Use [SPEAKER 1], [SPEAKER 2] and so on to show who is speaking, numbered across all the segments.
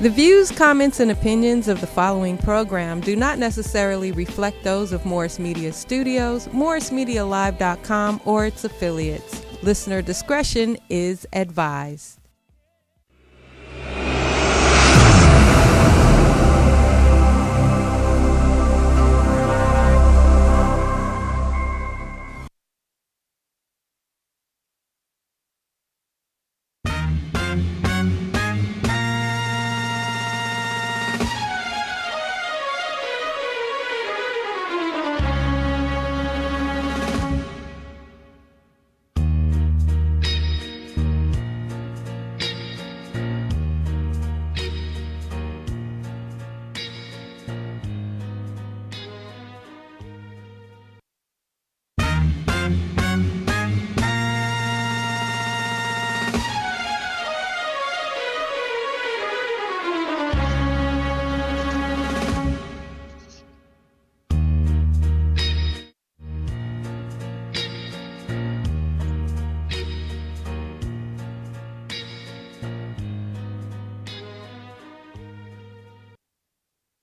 [SPEAKER 1] The views, comments, and opinions of the following program do not necessarily reflect those of Morris Media Studios, morrismedialive.com, or its affiliates. Listener discretion is advised.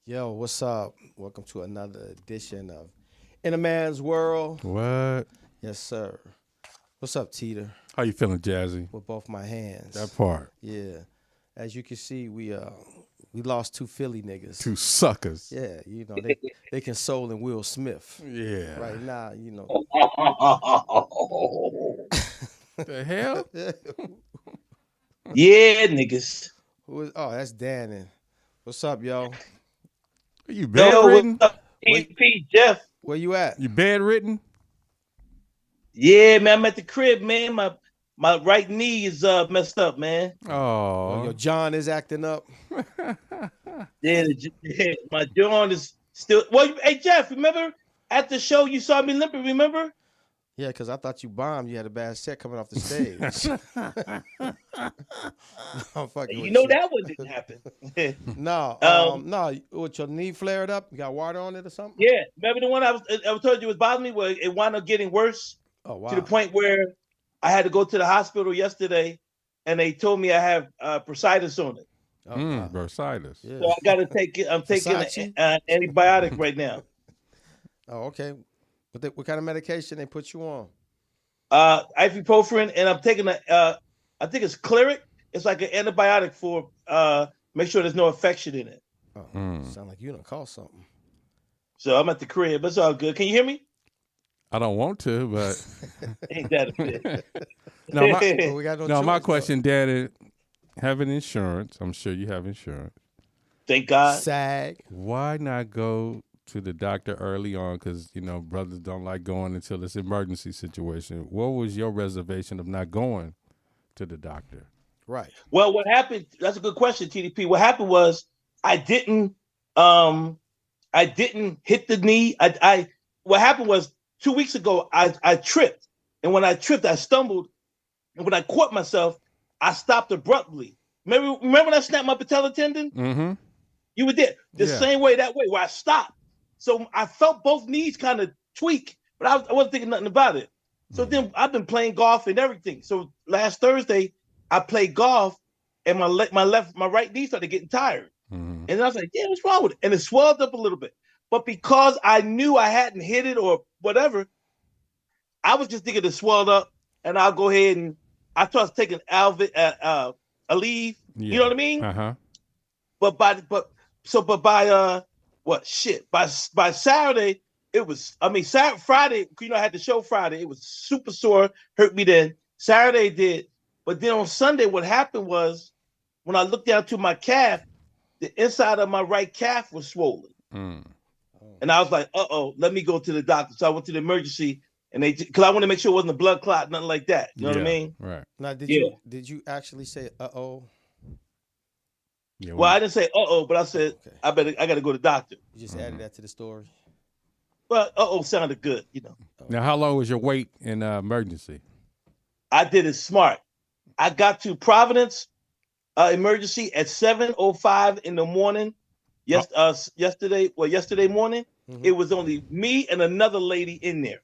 [SPEAKER 2] Yo, what's up? Welcome to another edition of In a Man's World.
[SPEAKER 3] What?
[SPEAKER 2] Yes, sir. What's up, Teeter?
[SPEAKER 3] How you feeling, Jazzy?
[SPEAKER 2] With both my hands.
[SPEAKER 3] That part.
[SPEAKER 2] Yeah. As you can see, we lost two Philly niggas.
[SPEAKER 3] Two suckers.
[SPEAKER 2] Yeah, you know, they consoling Will Smith.
[SPEAKER 3] Yeah.
[SPEAKER 2] Right now, you know.
[SPEAKER 3] The hell?
[SPEAKER 4] Yeah, niggas.
[SPEAKER 2] That's Dannon. What's up, yo?
[SPEAKER 3] Are you bedridden?
[SPEAKER 4] What's up, TDP, Jeff?
[SPEAKER 2] Where you at?
[SPEAKER 3] You bedridden?
[SPEAKER 4] Yeah, man, I'm at the crib, man. My right knee is messed up, man.
[SPEAKER 3] Oh,
[SPEAKER 2] Yo, John is acting up.
[SPEAKER 4] Yeah, my joint is still. Well, hey, Jeff, remember at the show you saw me limping, remember?
[SPEAKER 2] Yeah, because I thought you bombed. You had a bad set coming off the stage. I'm fucking
[SPEAKER 4] You
[SPEAKER 2] with
[SPEAKER 4] know that one didn't happen.
[SPEAKER 2] No. What, your knee flared up? You got water on it or something?
[SPEAKER 4] Yeah, remember the one I was told you was bothering me, where it wound up getting worse.
[SPEAKER 2] Oh, wow.
[SPEAKER 4] To the point where I had to go to the hospital yesterday, and they told me I have bursitis on it.
[SPEAKER 2] Oh, wow.
[SPEAKER 3] Bursitis.
[SPEAKER 2] Yeah.
[SPEAKER 4] So I got to take it. I'm taking an antibiotic right now.
[SPEAKER 2] Oh, okay. What kind of medication they put you on?
[SPEAKER 4] Ibuprofen, and I'm taking I think it's Cleric. It's like an antibiotic for make sure there's no infection in it.
[SPEAKER 2] Oh, sound like you done call something.
[SPEAKER 4] So I'm at the crib. But it's all good. Can you hear me?
[SPEAKER 3] I don't want to, but
[SPEAKER 4] Ain't that a bit?
[SPEAKER 3] my question, Daddy, having insurance, I'm sure you have insurance.
[SPEAKER 4] Thank God.
[SPEAKER 2] SAG.
[SPEAKER 3] Why not go to the doctor early on? Because, you know, brothers don't like going until it's an emergency situation. What was your reservation of not going to the doctor?
[SPEAKER 2] Right.
[SPEAKER 4] Well, what happened? That's a good question, TDP. What happened was I didn't hit the knee. What happened was 2 weeks ago I tripped, and when I tripped, I stumbled, and when I caught myself, I stopped abruptly. Remember when I snapped my patella tendon?
[SPEAKER 3] Mm-hmm.
[SPEAKER 4] You were there the same way, that way where I stopped. So I felt both knees kind of tweak, but I wasn't thinking nothing about it. So then I've been playing golf and everything. So last Thursday I played golf, and my right knee started getting tired. And then I was like, yeah, what's wrong with it? And it swelled up a little bit. But because I knew I hadn't hit it or whatever, I was just thinking it swelled up, and I'll go ahead and I started taking Aleve. You know what I mean?
[SPEAKER 3] Uh-huh.
[SPEAKER 4] But by Saturday, it was, Friday, you know, I had the show Friday. It was super sore, hurt me then. Saturday did. But then on Sunday, what happened was when I looked down to my calf, the inside of my right calf was swollen. And I was like, let me go to the doctor. So I went to the emergency, and because I want to make sure it wasn't a blood clot, nothing like that. You know what I mean?
[SPEAKER 3] Right.
[SPEAKER 2] Now, did you actually say uh-oh?
[SPEAKER 3] Yeah,
[SPEAKER 4] well, I didn't say but I said, okay. I got to go to the doctor.
[SPEAKER 2] You just added that to the story?
[SPEAKER 4] Well, sounded good, you know.
[SPEAKER 3] Now, how long was your wait in emergency?
[SPEAKER 4] I did it smart. I got to Providence emergency at 7:05 in the morning. Yesterday morning. It was only me and another lady in there.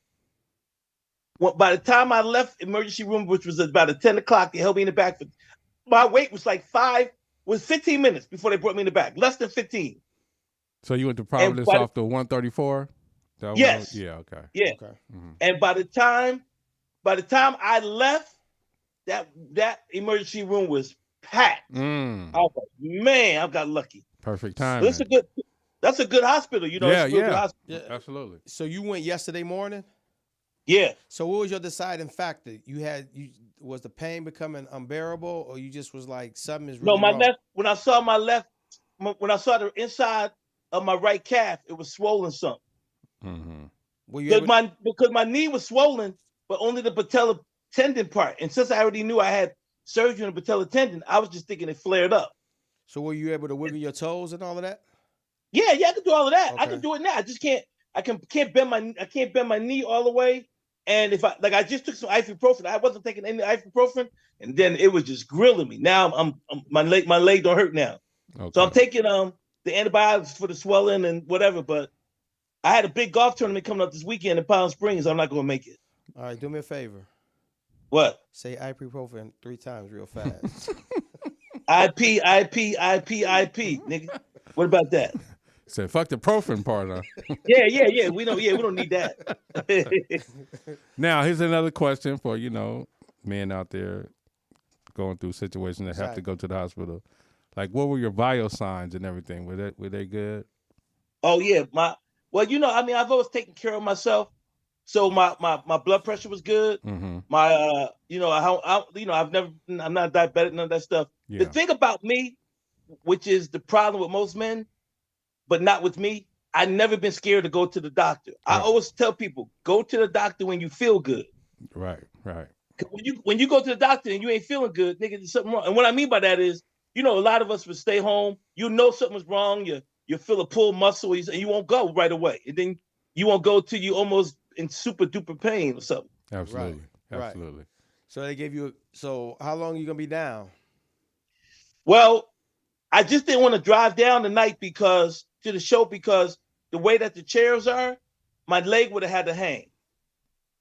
[SPEAKER 4] Well, by the time I left emergency room, which was about 10 o'clock, they held me in the back. My weight was like 5 was 15 minutes before they brought me in the back. Less than 15.
[SPEAKER 3] So you went to Providence off the 134?
[SPEAKER 4] Yes.
[SPEAKER 3] Yeah. Okay.
[SPEAKER 4] Yeah.
[SPEAKER 2] Okay.
[SPEAKER 3] Mm-hmm.
[SPEAKER 4] And by the time I left, that emergency room was packed.
[SPEAKER 3] Mm.
[SPEAKER 4] I was like, man, I got lucky.
[SPEAKER 3] Perfect time.
[SPEAKER 4] That's a good hospital, you know.
[SPEAKER 3] Yeah,
[SPEAKER 4] it's a good hospital.
[SPEAKER 3] Yeah, absolutely.
[SPEAKER 2] So you went yesterday morning?
[SPEAKER 4] Yeah.
[SPEAKER 2] So what was your deciding factor? Was the pain becoming unbearable, or you just was like something is really wrong?
[SPEAKER 4] When I saw the inside of my right calf, it was swollen something.
[SPEAKER 3] Mm-hmm.
[SPEAKER 4] Because my knee was swollen, but only the patella tendon part. And since I already knew I had surgery on the patella tendon, I was just thinking it flared up.
[SPEAKER 2] So were you able to wiggle your toes and all of that?
[SPEAKER 4] Yeah, I can do all of that.
[SPEAKER 2] Okay.
[SPEAKER 4] I can do it now. I just can't bend my knee all the way. And if I just took some ibuprofen, I wasn't taking any ibuprofen, and then it was just grilling me. Now my leg don't hurt now. Okay. So I'm taking the antibiotics for the swelling and whatever. But I had a big golf tournament coming up this weekend in Palm Springs. I'm not gonna make it.
[SPEAKER 2] All right, do me a favor.
[SPEAKER 4] What?
[SPEAKER 2] Say ibuprofen 3 times real fast.
[SPEAKER 4] IP, nigga. What about that?
[SPEAKER 3] Said fuck the profin part, huh?
[SPEAKER 4] Yeah. We don't need that.
[SPEAKER 3] Now, here's another question for, men out there going through situations that have to go to the hospital. Like, what were your vital signs and everything? Were they good? Oh
[SPEAKER 4] yeah, I've always taken care of myself. So my blood pressure was good. Mm-hmm. My I'm not diabetic, none of that stuff. Yeah. The thing about me, which is the problem with most men, but not with me, I've never been scared to go to the doctor. Right. I always tell people, go to the doctor when you feel good.
[SPEAKER 3] Right.
[SPEAKER 4] When you go to the doctor and you ain't feeling good, nigga, there's something wrong. And what I mean by that is, a lot of us would stay home. Something's wrong. You feel a pull muscle, and you won't go right away. And then you won't go till you almost in super duper pain or something.
[SPEAKER 3] Absolutely.
[SPEAKER 2] Right.
[SPEAKER 3] Absolutely.
[SPEAKER 2] So they gave you. So how long are you gonna be down?
[SPEAKER 4] Well, I just didn't want to drive down tonight to the show because the way that the chairs are, my leg would have had to hang.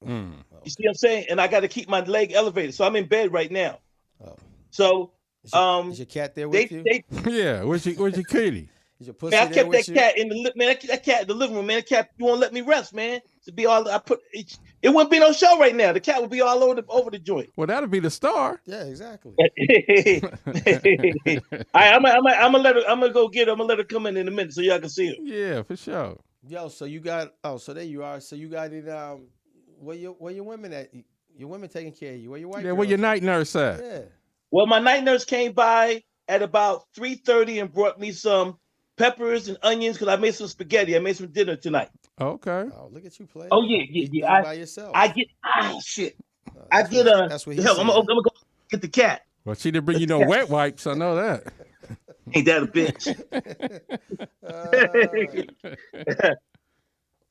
[SPEAKER 4] You see what I'm saying? And I got to keep my leg elevated. So I'm in bed right now. Oh. So
[SPEAKER 2] is your cat there with you?
[SPEAKER 3] Yeah. Where's your kitty?
[SPEAKER 2] Is your pussy
[SPEAKER 4] I kept that cat
[SPEAKER 2] in
[SPEAKER 4] that cat in the living room, man. The cat, you won't let me rest, man. To be all it wouldn't be no show right now. The cat would be all over the joint.
[SPEAKER 3] Well, that'll be the star.
[SPEAKER 2] Yeah, exactly.
[SPEAKER 4] I'm gonna go get her. I'm gonna let her come in a minute so y'all can see her.
[SPEAKER 3] Yeah, for sure.
[SPEAKER 2] Yo, so you got so there you are. So you got it. Where your women at? Your women taking care of you. Where your wife?
[SPEAKER 3] Yeah, where your night nurse at?
[SPEAKER 2] Yeah.
[SPEAKER 4] Well, my night nurse came by at about 3:30 and brought me some peppers and onions because I made some spaghetti. I made some dinner tonight.
[SPEAKER 3] Okay.
[SPEAKER 2] Oh, look at you play.
[SPEAKER 4] Oh yeah.
[SPEAKER 2] By yourself.
[SPEAKER 4] I get shit. That's what he said. I'm gonna go get the cat.
[SPEAKER 3] Well, she didn't bring you no wet wipes. I know that.
[SPEAKER 4] Ain't that a bitch?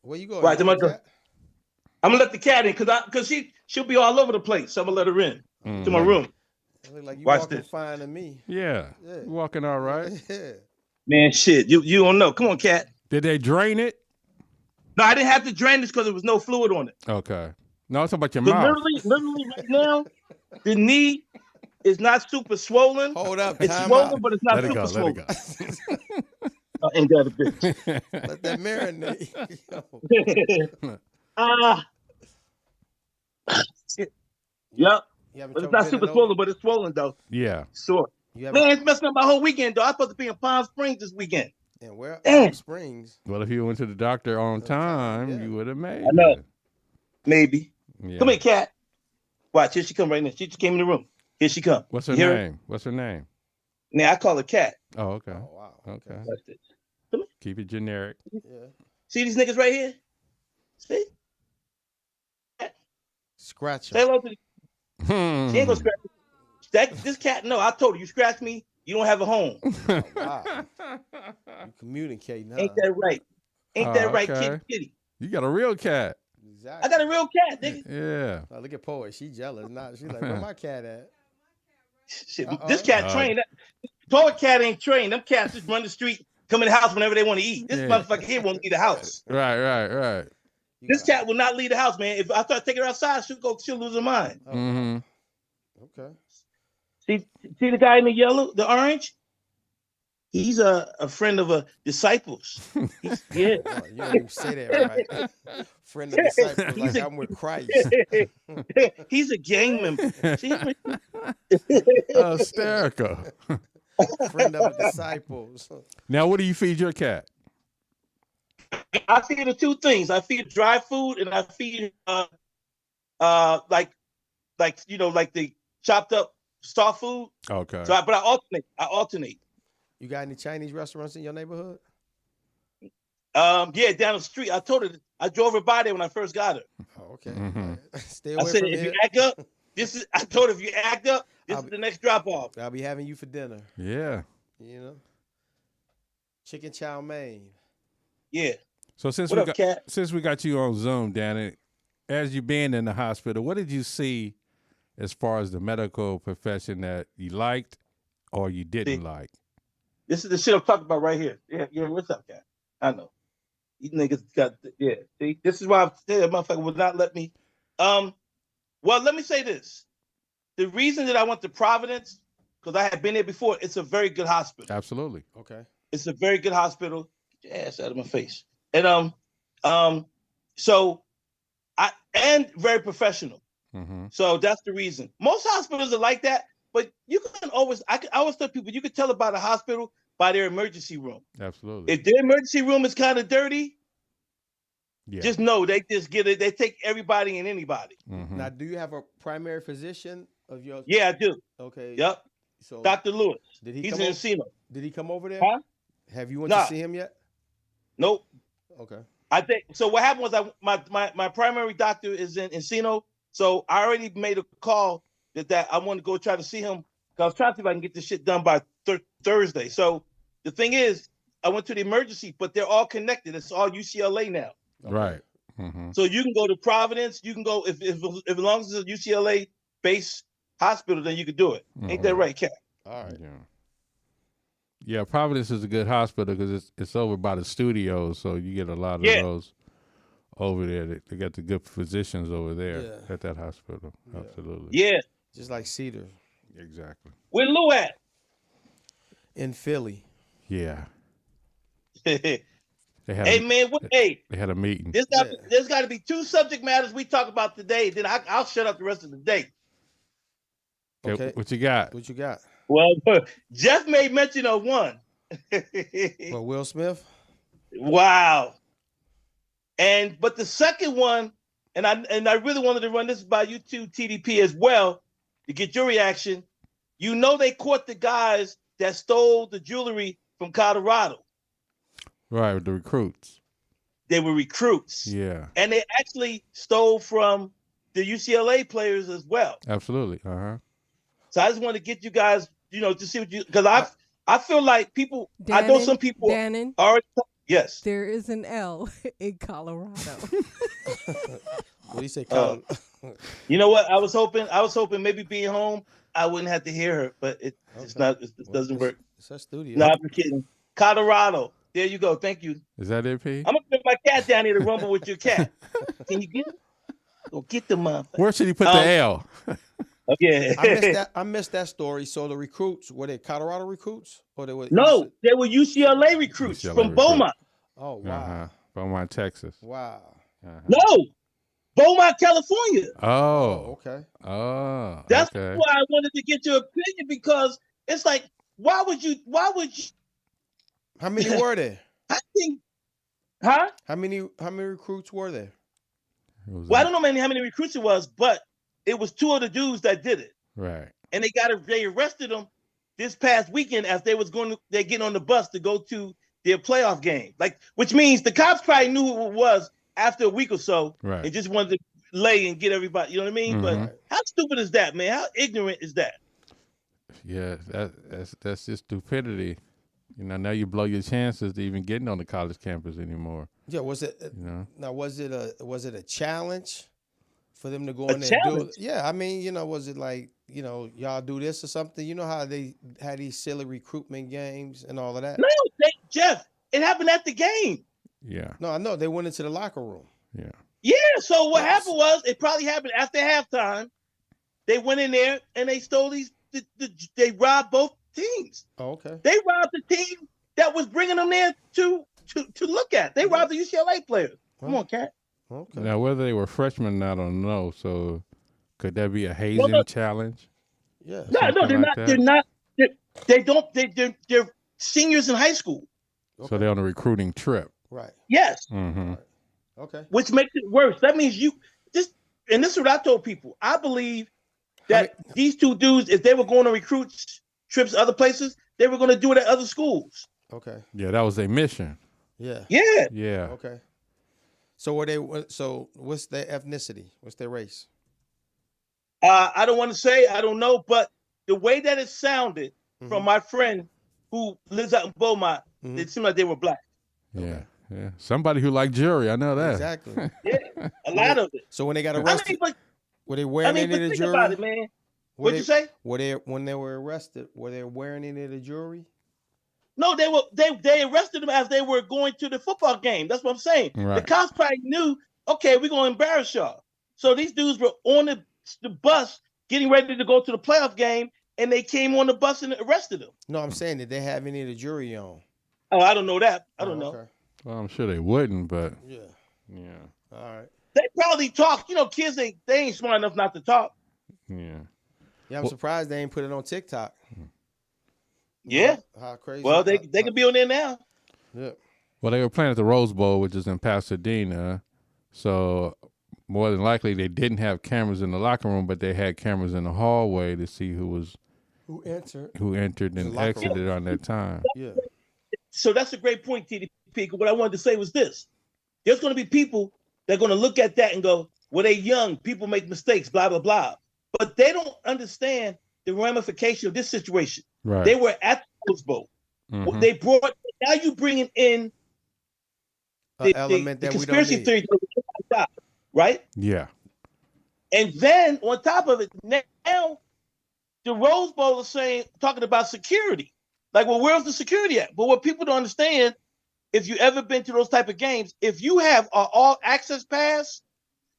[SPEAKER 2] Where you going?
[SPEAKER 4] Right, I'm gonna let the cat in because she'll be all over the place. So I'm gonna let her in to my room.
[SPEAKER 2] Look like you
[SPEAKER 4] watch
[SPEAKER 2] walking
[SPEAKER 4] this.
[SPEAKER 2] fine to me.
[SPEAKER 3] Yeah. Walking all right.
[SPEAKER 2] Yeah.
[SPEAKER 4] Man, shit, you don't know. Come on, cat.
[SPEAKER 3] Did they drain it?
[SPEAKER 4] No, I didn't have to drain this because there was no fluid on it.
[SPEAKER 3] Okay. No, it's about your mouth.
[SPEAKER 4] Literally right now, the knee is not super swollen.
[SPEAKER 2] Hold up.
[SPEAKER 4] It's swollen, but it's not super swollen. Ain't that a bitch?
[SPEAKER 2] Let that marinate.
[SPEAKER 4] Yep. But it's not super swollen, but it's swollen though.
[SPEAKER 3] Yeah.
[SPEAKER 4] Sure. Man, it's messing up my whole weekend though. I'm supposed to be in Palm Springs this weekend.
[SPEAKER 2] And where? Palm Springs.
[SPEAKER 3] Well, if you went to the doctor on time, you would have made it.
[SPEAKER 4] I know. Maybe.
[SPEAKER 3] Yeah.
[SPEAKER 4] Come here, cat. Watch, here she come right now. She just came in the room. Here she come.
[SPEAKER 3] What's her name? What's her name?
[SPEAKER 4] Now I call her Cat.
[SPEAKER 3] Oh, okay.
[SPEAKER 2] Oh, wow.
[SPEAKER 3] Okay.
[SPEAKER 4] Watch this. Come here.
[SPEAKER 3] Keep it generic.
[SPEAKER 2] Yeah.
[SPEAKER 4] See these niggas right here? See?
[SPEAKER 2] Scratch
[SPEAKER 4] Say
[SPEAKER 2] her.
[SPEAKER 4] hello to the... She ain't gonna scratch me. This cat, no, I told her, you scratch me, you don't have a home.
[SPEAKER 2] Oh, wow. You communicating, huh?
[SPEAKER 4] Ain't that right? Ain't that right, kitty?
[SPEAKER 3] You got a real cat.
[SPEAKER 2] Exactly.
[SPEAKER 4] I got a real cat, nigga.
[SPEAKER 3] Yeah.
[SPEAKER 2] Oh, look at Poet. She jealous. She's like, where my cat at?
[SPEAKER 4] Shit, this cat trained. Poet cat ain't trained. Them cats just run the street, come in the house whenever they want to eat. This motherfucker here won't leave the house.
[SPEAKER 3] Right.
[SPEAKER 4] This cat will not leave the house, man. If I start taking her outside, she'll lose her mind.
[SPEAKER 2] Mm-hmm. Okay.
[SPEAKER 4] See the guy in the yellow, the orange? He's a friend of a disciples. Yeah.
[SPEAKER 2] Oh, you don't even say that right. Friend of disciples, like I'm with Christ.
[SPEAKER 4] He's a gang member. See,
[SPEAKER 3] Hysterical.
[SPEAKER 2] Friend of the disciples.
[SPEAKER 3] Now, what do you feed your cat?
[SPEAKER 4] I feed her two things. I feed her dry food, and I feed her like the chopped up soft food.
[SPEAKER 3] Okay.
[SPEAKER 4] So, but I alternate.
[SPEAKER 2] You got any Chinese restaurants in your neighborhood?
[SPEAKER 4] Yeah, down the street. I told her I drove her by there when I first got her.
[SPEAKER 2] Oh, okay.
[SPEAKER 3] Mm-hmm.
[SPEAKER 2] Stay away
[SPEAKER 4] I said,
[SPEAKER 2] from
[SPEAKER 4] if
[SPEAKER 2] here.
[SPEAKER 4] you act up, I told her if you act up, this is the next drop off.
[SPEAKER 2] I'll be having you for dinner.
[SPEAKER 3] Yeah.
[SPEAKER 2] You know, chicken chow mein.
[SPEAKER 4] Yeah.
[SPEAKER 3] So since we got you on Zoom, Danny, as you being in the hospital, what did you see as far as the medical profession that you liked or you didn't like?
[SPEAKER 4] This is the shit I'm talking about right here. Yeah. What's up, Cat? I know. You niggas got See, this is why I said that motherfucker would not let me. Well, let me say this. The reason that I went to Providence, because I had been there before, it's a very good hospital.
[SPEAKER 3] Absolutely.
[SPEAKER 2] Okay.
[SPEAKER 4] It's a very good hospital. Get your ass out of my face. And so and very professional.
[SPEAKER 3] Mm-hmm.
[SPEAKER 4] So that's the reason. Most hospitals are like that, but you can always I always tell people you can tell about a hospital by their emergency room.
[SPEAKER 3] Absolutely.
[SPEAKER 4] If their emergency room is kind of dirty,
[SPEAKER 3] just
[SPEAKER 4] know they just get it. They take everybody and anybody.
[SPEAKER 3] Mm-hmm.
[SPEAKER 2] Now, do you have a primary physician of your?
[SPEAKER 4] Yeah, I do.
[SPEAKER 2] Okay.
[SPEAKER 4] Yep.
[SPEAKER 2] So
[SPEAKER 4] Dr. Lewis.
[SPEAKER 2] He's
[SPEAKER 4] in Encino.
[SPEAKER 2] Did he come over there?
[SPEAKER 4] Huh?
[SPEAKER 2] Have you went to see him yet?
[SPEAKER 4] Nope.
[SPEAKER 2] Okay.
[SPEAKER 4] I think so. What happened was my primary doctor is in Encino, so I already made a call that I want to go try to see him because I was trying to see if I can get this shit done by Thursday. So the thing is, I went to the emergency, but they're all connected. It's all UCLA now.
[SPEAKER 2] Okay.
[SPEAKER 3] Right. Mm-hmm.
[SPEAKER 4] So you can go to Providence. You can go if as long as it's a UCLA based hospital, then you can do it.
[SPEAKER 3] Mm-hmm.
[SPEAKER 4] Ain't that right, Cat?
[SPEAKER 2] All right.
[SPEAKER 3] Yeah, Providence is a good hospital because it's over by the studios, so you get a lot of those over there. They got the good physicians over there at that hospital. Yeah. Absolutely.
[SPEAKER 4] Yeah.
[SPEAKER 2] Just like Cedar.
[SPEAKER 3] Exactly.
[SPEAKER 4] Where Lou at?
[SPEAKER 2] In Philly.
[SPEAKER 3] Yeah.
[SPEAKER 4] Hey man,
[SPEAKER 3] they had a meeting.
[SPEAKER 4] There's got to be two subject matters we talk about today. Then I'll shut up the rest of the day.
[SPEAKER 3] Okay. What you got?
[SPEAKER 2] What you got?
[SPEAKER 4] Well, Jeff made mention of one.
[SPEAKER 2] What, Will Smith?
[SPEAKER 4] Wow. But the second one, and I really wanted to run this by you two, TDP, as well, to get your reaction. You know they caught the guys that stole the jewelry from Colorado.
[SPEAKER 3] Right, the recruits.
[SPEAKER 4] They were recruits.
[SPEAKER 3] Yeah.
[SPEAKER 4] And they actually stole from the UCLA players as well.
[SPEAKER 3] Absolutely. Uh-huh.
[SPEAKER 4] So I just want to get you guys, to see what because I feel like people,
[SPEAKER 1] Dannon,
[SPEAKER 4] I know some people are, yes.
[SPEAKER 1] There is an L in Colorado.
[SPEAKER 2] What do you say, Colorado?
[SPEAKER 4] You know what? I was hoping maybe being home, I wouldn't have to hear her, but it doesn't work.
[SPEAKER 2] It's our studio.
[SPEAKER 4] No, I'm kidding. Colorado. There you go. Thank you.
[SPEAKER 3] Is that it, P?
[SPEAKER 4] I'm going to put my cat down here to rumble with your cat. Can you get it? Go get the motherfucker.
[SPEAKER 3] Where should he put the L?
[SPEAKER 4] Okay.
[SPEAKER 2] I missed that story. So the recruits, were they Colorado recruits? Or they were
[SPEAKER 4] they were UCLA recruits from Beaumont.
[SPEAKER 2] Oh, wow.
[SPEAKER 3] Uh-huh. Beaumont, Texas.
[SPEAKER 2] Wow.
[SPEAKER 3] Uh-huh.
[SPEAKER 4] No. Beaumont, California.
[SPEAKER 3] Oh.
[SPEAKER 2] Okay.
[SPEAKER 3] Oh.
[SPEAKER 4] That's why I wanted to get your opinion because it's like, why would you
[SPEAKER 2] How many were there?
[SPEAKER 4] I think How
[SPEAKER 2] many recruits were there?
[SPEAKER 4] Well, I don't know how many recruits it was, but it was two of the dudes that did it.
[SPEAKER 3] Right.
[SPEAKER 4] And they arrested them this past weekend as they're getting on the bus to go to their playoff game. Which means the cops probably knew who it was after a week or so.
[SPEAKER 3] Right.
[SPEAKER 4] And just wanted to lay and get everybody, you know what I mean?
[SPEAKER 3] Mm-hmm.
[SPEAKER 4] But how stupid is that, man? How ignorant is that?
[SPEAKER 3] Yeah, that's just stupidity. Now you blow your chances to even getting on the college campus anymore.
[SPEAKER 2] Yeah, was it? Now was it a challenge for them to go in there and do it? Yeah, I mean, was it like y'all do this or something? You know how they had these silly recruitment games and all of that?
[SPEAKER 4] No, Jeff, it happened at the game.
[SPEAKER 3] Yeah.
[SPEAKER 2] No, I know they went into the locker room.
[SPEAKER 3] Yeah.
[SPEAKER 4] Yeah. So what happened was it probably happened after halftime. They went in there and they stole they robbed both teams.
[SPEAKER 2] Oh, okay.
[SPEAKER 4] They robbed the team that was bringing them there to look at. They robbed the UCLA players. Come on, Cat.
[SPEAKER 2] Okay.
[SPEAKER 3] Now, whether they were freshmen, I don't know. So, could that be a hazing challenge?
[SPEAKER 2] Yeah.
[SPEAKER 4] No, they're not. They're not. They're seniors in high school.
[SPEAKER 3] Okay. So they're on a recruiting trip.
[SPEAKER 2] Right.
[SPEAKER 4] Yes.
[SPEAKER 3] Mm-hmm.
[SPEAKER 2] Right. Okay.
[SPEAKER 4] Which makes it worse. That means and this is what I told people. I believe that these two dudes, if they were going to recruit trips other places, they were going to do it at other schools.
[SPEAKER 2] Okay.
[SPEAKER 3] Yeah, that was their mission.
[SPEAKER 2] Yeah.
[SPEAKER 4] Yeah.
[SPEAKER 3] Yeah.
[SPEAKER 2] Okay. So what's their ethnicity? What's their race?
[SPEAKER 4] I don't want to say. I don't know. But the way that it sounded from my friend who lives out in Beaumont, it seemed like they were black.
[SPEAKER 3] Yeah. Okay. Yeah. Somebody who liked jury. I know that.
[SPEAKER 2] Exactly.
[SPEAKER 4] Yeah. A lot of it.
[SPEAKER 2] So when they got arrested, were they wearing any of the
[SPEAKER 4] think
[SPEAKER 2] jewelry?
[SPEAKER 4] about it, man. What'd you say?
[SPEAKER 2] When they were arrested, were they wearing any of the jewelry?
[SPEAKER 4] No, they arrested them as they were going to the football game. That's what I'm saying.
[SPEAKER 3] Right.
[SPEAKER 4] The cops probably knew, okay, we're gonna embarrass y'all. So these dudes were on the bus getting ready to go to the playoff game, and they came on the bus and arrested them.
[SPEAKER 2] No, I'm saying, did they have any of the jewelry on?
[SPEAKER 4] Oh, I don't know that. I don't know.
[SPEAKER 2] Okay.
[SPEAKER 3] Well, I'm sure they wouldn't, but
[SPEAKER 2] yeah. All right.
[SPEAKER 4] They probably talk. Kids they ain't smart enough not to talk.
[SPEAKER 3] Yeah.
[SPEAKER 2] Yeah, I'm surprised they ain't put it on TikTok.
[SPEAKER 4] Yeah.
[SPEAKER 2] How crazy.
[SPEAKER 4] Well, they could be on there now.
[SPEAKER 2] Yeah.
[SPEAKER 3] Well, they were playing at the Rose Bowl, which is in Pasadena. So more than likely they didn't have cameras in the locker room, but they had cameras in the hallway to see who entered and exited on that time.
[SPEAKER 2] Yeah.
[SPEAKER 4] So that's a great point, TDP. What I wanted to say was this. There's going to be people that are going to look at that and go, well, they're young. People make mistakes, blah, blah, blah. But they don't understand the ramification of this situation.
[SPEAKER 3] Right.
[SPEAKER 4] They were at the Rose Bowl.
[SPEAKER 3] Mm-hmm.
[SPEAKER 4] They brought, now you bringing in
[SPEAKER 2] the element that
[SPEAKER 4] conspiracy
[SPEAKER 2] we don't need.
[SPEAKER 4] theory, right?
[SPEAKER 3] Yeah.
[SPEAKER 4] And then on top of it, now the Rose Bowl is talking about security. Like, well, where's the security at? But what people don't understand, if you ever been to those type of games, if you have an all access pass,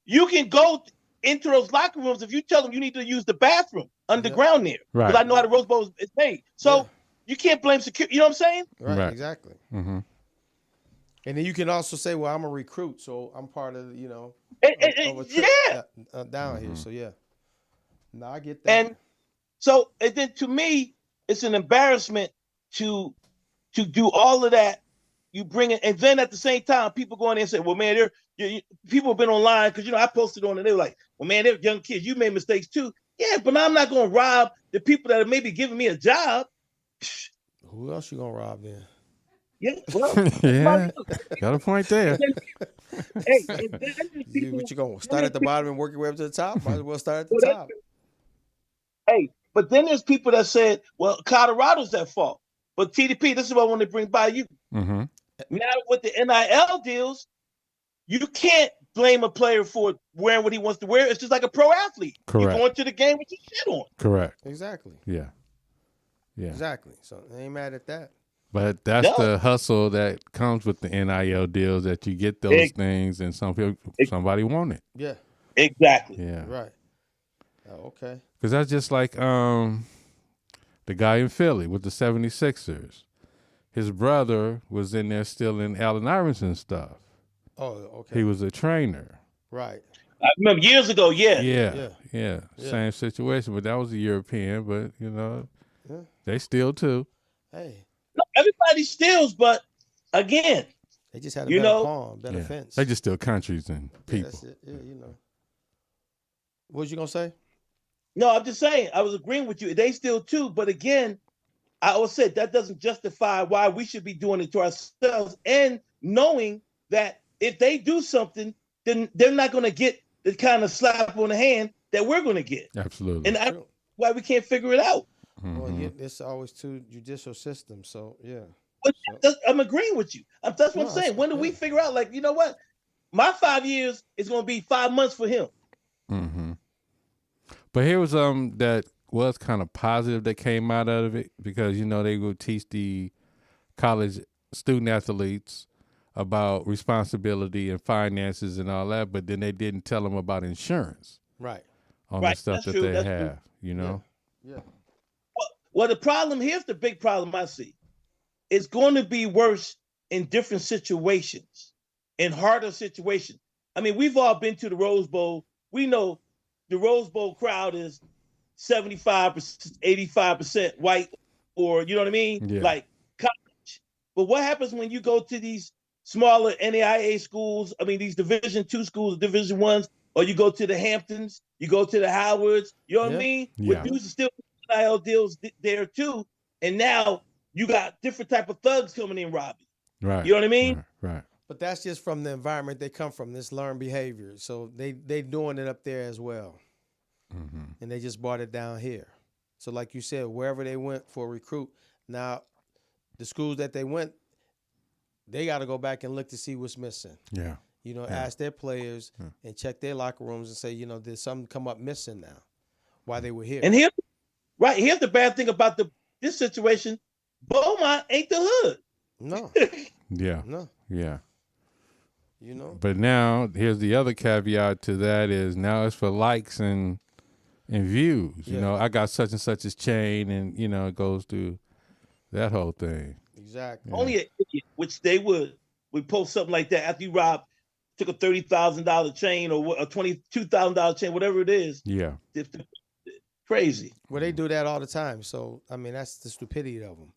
[SPEAKER 4] you can go into those locker rooms if you tell them you need to use the bathroom underground there.
[SPEAKER 3] Right.
[SPEAKER 4] Because I know how the Rose Bowl is made. So you can't blame security. You know what I'm saying?
[SPEAKER 2] Right. Exactly.
[SPEAKER 3] Mm-hmm.
[SPEAKER 2] And then you can also say, well, I'm a recruit, so I'm part of, of a trip down here. So, yeah. No, I get that.
[SPEAKER 4] And so, and then to me, it's an embarrassment to do all of that. You bring it, and then at the same time, people go in there and say, well, man, people have been online because, I posted on it. They were like, well, man, they're young kids. You made mistakes too. Yeah, but I'm not going to rob the people that are maybe giving me a job.
[SPEAKER 2] Who else you going to rob then?
[SPEAKER 4] Yeah, well,
[SPEAKER 3] yeah, got a point there.
[SPEAKER 4] Hey,
[SPEAKER 2] what you going to start at the bottom and work your way up to the top? Might as well start at the top.
[SPEAKER 4] Hey, but then there's people that said, well, Colorado's at fault. But TDP, this is what I want to bring by you.
[SPEAKER 3] Mm-hmm.
[SPEAKER 4] Now with the NIL deals, you can't blame a player for wearing what he wants to wear. It's just like a pro athlete.
[SPEAKER 3] Correct.
[SPEAKER 4] You're going to the game with your shit on.
[SPEAKER 3] Correct.
[SPEAKER 2] Exactly.
[SPEAKER 3] Yeah. Yeah.
[SPEAKER 2] Exactly. So I ain't mad at that.
[SPEAKER 3] But that's the hustle that comes with the NIL deals, that you get those things, and somebody want it.
[SPEAKER 2] Yeah.
[SPEAKER 4] Exactly.
[SPEAKER 3] Yeah.
[SPEAKER 2] Right. Oh, okay.
[SPEAKER 3] Because that's just like the guy in Philly with the 76ers. His brother was in there stealing Allen Iverson stuff.
[SPEAKER 2] Oh, okay.
[SPEAKER 3] He was a trainer.
[SPEAKER 2] Right.
[SPEAKER 4] I remember years ago,
[SPEAKER 3] Yeah. Same situation, but that was a European, but, they steal too.
[SPEAKER 2] Hey.
[SPEAKER 4] No, everybody steals, but again,
[SPEAKER 2] they just had a better palm, better fence.
[SPEAKER 3] They just steal countries and people.
[SPEAKER 2] That's it. Yeah, What was you going to say?
[SPEAKER 4] No, I'm just saying, I was agreeing with you. They steal too, but again, I always said that doesn't justify why we should be doing it to ourselves, and knowing that if they do something, then they're not going to get the kind of slap on the hand that we're going to get.
[SPEAKER 3] Absolutely.
[SPEAKER 4] And that's why we can't figure it out.
[SPEAKER 3] Mm-hmm.
[SPEAKER 2] Well, it's always two judicial systems, so yeah.
[SPEAKER 4] I'm agreeing with you. That's what I'm saying. When do we figure out, like, you know what? My 5 years is going to be 5 months for him.
[SPEAKER 3] Mm-hmm. But here was that was kind of positive that came out of it, because they would teach the college student athletes about responsibility and finances and all that, but then they didn't tell them about insurance,
[SPEAKER 2] right?
[SPEAKER 3] On the stuff that they have,
[SPEAKER 2] Yeah.
[SPEAKER 4] Well, here's the big problem I see. It's going to be worse in different situations, in harder situations. I mean, we've all been to the Rose Bowl. We know the Rose Bowl crowd is 75%, 85% white, or you know what I mean?
[SPEAKER 3] Yeah.
[SPEAKER 4] Like college. But what happens when you go to these smaller NAIA schools? I mean, these Division II schools, Division Ones, or you go to the Hamptons, you go to the Howards, you know what I mean?
[SPEAKER 3] Yeah.
[SPEAKER 4] With dudes still NIL deals there too. And now you got different type of thugs coming in robbing.
[SPEAKER 3] Right.
[SPEAKER 4] You know what I mean?
[SPEAKER 3] Right.
[SPEAKER 2] But that's just from the environment they come from, this learned behavior. So they doing it up there as well. Mm-hmm. And they just brought it down here. So like you said, wherever they went for a recruit, now the schools that they went, they got to go back and look to see what's missing.
[SPEAKER 3] Yeah.
[SPEAKER 2] You know, ask their players and check their locker rooms and say, you know, did something come up missing now while they were here?
[SPEAKER 4] And here's the bad thing about this situation. Beaumont ain't the hood.
[SPEAKER 2] No.
[SPEAKER 3] Yeah.
[SPEAKER 2] No.
[SPEAKER 3] Yeah.
[SPEAKER 2] You know.
[SPEAKER 3] But now here's the other caveat to that is now it's for likes and views. Yeah. You know, I got such and such as chain, and you know, it goes through that whole thing.
[SPEAKER 2] Exactly.
[SPEAKER 4] Yeah. Only an idiot, which they would post something like that after you took a $30,000 chain or a $22,000 chain, whatever it is.
[SPEAKER 3] Yeah.
[SPEAKER 4] Crazy.
[SPEAKER 2] Well, they do that all the time. So I mean, that's the stupidity of them.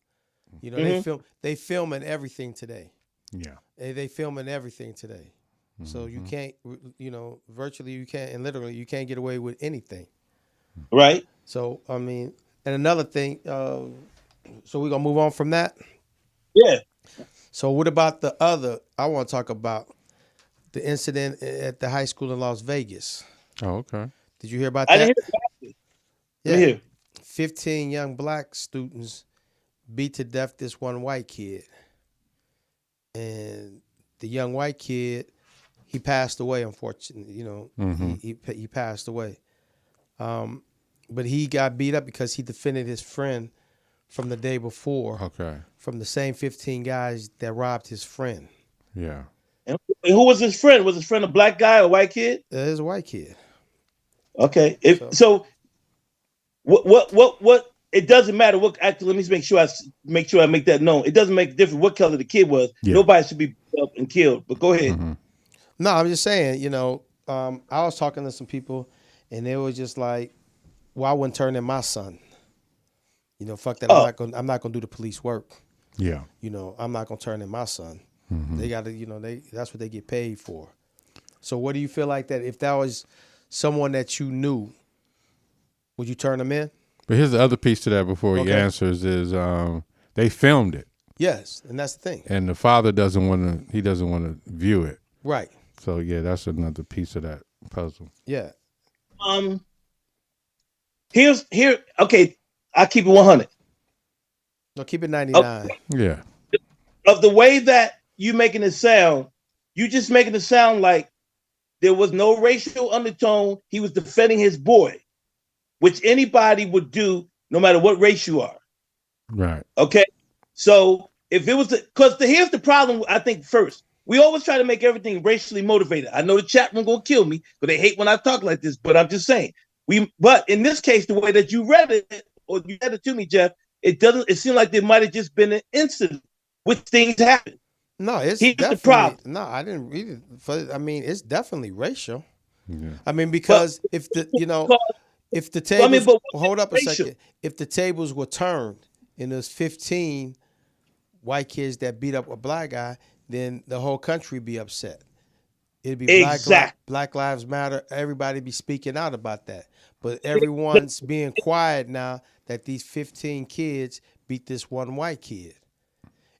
[SPEAKER 2] You know, they filming everything today.
[SPEAKER 3] Yeah.
[SPEAKER 2] They filming everything today. Mm-hmm. So you can't, you know, virtually you can't, and literally you can't get away with anything.
[SPEAKER 4] Right.
[SPEAKER 2] So, I mean, and another thing, so we're going to move on from that?
[SPEAKER 4] Yeah.
[SPEAKER 2] So what about I want to talk about the incident at the high school in Las Vegas.
[SPEAKER 3] Oh, okay.
[SPEAKER 2] Did you hear about that?
[SPEAKER 4] I didn't hear that.
[SPEAKER 2] Yeah.
[SPEAKER 4] Yeah.
[SPEAKER 2] 15 young black students beat to death this one white kid. And the young white kid, he passed away, unfortunately. You know, he passed away. But he got beat up because he defended his friend from the day before.
[SPEAKER 3] Okay. From
[SPEAKER 2] the same 15 guys that robbed his friend.
[SPEAKER 3] Yeah.
[SPEAKER 4] And who was his friend? Was his friend a black guy or a white kid?
[SPEAKER 2] It was a white kid.
[SPEAKER 4] Okay. So what? It doesn't matter what. Actually, let me make sure I make that known. It doesn't make a difference what color the kid was. Yeah. Nobody should be beat up and killed. But go ahead.
[SPEAKER 2] Mm-hmm. No, I'm just saying. You know, I was talking to some people, and they were just like, "Well, I wouldn't turn in my son. You know, fuck that. I'm not gonna do the police work.
[SPEAKER 3] Yeah.
[SPEAKER 2] You know, I'm not gonna turn in my son. Mm-hmm. They got to. You know, that's what they get paid for. So, what do you feel like that if that was someone that you knew, would you turn them in?
[SPEAKER 3] But here's the other piece to that before he answers is they filmed it.
[SPEAKER 2] Yes, and that's the thing.
[SPEAKER 3] And the father doesn't want to view it.
[SPEAKER 2] Right.
[SPEAKER 3] So yeah, that's another piece of that puzzle.
[SPEAKER 2] Yeah.
[SPEAKER 4] Okay, I'll keep it 100.
[SPEAKER 2] No, keep it 99.
[SPEAKER 4] Okay.
[SPEAKER 3] Yeah.
[SPEAKER 4] Of the way that you making it sound, you just making it sound like there was no racial undertone. He was defending his boy, which anybody would do no matter what race you are.
[SPEAKER 3] Right.
[SPEAKER 4] Okay. So if it was here's the problem, I think first. We always try to make everything racially motivated. I know the chat room gonna kill me, but they hate when I talk like this. But I'm just saying. But in this case, the way that you read it, or you read it to me, Jeff, it seemed like there might have just been an incident which things happen.
[SPEAKER 2] No, it's definitely the problem. No, I didn't read it. I mean, it's definitely racial. Yeah. I mean, because if the tables hold up a second. If the tables were turned and there's 15 white kids that beat up a black guy, then the whole country be upset. It'd be Black Lives Matter. Everybody be speaking out about that. But everyone's being quiet now that these 15 kids beat this one white kid.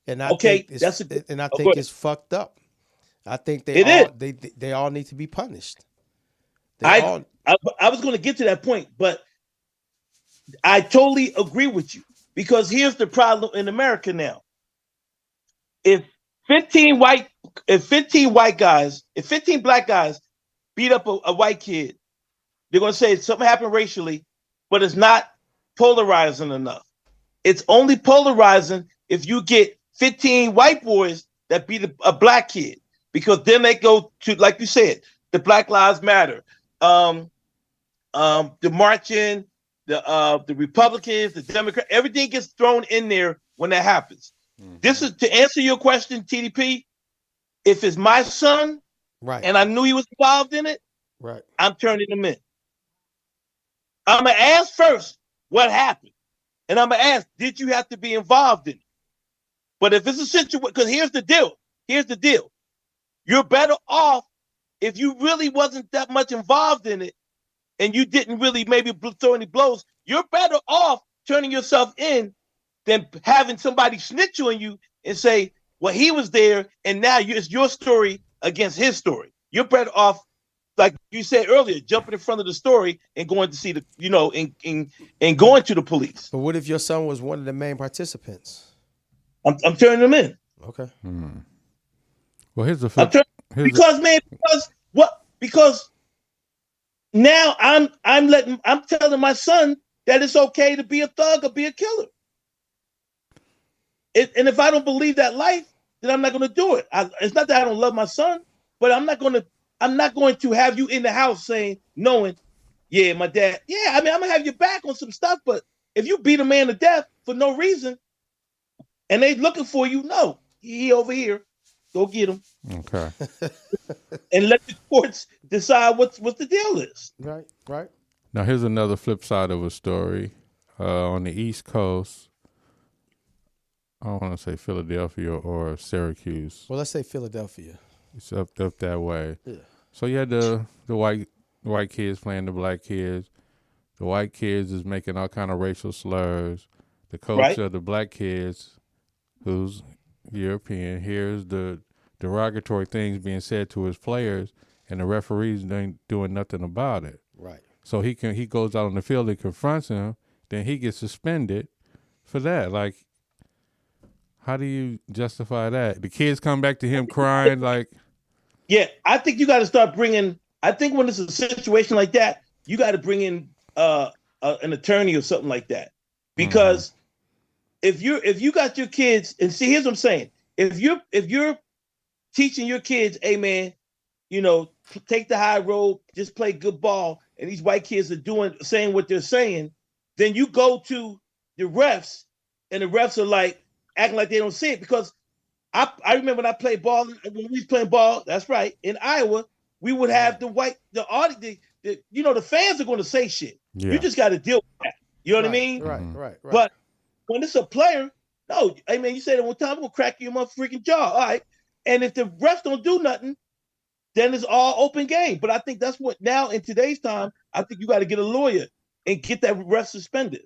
[SPEAKER 2] And I think it's fucked up. I think they all need to be punished.
[SPEAKER 4] I was going to get to that point, but I totally agree with you because here's the problem in America now. If 15 black guys beat up a white kid, they're going to say something happened racially, but it's not polarizing enough. It's only polarizing if you get 15 white boys that beat a black kid, because then they go to, like you said, the Black Lives Matter, the marching, the Republicans, the Democrats, everything gets thrown in there when that happens. Mm-hmm. This is to answer your question, TDP. If it's my son,
[SPEAKER 2] right,
[SPEAKER 4] and I knew he was involved in it,
[SPEAKER 2] right,
[SPEAKER 4] I'm turning him in. I'm gonna ask first what happened, and I'm gonna ask, did you have to be involved in it? But if it's a situation, because here's the deal. You're better off if you really wasn't that much involved in it, and you didn't really maybe throw any blows. You're better off turning yourself in than having somebody snitch on you and say, well, he was there, and now it's your story against his story. You're better off, like you said earlier, jumping in front of the story and going to see and going to the police.
[SPEAKER 2] But what if your son was one of the main participants?
[SPEAKER 4] I'm turning them in.
[SPEAKER 2] Okay.
[SPEAKER 3] Well, here's the flip.
[SPEAKER 4] Because now I'm telling my son that it's okay to be a thug or be a killer. And if I don't believe that life, then I'm not going to do it. It's not that I don't love my son, but I'm not going to have you in the house knowing, yeah, my dad. Yeah, I mean, I'm gonna have your back on some stuff, but if you beat a man to death for no reason, and they looking for you, no, he over here, go get him.
[SPEAKER 3] Okay.
[SPEAKER 4] And let the courts decide what the deal is.
[SPEAKER 2] Right.
[SPEAKER 3] Now here's another flip side of a story. On the East Coast, I don't want to say Philadelphia or Syracuse.
[SPEAKER 2] Well, let's say Philadelphia.
[SPEAKER 3] It's up that way.
[SPEAKER 2] Yeah.
[SPEAKER 3] So you had the white kids playing the black kids. The white kids is making all kind of racial slurs. The coach of the black kids, who's European, hears the derogatory things being said to his players, and the referees ain't doing nothing about it.
[SPEAKER 2] Right.
[SPEAKER 3] So he goes out on the field and confronts him. Then he gets suspended for that. Like, how do you justify that? The kids come back to him crying like.
[SPEAKER 4] Yeah, I think you got to start bringing. I think when it's a situation like that, you got to bring in an attorney or something like that, because if you got your kids, and see, here's what I'm saying: if you're teaching your kids, hey man, take the high road, just play good ball, and these white kids are saying what they're saying, then you go to the refs, and the refs are like acting like they don't see it, because I remember when I played ball, when we was playing ball, that's right, in Iowa, we would have the fans are going to say shit. Yeah. You just got to deal with that. You know what I mean?
[SPEAKER 2] Right.
[SPEAKER 4] But when it's a player, no, I mean, you said it one time, I'm going to crack you in my freaking jaw. All right. And if the refs don't do nothing, then it's all open game. But I think that's what now in today's time, I think you got to get a lawyer and get that ref suspended.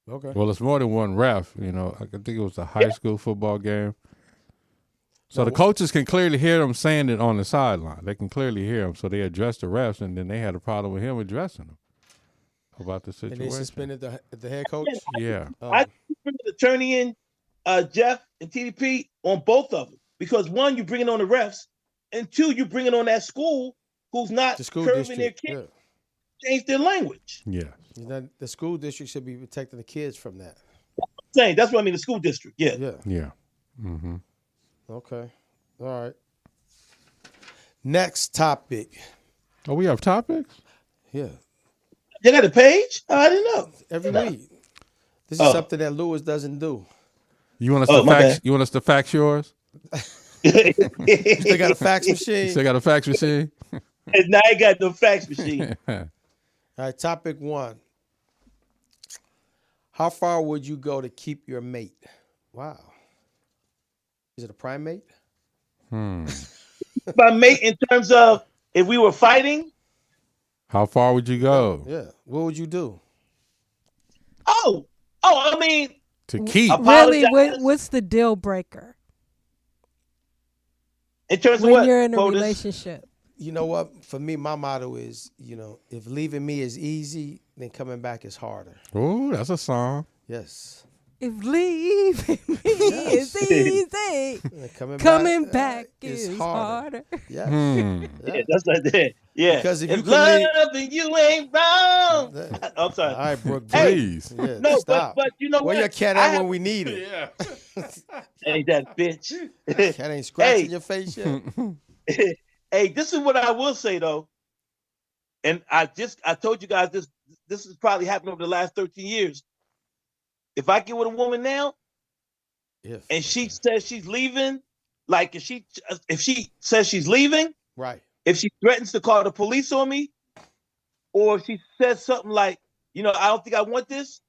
[SPEAKER 2] Okay.
[SPEAKER 3] Well, it's more than one ref. I think it was a high school football game. So the coaches can clearly hear them saying it on the sideline. They can clearly hear them. So they addressed the refs, and then they had a problem with him addressing them about the situation.
[SPEAKER 2] And they suspended the head coach?
[SPEAKER 3] Yeah.
[SPEAKER 4] I bring the attorney in, Jeff and TDP, on both of them. Because one, you bring it on the refs, and two, you bring it on that school who's not curving their kids, change their language.
[SPEAKER 3] Yeah.
[SPEAKER 2] The school district should be protecting the kids from that.
[SPEAKER 4] That's what I mean, the school district. Yeah.
[SPEAKER 3] Yeah. Mm-hmm.
[SPEAKER 2] Okay. All right. Next topic.
[SPEAKER 3] Oh, we have topics?
[SPEAKER 2] Yeah.
[SPEAKER 4] You got a page? Oh, I didn't know.
[SPEAKER 2] Every week. This is something that Lewis doesn't do.
[SPEAKER 3] You want us to fax yours?
[SPEAKER 2] You still got a fax machine?
[SPEAKER 3] You still got a fax machine?
[SPEAKER 4] Now I got no fax machine.
[SPEAKER 2] All right, topic 1. How far would you go to keep your mate? Wow. Is it a primate?
[SPEAKER 4] By mate in terms of if we were fighting?
[SPEAKER 3] How far would you go?
[SPEAKER 2] Yeah. What would you do?
[SPEAKER 4] I mean,
[SPEAKER 3] to keep.
[SPEAKER 1] Really, what's the deal breaker?
[SPEAKER 4] In terms
[SPEAKER 1] when
[SPEAKER 4] of what?
[SPEAKER 1] You're in a relationship.
[SPEAKER 2] You know what? For me, my motto is, if leaving me is easy, then coming back is harder.
[SPEAKER 3] Oh, that's a song.
[SPEAKER 2] Yes.
[SPEAKER 1] If leaving me is easy, coming back is harder.
[SPEAKER 2] Yes.
[SPEAKER 4] Yeah, that's like that. Yeah.
[SPEAKER 2] Because if you
[SPEAKER 4] loving you ain't wrong. I'm sorry.
[SPEAKER 2] All right, Brooke,
[SPEAKER 3] please.
[SPEAKER 2] Yeah,
[SPEAKER 4] no,
[SPEAKER 2] stop.
[SPEAKER 4] But you know
[SPEAKER 2] where your cat at when we need it?
[SPEAKER 4] Yeah. Ain't that bitch.
[SPEAKER 2] Cat ain't scratching your face yet.
[SPEAKER 4] Hey, this is what I will say though. And I told you guys this has probably happened over the last 13 years. If I get with a woman now, and she says she's leaving, like if she says she's leaving,
[SPEAKER 2] right?
[SPEAKER 4] If she threatens to call the police on me, or if she says something like, I don't think I want this,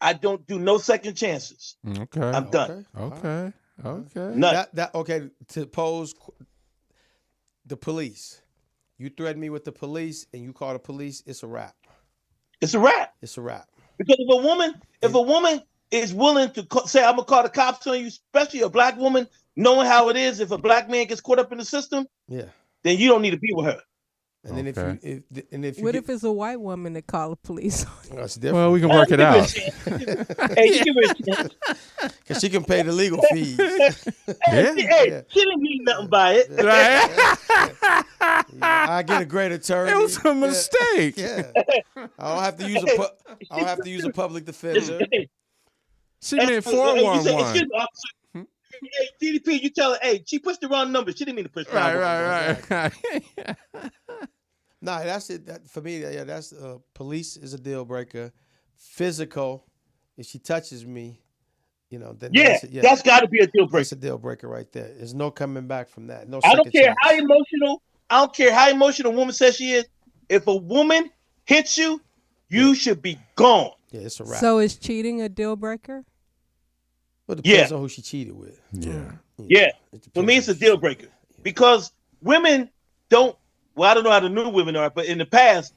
[SPEAKER 4] I don't do no second chances.
[SPEAKER 3] Okay,
[SPEAKER 4] I'm done.
[SPEAKER 3] Okay.
[SPEAKER 2] Okay. To pose the police, you threaten me with the police, and you call the police. It's a wrap.
[SPEAKER 4] It's a wrap.
[SPEAKER 2] It's a wrap.
[SPEAKER 4] Because if a woman is willing to say, I'm gonna call the cops on you, especially a black woman, knowing how it is, if a black man gets caught up in the system, then you don't need to be with her.
[SPEAKER 2] And then if
[SPEAKER 1] it's a white woman that call the police?
[SPEAKER 2] That's different.
[SPEAKER 3] Well, we can work it out.
[SPEAKER 4] Hey, you give her a chance.
[SPEAKER 2] Because she can pay the legal fees.
[SPEAKER 4] She didn't mean nothing by it.
[SPEAKER 2] I get a great attorney.
[SPEAKER 3] It was a mistake.
[SPEAKER 2] I don't have to use a public defender.
[SPEAKER 3] She meant 411.
[SPEAKER 4] Hey, TDP, you tell her, hey, she pushed the wrong number. She didn't mean to push the wrong number.
[SPEAKER 2] Right. Nah, that's it. That, for me, that's police is a deal breaker. Physical, if she touches me, then
[SPEAKER 4] that's got to be a deal breaker.
[SPEAKER 2] That's a deal breaker right there. There's no coming back from that. No.
[SPEAKER 4] I don't care how emotional. I don't care how emotional a woman says she is. If a woman hits you, you should be gone.
[SPEAKER 2] Yeah, it's a wrap.
[SPEAKER 1] So is cheating a deal breaker?
[SPEAKER 2] Well, it depends on who she cheated with.
[SPEAKER 4] Yeah. For me, it's a deal breaker because women don't. Well, I don't know how the new women are, but in the past,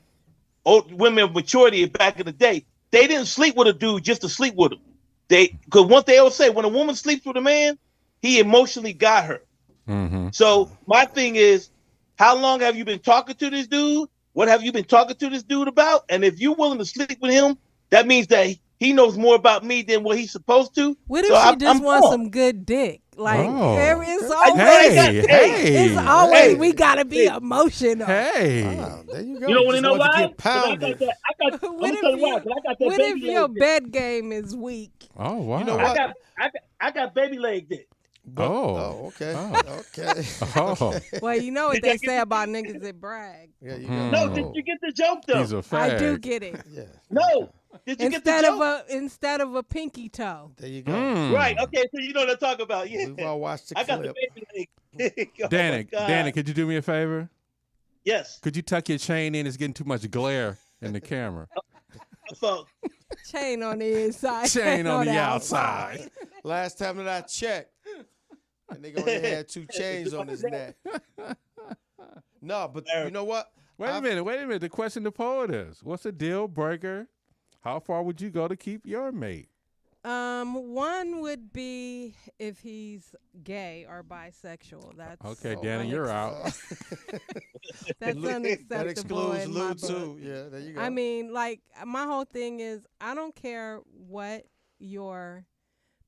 [SPEAKER 4] old women of maturity back in the day, they didn't sleep with a dude just to sleep with him. Because one thing they always say, when a woman sleeps with a man, he emotionally got her.
[SPEAKER 3] Mm-hmm.
[SPEAKER 4] So my thing is, how long have you been talking to this dude? What have you been talking to this dude about? And if you're willing to sleep with him, that means that he knows more about me than what he's supposed to.
[SPEAKER 1] What if she just wants some good dick? Like there is always we gotta be emotional.
[SPEAKER 2] There you go.
[SPEAKER 4] You don't want to know why?
[SPEAKER 1] What if your bed game is weak?
[SPEAKER 3] Oh wow!
[SPEAKER 2] You know what?
[SPEAKER 4] I got baby leg dick.
[SPEAKER 2] Okay. Okay.
[SPEAKER 1] Well, you know what they say about niggas that brag.
[SPEAKER 2] Yeah, you go.
[SPEAKER 4] No, did you get the joke though?
[SPEAKER 3] He's a fag.
[SPEAKER 1] I do get it.
[SPEAKER 2] Yeah.
[SPEAKER 4] No. Did you get the joke?
[SPEAKER 1] Instead of a pinky toe.
[SPEAKER 2] There you go.
[SPEAKER 4] Right. Okay. So you know what I'm talking about. Yeah.
[SPEAKER 2] We've all watched the clip.
[SPEAKER 4] I got the baby leg.
[SPEAKER 3] Dannon, could you do me a favor?
[SPEAKER 4] Yes.
[SPEAKER 3] Could you tuck your chain in? It's getting too much glare in the camera.
[SPEAKER 1] Chain on the inside.
[SPEAKER 3] Chain on the outside.
[SPEAKER 2] Last time that I checked, and they only had 2 chains on his neck. No, but you know what?
[SPEAKER 3] Wait a minute. The question to poet is, what's a deal breaker? How far would you go to keep your mate?
[SPEAKER 1] One would be if he's gay or bisexual. That's
[SPEAKER 3] okay, Danny, you're out.
[SPEAKER 1] That's unacceptable.
[SPEAKER 2] That excludes
[SPEAKER 1] in
[SPEAKER 2] Lou
[SPEAKER 1] my book.
[SPEAKER 2] too. Yeah, there you go.
[SPEAKER 1] I mean, like my whole thing is, I don't care what your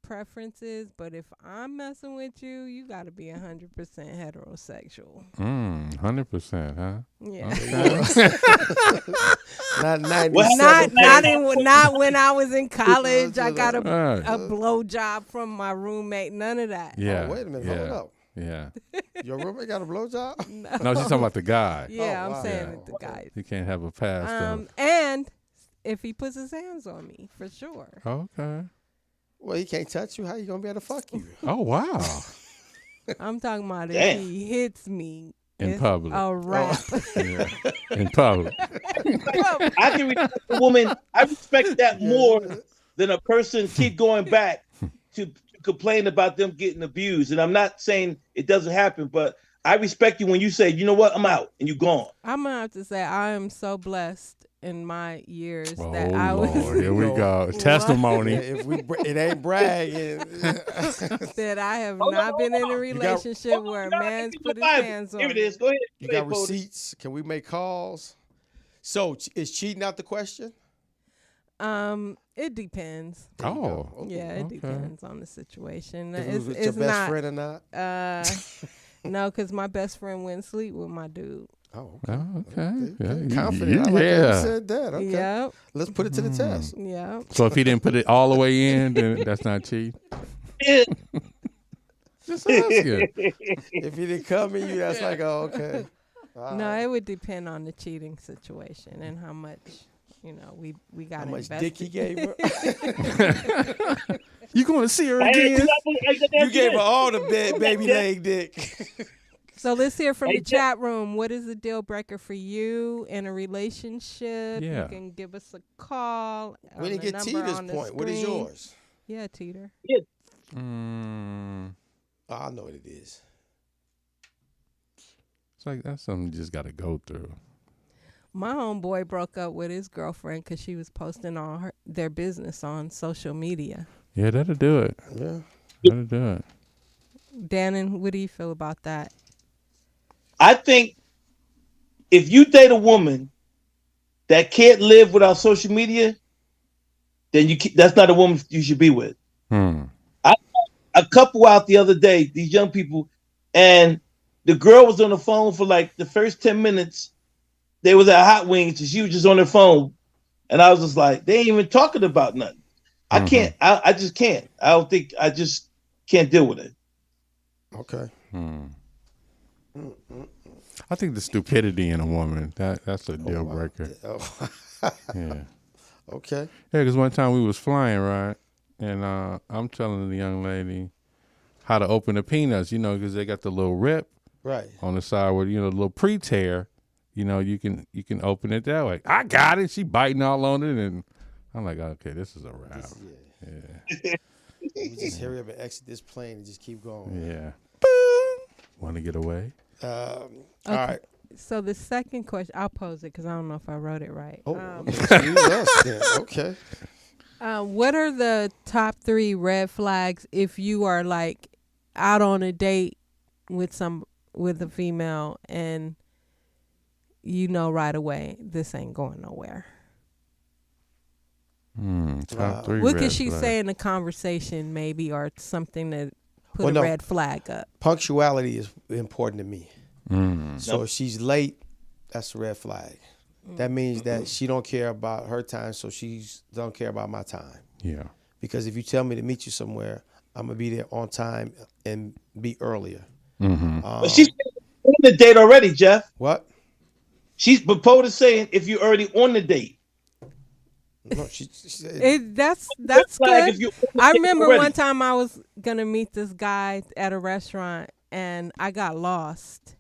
[SPEAKER 1] preference is, but if I'm messing with you, you got to be 100% heterosexual.
[SPEAKER 3] 100%, huh?
[SPEAKER 1] Yeah.
[SPEAKER 2] Okay. Not 90.
[SPEAKER 1] Not when I was in college. I got a blowjob from my roommate. None of that.
[SPEAKER 3] Yeah.
[SPEAKER 2] Oh, wait a minute. Hold up.
[SPEAKER 3] Yeah.
[SPEAKER 2] Your roommate got a blowjob?
[SPEAKER 3] No, she's talking about the guy.
[SPEAKER 1] Yeah, I'm saying the guy.
[SPEAKER 3] He can't have a past.
[SPEAKER 1] And if he puts his hands on me, for sure.
[SPEAKER 3] Okay.
[SPEAKER 2] Well, he can't touch you. How you gonna be able to fuck you?
[SPEAKER 3] Oh wow!
[SPEAKER 1] I'm talking about if he hits me
[SPEAKER 3] in public.
[SPEAKER 1] A wrap.
[SPEAKER 3] Yeah. In public.
[SPEAKER 4] I can respect a woman. I respect that more than a person keep going back to complain about them getting abused. And I'm not saying it doesn't happen, but I respect you when you say, you know what, I'm out, and you gone.
[SPEAKER 1] I'm gonna have to say I am so blessed in my years that
[SPEAKER 3] I was. Here we go. Testimony.
[SPEAKER 2] It ain't bragging.
[SPEAKER 1] That I have not been in a relationship where a man's put his hands on me.
[SPEAKER 4] Here it is. Go ahead.
[SPEAKER 2] You got receipts? Can we make calls? So is cheating out the question?
[SPEAKER 1] It depends.
[SPEAKER 3] Oh.
[SPEAKER 1] Yeah, it depends on the situation.
[SPEAKER 2] If it was with your best friend or not?
[SPEAKER 1] No, because my best friend wouldn't sleep with my dude.
[SPEAKER 2] Oh,
[SPEAKER 3] okay.
[SPEAKER 2] Yeah. Confident. I like how you said that. Okay.
[SPEAKER 1] Yep.
[SPEAKER 2] Let's put it to the test.
[SPEAKER 1] Yeah.
[SPEAKER 3] So if he didn't put it all the way in, then that's not cheating. Just asking.
[SPEAKER 2] If he didn't come in you, that's like, oh, okay.
[SPEAKER 1] No, it would depend on the cheating situation and how much you know, we got
[SPEAKER 2] how much
[SPEAKER 1] invested.
[SPEAKER 2] dick he gave her.
[SPEAKER 3] You going to see her again?
[SPEAKER 2] You gave her all the baby leg dick.
[SPEAKER 1] So let's hear from the chat room. What is a deal breaker for you in a relationship?
[SPEAKER 3] Yeah.
[SPEAKER 1] You can give us a call.
[SPEAKER 2] We didn't get Teeter's point. What is yours?
[SPEAKER 1] Yeah, Teeter.
[SPEAKER 4] Yeah.
[SPEAKER 2] Oh, I know what it is.
[SPEAKER 3] It's like that's something you just got to go through.
[SPEAKER 1] My homeboy broke up with his girlfriend because she was posting all their business on social media.
[SPEAKER 3] Yeah, that'll do it.
[SPEAKER 2] Yeah.
[SPEAKER 3] That'll do it.
[SPEAKER 1] Dannon, what do you feel about that?
[SPEAKER 4] I think if you date a woman that can't live without social media, then that's not a woman you should be with. A couple out the other day, these young people, and the girl was on the phone for like the first 10 minutes. They was at Hot Wings and she was just on her phone. And I was just like, they ain't even talking about nothing. I can't. I just can't. I just can't deal with it.
[SPEAKER 2] Okay.
[SPEAKER 3] I think the stupidity in a woman, that's a deal breaker.
[SPEAKER 2] Oh.
[SPEAKER 3] Yeah.
[SPEAKER 2] Okay.
[SPEAKER 3] Yeah, because one time we was flying, right? And I'm telling the young lady how to open the peanuts, you know, because they got the little rip on the side where, you know, the little pre-tear, you know, you can open it that way. I got it. She biting all on it. And I'm like, okay, this is a wrap. Yeah.
[SPEAKER 2] We just hurry up and exit this plane and just keep going.
[SPEAKER 3] Yeah. Want to get away?
[SPEAKER 2] All right.
[SPEAKER 1] So the second question, I'll pose it because I don't know if I wrote it right.
[SPEAKER 2] Okay.
[SPEAKER 1] What are the top 3 red flags if you are like out on a date with a female and you know right away this ain't going nowhere?
[SPEAKER 3] Top 3
[SPEAKER 1] What
[SPEAKER 3] red
[SPEAKER 1] could she
[SPEAKER 3] flags.
[SPEAKER 1] say in a conversation maybe, or something that put a red flag up?
[SPEAKER 2] Punctuality is important to me. So if she's late, that's a red flag. That means that she don't care about her time, so she don't care about my time.
[SPEAKER 3] Yeah.
[SPEAKER 2] Because if you tell me to meet you somewhere, I'm gonna be there on time and be earlier.
[SPEAKER 4] But she's on the date already, Jeff.
[SPEAKER 2] What?
[SPEAKER 4] She's proposed saying if you're already on the date.
[SPEAKER 2] No,
[SPEAKER 1] that's good. I remember one time I was gonna meet this guy at a restaurant and I got lost.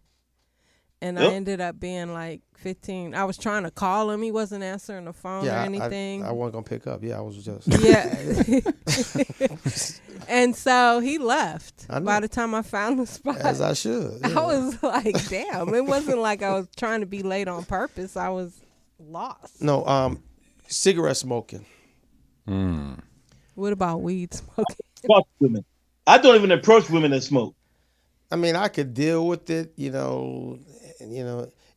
[SPEAKER 1] And I ended up being like 15. I was trying to call him. He wasn't answering the phone or anything.
[SPEAKER 2] I wasn't going to pick up. Yeah, I was just.
[SPEAKER 1] Yeah. And so he left. By the time I found the spot.
[SPEAKER 2] As I should. Yeah.
[SPEAKER 1] I was like, damn. It wasn't like I was trying to be late on purpose. I was lost.
[SPEAKER 2] No, cigarette smoking.
[SPEAKER 1] What about weed smoking?
[SPEAKER 4] Fuck women. I don't even approach women that smoke.
[SPEAKER 2] I mean, I could deal with it, you know,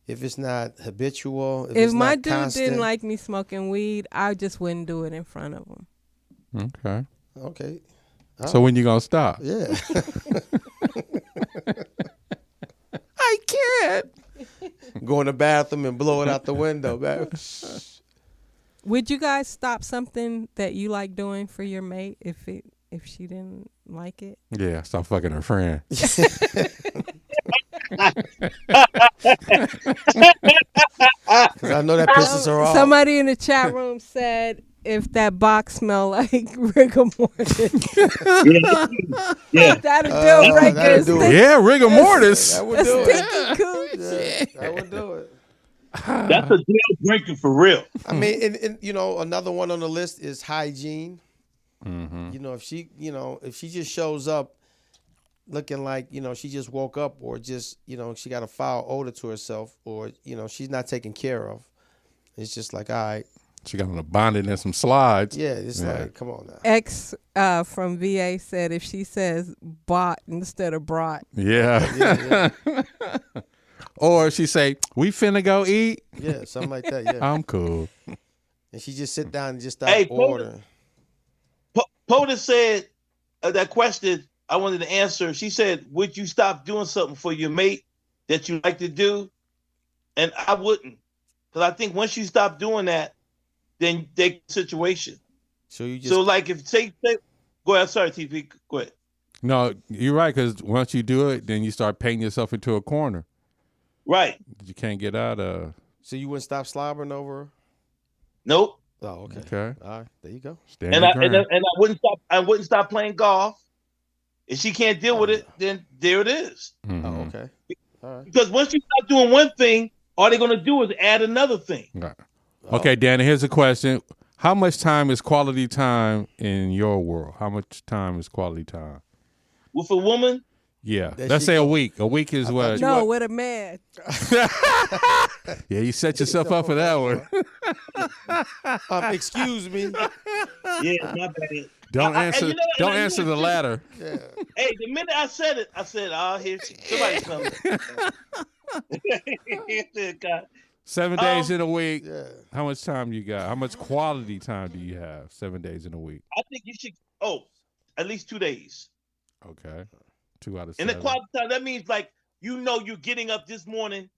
[SPEAKER 2] if it's not habitual.
[SPEAKER 1] If my dude constant. Didn't like me smoking weed, I just wouldn't do it in front of him.
[SPEAKER 2] Okay.
[SPEAKER 3] So when you gonna stop?
[SPEAKER 2] Yeah.
[SPEAKER 3] I can't.
[SPEAKER 2] Go in the bathroom and blow it out the window, man.
[SPEAKER 1] Would you guys stop something that you like doing for your mate if she didn't like it?
[SPEAKER 3] Yeah, stop fucking her friend.
[SPEAKER 2] Because I know that pisses her off.
[SPEAKER 1] Somebody in the chat room said if that box smell like rigor mortis.
[SPEAKER 4] Yeah.
[SPEAKER 1] That'll deal breaker.
[SPEAKER 3] Yeah, rigor mortis.
[SPEAKER 2] That would do
[SPEAKER 1] it.
[SPEAKER 2] That would do it.
[SPEAKER 4] That's a deal breaker for real.
[SPEAKER 2] I mean, and another one on the list is hygiene. You know, if she just shows up looking like, she just woke up, or just, she got a foul odor to herself, or, she's not taken care of. It's just like, all right.
[SPEAKER 3] She got on a bonnet and some slides.
[SPEAKER 2] Yeah, it's like, come on now.
[SPEAKER 1] X from VA said if she says bought instead of brought.
[SPEAKER 3] Yeah. Or she say, we finna go eat.
[SPEAKER 2] Yeah, something like that, yeah.
[SPEAKER 3] I'm cool.
[SPEAKER 2] And she just sit down and just start ordering.
[SPEAKER 4] Poetess said that question I wanted to answer. She said, would you stop doing something for your mate that you like to do? And I wouldn't. Because I think once you stop doing that, then they situation.
[SPEAKER 2] So
[SPEAKER 4] like if say go ahead, sorry, TP, go ahead.
[SPEAKER 3] No, you're right, because once you do it, then you start painting yourself into a corner.
[SPEAKER 4] Right.
[SPEAKER 3] You can't get out of.
[SPEAKER 2] So you wouldn't stop slobbering over her?
[SPEAKER 4] Nope.
[SPEAKER 2] Oh, okay.
[SPEAKER 3] Okay.
[SPEAKER 2] All right. There you go.
[SPEAKER 3] Stand
[SPEAKER 4] And
[SPEAKER 3] your
[SPEAKER 4] I
[SPEAKER 3] ground.
[SPEAKER 4] I wouldn't stop playing golf. If she can't deal with it, then there it is.
[SPEAKER 3] Mm-hmm.
[SPEAKER 2] Oh, okay. All right.
[SPEAKER 4] Because once you start doing one thing, all they're gonna do is add another thing.
[SPEAKER 3] Right. Okay, Danny, here's a question. How much time is quality time in your world? How much time is quality time?
[SPEAKER 4] With a woman?
[SPEAKER 3] Yeah.
[SPEAKER 2] There
[SPEAKER 3] Let's
[SPEAKER 2] she
[SPEAKER 3] say
[SPEAKER 2] go.
[SPEAKER 3] a week. A week is what?
[SPEAKER 1] No, with a man.
[SPEAKER 3] Yeah, you set yourself up for that one.
[SPEAKER 2] Excuse me.
[SPEAKER 4] Yeah, my bad.
[SPEAKER 3] Don't answer. Don't
[SPEAKER 4] I
[SPEAKER 3] answer the latter.
[SPEAKER 2] Yeah.
[SPEAKER 4] Hey, the minute I said it, I said, "Oh, here somebody's coming."
[SPEAKER 3] 7 days in a week.
[SPEAKER 2] Yeah.
[SPEAKER 3] How much time you got? How much quality time do you have? 7 days in a week.
[SPEAKER 4] I think you should. At least 2 days.
[SPEAKER 3] Okay. 2 out of 7.
[SPEAKER 4] And the quality time, that means like you're getting up this morning,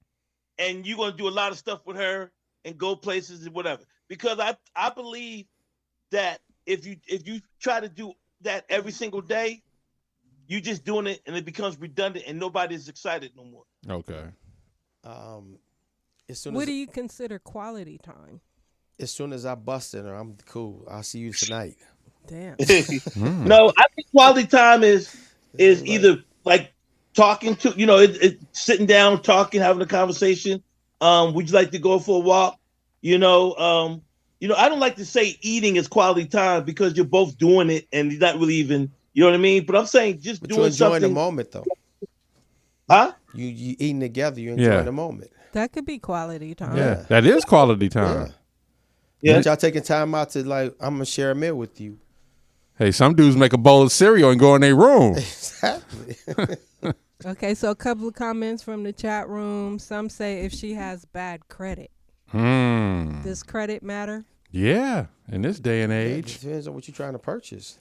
[SPEAKER 4] and you're gonna do a lot of stuff with her and go places and whatever. Because I believe that if you try to do that every single day, you're just doing it and it becomes redundant and nobody's excited no more.
[SPEAKER 3] Okay.
[SPEAKER 1] What do you consider quality time?
[SPEAKER 2] As soon as I bust in her, I'm cool. I'll see you tonight.
[SPEAKER 1] Damn.
[SPEAKER 4] No, I think quality time is either like talking to, sitting down, talking, having a conversation. Would you like to go for a walk? I don't like to say eating is quality time because you're both doing it and you're not really even, you know what I mean? But I'm saying just
[SPEAKER 2] but
[SPEAKER 4] doing
[SPEAKER 2] you're enjoying
[SPEAKER 4] something.
[SPEAKER 2] the moment, though.
[SPEAKER 4] Huh?
[SPEAKER 2] You eating together, you enjoy the moment.
[SPEAKER 1] That could be quality time.
[SPEAKER 3] Yeah, that is quality time.
[SPEAKER 2] Yeah. But y'all taking time out to I'm gonna share a meal with you.
[SPEAKER 3] Hey, some dudes make a bowl of cereal and go in their room.
[SPEAKER 2] Exactly.
[SPEAKER 1] Okay, so a couple of comments from the chat room. Some say if she has bad credit. Does credit matter?
[SPEAKER 3] Yeah, in this day and age.
[SPEAKER 2] It depends on what you're trying to purchase.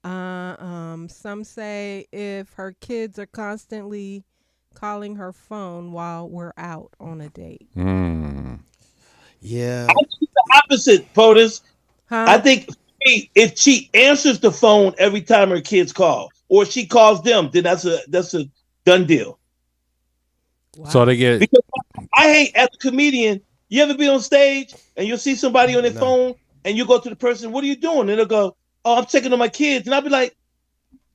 [SPEAKER 1] Some say if her kids are constantly calling her phone while we're out on a date.
[SPEAKER 2] Yeah.
[SPEAKER 4] I think the opposite, POTUS.
[SPEAKER 1] Huh?
[SPEAKER 4] I think if she answers the phone every time her kids call, or she calls them, then that's a done deal.
[SPEAKER 1] Wow.
[SPEAKER 3] So they get.
[SPEAKER 4] Because I hate, as a comedian, you ever be on stage and you'll see somebody on their phone and you go to the person, what are you doing? And they'll go, oh, I'm checking on my kids. And I'll be like,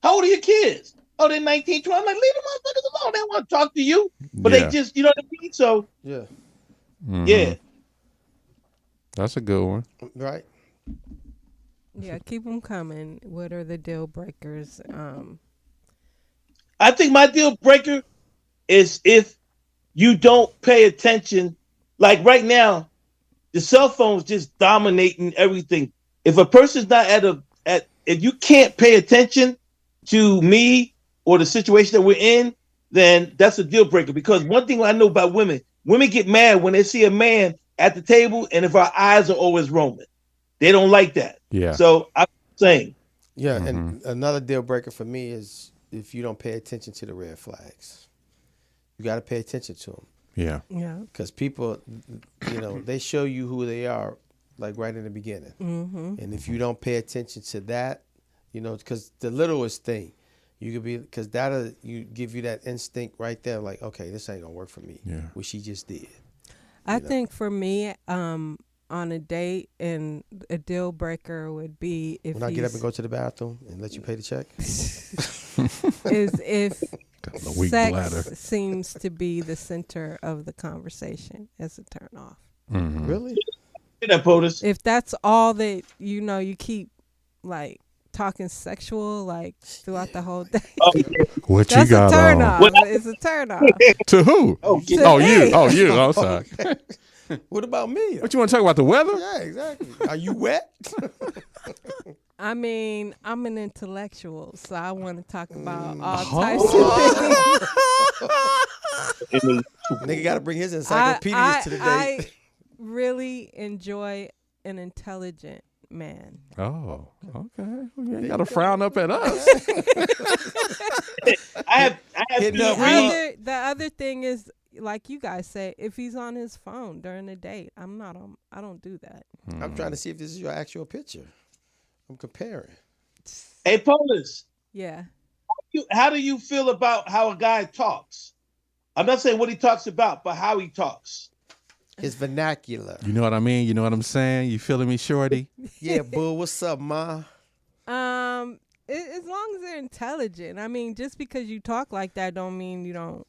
[SPEAKER 4] how old are your kids? Oh, they're 19, 20. I'm like, leave them motherfuckers alone. They don't want to talk to you. But they just, you know what I mean? So, yeah.
[SPEAKER 3] That's a good one.
[SPEAKER 2] Right.
[SPEAKER 1] Yeah, keep them coming. What are the deal breakers?
[SPEAKER 4] I think my deal breaker is if you don't pay attention. Like right now, the cell phone's just dominating everything. If a person's not if you can't pay attention to me or the situation that we're in, then that's a deal breaker. Because one thing I know about women get mad when they see a man at the table and if our eyes are always roaming. They don't like that.
[SPEAKER 3] Yeah.
[SPEAKER 4] So I'm saying.
[SPEAKER 2] Yeah, and another deal breaker for me is if you don't pay attention to the red flags. You got to pay attention to them.
[SPEAKER 3] Yeah.
[SPEAKER 1] Yeah.
[SPEAKER 2] Because people, they show you who they are, like right in the beginning. And if you don't pay attention to that, because the littlest thing, you could be, because that'll give you that instinct right there, like, okay, this ain't gonna work for me.
[SPEAKER 3] Yeah.
[SPEAKER 2] What she just did.
[SPEAKER 1] I think for me, on a date, and a deal breaker would be if
[SPEAKER 2] when I get up and go to the bathroom and let you pay the check.
[SPEAKER 1] is if
[SPEAKER 3] a weak
[SPEAKER 1] sex
[SPEAKER 3] bladder.
[SPEAKER 1] seems to be the center of the conversation as a turn off.
[SPEAKER 2] Really?
[SPEAKER 4] That POTUS.
[SPEAKER 1] If that's all that you keep like talking sexual like throughout the whole day.
[SPEAKER 3] What
[SPEAKER 1] that's
[SPEAKER 3] you got
[SPEAKER 1] a turn
[SPEAKER 3] on?
[SPEAKER 1] off. It's a turn off.
[SPEAKER 3] To who?
[SPEAKER 4] Oh,
[SPEAKER 3] you. I'm sorry.
[SPEAKER 2] What about me?
[SPEAKER 3] What you want to talk about, the weather?
[SPEAKER 2] Yeah, exactly. Are you wet?
[SPEAKER 1] I mean, I'm an intellectual, so I want to talk about all types of things.
[SPEAKER 2] Nigga got to bring his encyclopedias to the date.
[SPEAKER 1] I really enjoy an intelligent man.
[SPEAKER 3] Oh, okay. You ain't got to frown up at us.
[SPEAKER 4] I have
[SPEAKER 1] The other thing is, like you guys say, if he's on his phone during a date, I don't do that.
[SPEAKER 2] I'm trying to see if this is your actual picture. I'm comparing.
[SPEAKER 4] Hey, POTUS.
[SPEAKER 1] Yeah.
[SPEAKER 4] How do you feel about how a guy talks? I'm not saying what he talks about, but how he talks.
[SPEAKER 2] his vernacular.
[SPEAKER 3] You know what I mean? You know what I'm saying? You feeling me, shorty?
[SPEAKER 2] Yeah, boo. What's up, ma?
[SPEAKER 1] As long as they're intelligent. I mean, just because you talk like that don't mean you don't.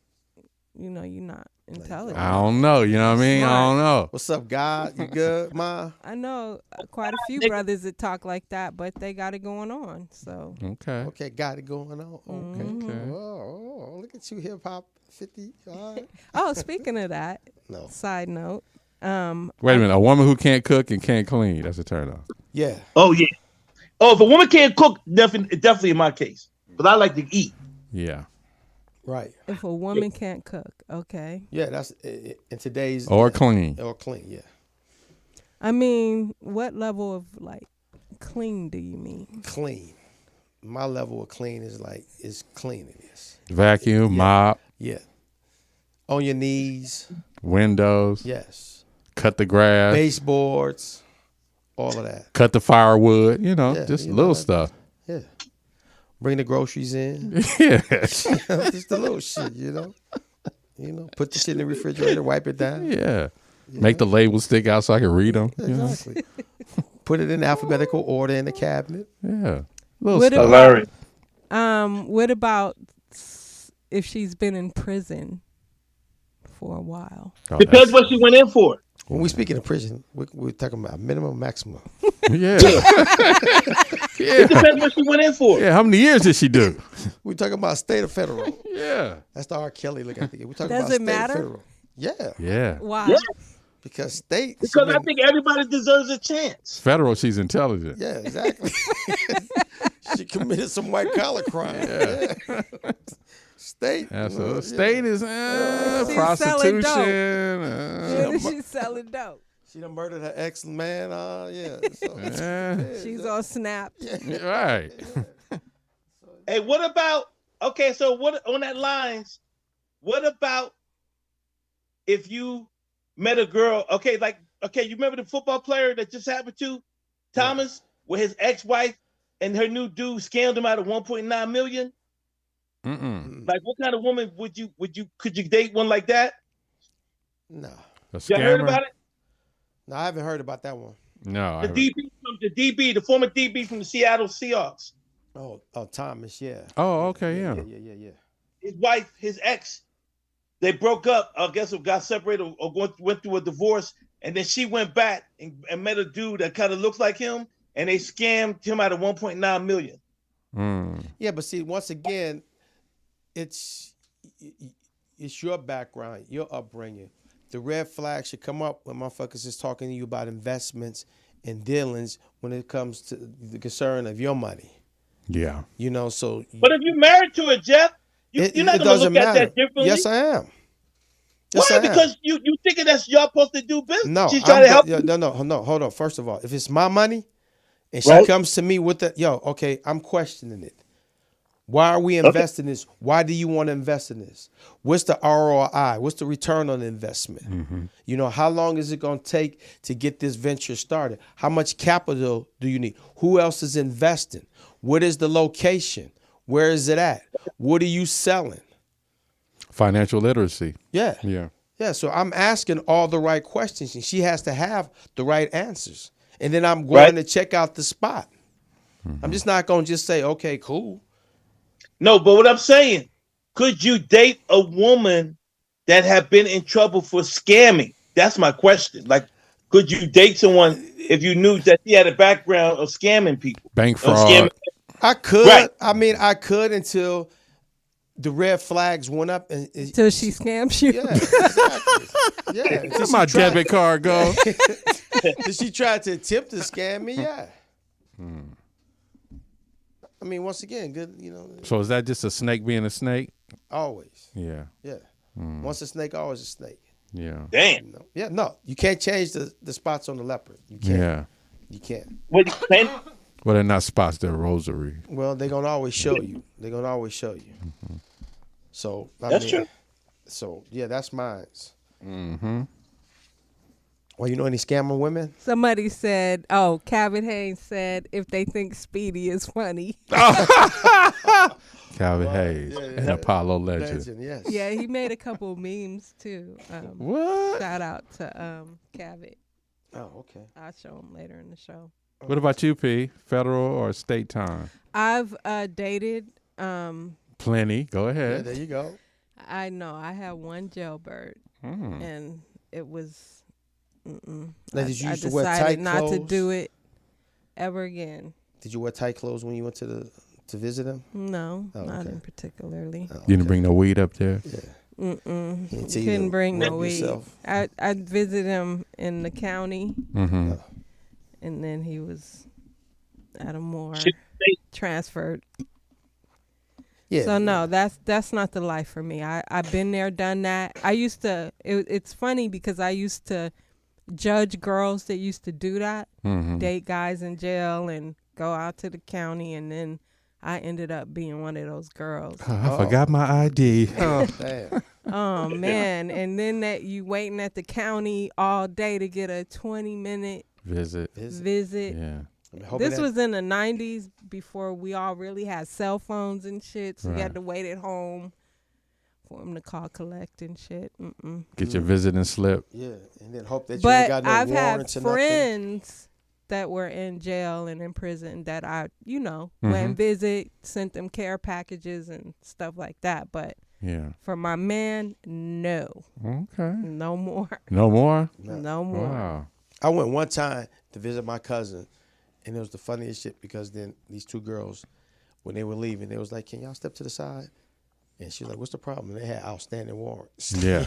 [SPEAKER 1] You're not intelligent.
[SPEAKER 3] I don't know. You know what I mean?
[SPEAKER 1] Smart.
[SPEAKER 3] I don't know.
[SPEAKER 2] What's up, God? You good, ma?
[SPEAKER 1] I know quite a few brothers that talk like that, but they got it going on. So
[SPEAKER 2] Okay, got it going on. Okay.
[SPEAKER 1] Mm-hmm.
[SPEAKER 2] Oh, look at you, hip hop 50. All right.
[SPEAKER 1] Oh, speaking of that,
[SPEAKER 2] No.
[SPEAKER 1] side note.
[SPEAKER 3] Wait a minute. A woman who can't cook and can't clean, that's a turn off.
[SPEAKER 2] Yeah.
[SPEAKER 4] Oh yeah. Oh, if a woman can't cook, definitely in my case. But I like to eat.
[SPEAKER 3] Yeah.
[SPEAKER 2] Right.
[SPEAKER 1] If a woman can't cook, okay.
[SPEAKER 2] Yeah, that's in today's
[SPEAKER 3] clean.
[SPEAKER 2] Or clean, yeah.
[SPEAKER 1] I mean, what level of like clean do you mean?
[SPEAKER 2] Clean. My level of clean is cleaning this.
[SPEAKER 3] Vacuum, mop.
[SPEAKER 2] Yeah. On your knees.
[SPEAKER 3] Windows.
[SPEAKER 2] Yes.
[SPEAKER 3] Cut the grass.
[SPEAKER 2] Baseboards. All of that.
[SPEAKER 3] Cut the firewood. Just little
[SPEAKER 2] that.
[SPEAKER 3] stuff.
[SPEAKER 2] Yeah. Bring the groceries in.
[SPEAKER 3] Yeah.
[SPEAKER 2] Just the little shit, Put the shit in the refrigerator, wipe it down.
[SPEAKER 3] Yeah. Make the labels stick out so I can read them.
[SPEAKER 2] Exactly. Put it in alphabetical order in the cabinet.
[SPEAKER 3] Yeah. Little
[SPEAKER 1] What
[SPEAKER 3] stuff.
[SPEAKER 1] what about if she's been in prison for a while?
[SPEAKER 4] Depends what she went in for.
[SPEAKER 2] When we speaking of prison, we're talking about minimum, maximum.
[SPEAKER 3] Yeah.
[SPEAKER 4] It depends what she went in for.
[SPEAKER 3] Yeah. How many years did she do?
[SPEAKER 2] We're talking about state or federal.
[SPEAKER 3] Yeah.
[SPEAKER 2] That's the R. Kelly look at it. We're talking
[SPEAKER 1] Does
[SPEAKER 2] about
[SPEAKER 1] it
[SPEAKER 2] state
[SPEAKER 1] matter?
[SPEAKER 2] or federal. Yeah.
[SPEAKER 3] Yeah.
[SPEAKER 1] Why?
[SPEAKER 4] Yeah.
[SPEAKER 2] Because state.
[SPEAKER 4] Because I think everybody deserves a chance.
[SPEAKER 3] Federal, she's intelligent.
[SPEAKER 2] Yeah, exactly. She committed some white collar crime. Yeah. State.
[SPEAKER 3] Absolutely. State is
[SPEAKER 1] She's
[SPEAKER 3] prostitution.
[SPEAKER 1] She's selling dope.
[SPEAKER 2] She done murdered her ex man.
[SPEAKER 1] She's on Snap.
[SPEAKER 3] Right.
[SPEAKER 4] Hey, what about? Okay, so what on that lines? What about if you met a girl? Okay, you remember the football player that just happened to Thomas, where his ex-wife and her new dude scammed him out of 1.9 million? Like, what kind of woman could you date one like that?
[SPEAKER 2] No.
[SPEAKER 3] You
[SPEAKER 4] heard about it?
[SPEAKER 2] No, I haven't heard about that one.
[SPEAKER 3] No.
[SPEAKER 4] The former DB from the Seattle Seahawks.
[SPEAKER 2] Oh, Thomas, yeah.
[SPEAKER 3] Oh, okay, yeah.
[SPEAKER 2] Yeah.
[SPEAKER 4] His wife, his ex, they broke up. I guess got separated or went through a divorce, and then she went back and met a dude that kind of looks like him, and they scammed him out of 1.9 million.
[SPEAKER 2] Yeah, but see, once again, it's your background, your upbringing. The red flag should come up when motherfuckers is talking to you about investments and dealings when it comes to the concern of your money.
[SPEAKER 3] Yeah.
[SPEAKER 2] So.
[SPEAKER 4] But if you're married to her, Jeff, you're not going to look at that differently.
[SPEAKER 2] Yes, I am.
[SPEAKER 4] Why? Because you thinking that's y'all supposed to do business.
[SPEAKER 2] No,
[SPEAKER 4] she's trying to help you.
[SPEAKER 2] No, hold on. First of all, if it's my money and she comes to me with okay, I'm questioning it. Why are we investing this? Why do you want to invest in this? What's the ROI? What's the return on investment? Mm-hmm. How long is it going to take to get this venture started? How much capital do you need? Who else is investing? What is the location? Where is it at? What are you selling?
[SPEAKER 3] Financial literacy.
[SPEAKER 2] Yeah.
[SPEAKER 3] Yeah.
[SPEAKER 2] Yeah. So I'm asking all the right questions, and she has to have the right answers. And then I'm going to check out the spot. Mm-hmm. I'm just not going to just say, okay, cool.
[SPEAKER 4] No, but what I'm saying, could you date a woman that have been in trouble for scamming? That's my question. Like, could you date someone if you knew that she had a background of scamming people?
[SPEAKER 3] Bank fraud.
[SPEAKER 2] I could. Right. I mean, I could until the red flags went up.
[SPEAKER 1] Until she scams you.
[SPEAKER 2] Yeah, exactly. Yeah.
[SPEAKER 3] Where my debit card go?
[SPEAKER 2] Did she try to attempt to scam me? Yeah. I mean, once again, good,
[SPEAKER 3] So is that just a snake being a snake?
[SPEAKER 2] Always.
[SPEAKER 3] Yeah.
[SPEAKER 2] Yeah. Once a snake, always a snake.
[SPEAKER 3] Yeah.
[SPEAKER 4] Damn.
[SPEAKER 2] Yeah, no. You can't change the spots on the leopard. You can't.
[SPEAKER 3] Yeah.
[SPEAKER 2] You can't.
[SPEAKER 4] What you saying?
[SPEAKER 3] Well, they're not spots, they're rosary.
[SPEAKER 2] Well, they're going to always show you. Mm-hmm. So,
[SPEAKER 4] That's true.
[SPEAKER 2] So, yeah, that's mine.
[SPEAKER 3] Mm-hmm.
[SPEAKER 2] Well, you know any scammer women?
[SPEAKER 1] Somebody said, Calvin Haynes said, if they think Speedy is funny.
[SPEAKER 3] Calvin Hayes, an Apollo legend.
[SPEAKER 2] Yes.
[SPEAKER 1] Yeah, he made a couple memes too.
[SPEAKER 3] What?
[SPEAKER 1] Shout out to Calvin.
[SPEAKER 2] Oh, okay.
[SPEAKER 1] I'll show him later in the show.
[SPEAKER 3] What about you, P? Federal or state time?
[SPEAKER 1] I've dated.
[SPEAKER 3] Plenty. Go ahead.
[SPEAKER 2] Yeah, there you go.
[SPEAKER 1] I know. I had one jailbird, and it was.
[SPEAKER 2] Now, did you
[SPEAKER 1] I
[SPEAKER 2] used to wear tight
[SPEAKER 1] not
[SPEAKER 2] clothes?
[SPEAKER 1] to do it ever again.
[SPEAKER 2] Did you wear tight clothes when you went to visit him?
[SPEAKER 1] No,
[SPEAKER 2] Oh,
[SPEAKER 1] not
[SPEAKER 2] okay.
[SPEAKER 1] in particularly.
[SPEAKER 2] Oh,
[SPEAKER 3] You didn't bring no weed up there?
[SPEAKER 2] Yeah.
[SPEAKER 1] Couldn't bring no weed. I visited him in the county,
[SPEAKER 3] Mm-hmm.
[SPEAKER 1] and then he was at a more transferred.
[SPEAKER 2] Yeah.
[SPEAKER 1] So no, that's not the life for me. I've been there, done that. I used to. It's funny because I used to judge girls that used to do that, date guys in jail and go out to the county, and then I ended up being one of those girls.
[SPEAKER 3] I forgot my ID.
[SPEAKER 2] Oh, damn.
[SPEAKER 1] Oh man! And then that you waiting at the county all day to get a 20-minute
[SPEAKER 3] Visit.
[SPEAKER 1] visit.
[SPEAKER 3] Yeah.
[SPEAKER 1] This was in the 90s before we all really had cell phones and shit. So you had to wait at home for them to call collect and shit.
[SPEAKER 3] Get your visiting slip.
[SPEAKER 2] Yeah, and then hope that you ain't got no
[SPEAKER 1] I've had
[SPEAKER 2] warrants or nothing.
[SPEAKER 1] friends that were in jail and in prison that I, went and visit, sent them care packages and stuff like that. But for my man, no.
[SPEAKER 3] Okay.
[SPEAKER 1] No more.
[SPEAKER 3] No more?
[SPEAKER 1] No more.
[SPEAKER 3] Wow.
[SPEAKER 2] I went one time to visit my cousin, and it was the funniest shit because then these two girls, when they were leaving, they was like, "Can y'all step to the side?" And she was like, "What's the problem?" And they had outstanding warrants.
[SPEAKER 3] Yeah.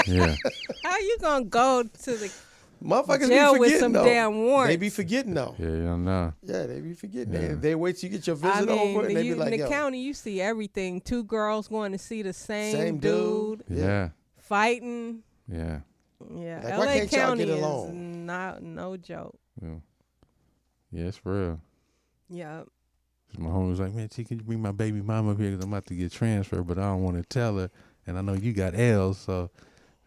[SPEAKER 3] Yeah.
[SPEAKER 1] How you gonna go to the
[SPEAKER 2] Motherfuckers
[SPEAKER 1] jail
[SPEAKER 2] be forgetting
[SPEAKER 1] with some
[SPEAKER 2] though.
[SPEAKER 1] damn warrants?
[SPEAKER 2] They be forgetting though.
[SPEAKER 3] Yeah, you don't know.
[SPEAKER 2] Yeah, they be forgetting.
[SPEAKER 3] Yeah.
[SPEAKER 2] They wait till you get your visit over, and they be
[SPEAKER 1] in
[SPEAKER 2] like,
[SPEAKER 1] the
[SPEAKER 2] "Yo,
[SPEAKER 1] county, you see everything. Two girls going to see the same
[SPEAKER 2] same dude."
[SPEAKER 3] Yeah.
[SPEAKER 1] fighting.
[SPEAKER 3] Yeah.
[SPEAKER 1] Yeah,
[SPEAKER 2] Like, why
[SPEAKER 1] LA
[SPEAKER 2] can't y'all
[SPEAKER 1] County
[SPEAKER 2] get
[SPEAKER 1] is
[SPEAKER 2] along?
[SPEAKER 1] no joke.
[SPEAKER 3] Yeah, it's real.
[SPEAKER 1] Yeah.
[SPEAKER 3] My homie was like, "Man, T, can you bring my baby mama up here? Because I'm about to get transferred, but I don't want to tell her. And I know you got L's, so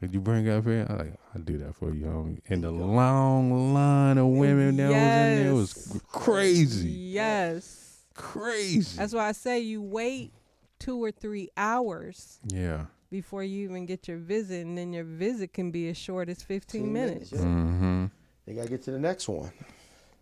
[SPEAKER 3] could you bring her up here?" I'm like, "I'll do that for you, homie." And the long line of women that was in there was crazy.
[SPEAKER 1] Yes.
[SPEAKER 3] Crazy.
[SPEAKER 1] That's why I say you wait 2 or 3 hours
[SPEAKER 3] Yeah.
[SPEAKER 1] before you even get your visit, and then your visit can be as short as 15 minutes.
[SPEAKER 2] Yeah.
[SPEAKER 3] Mm-hmm.
[SPEAKER 2] They gotta get to the next one.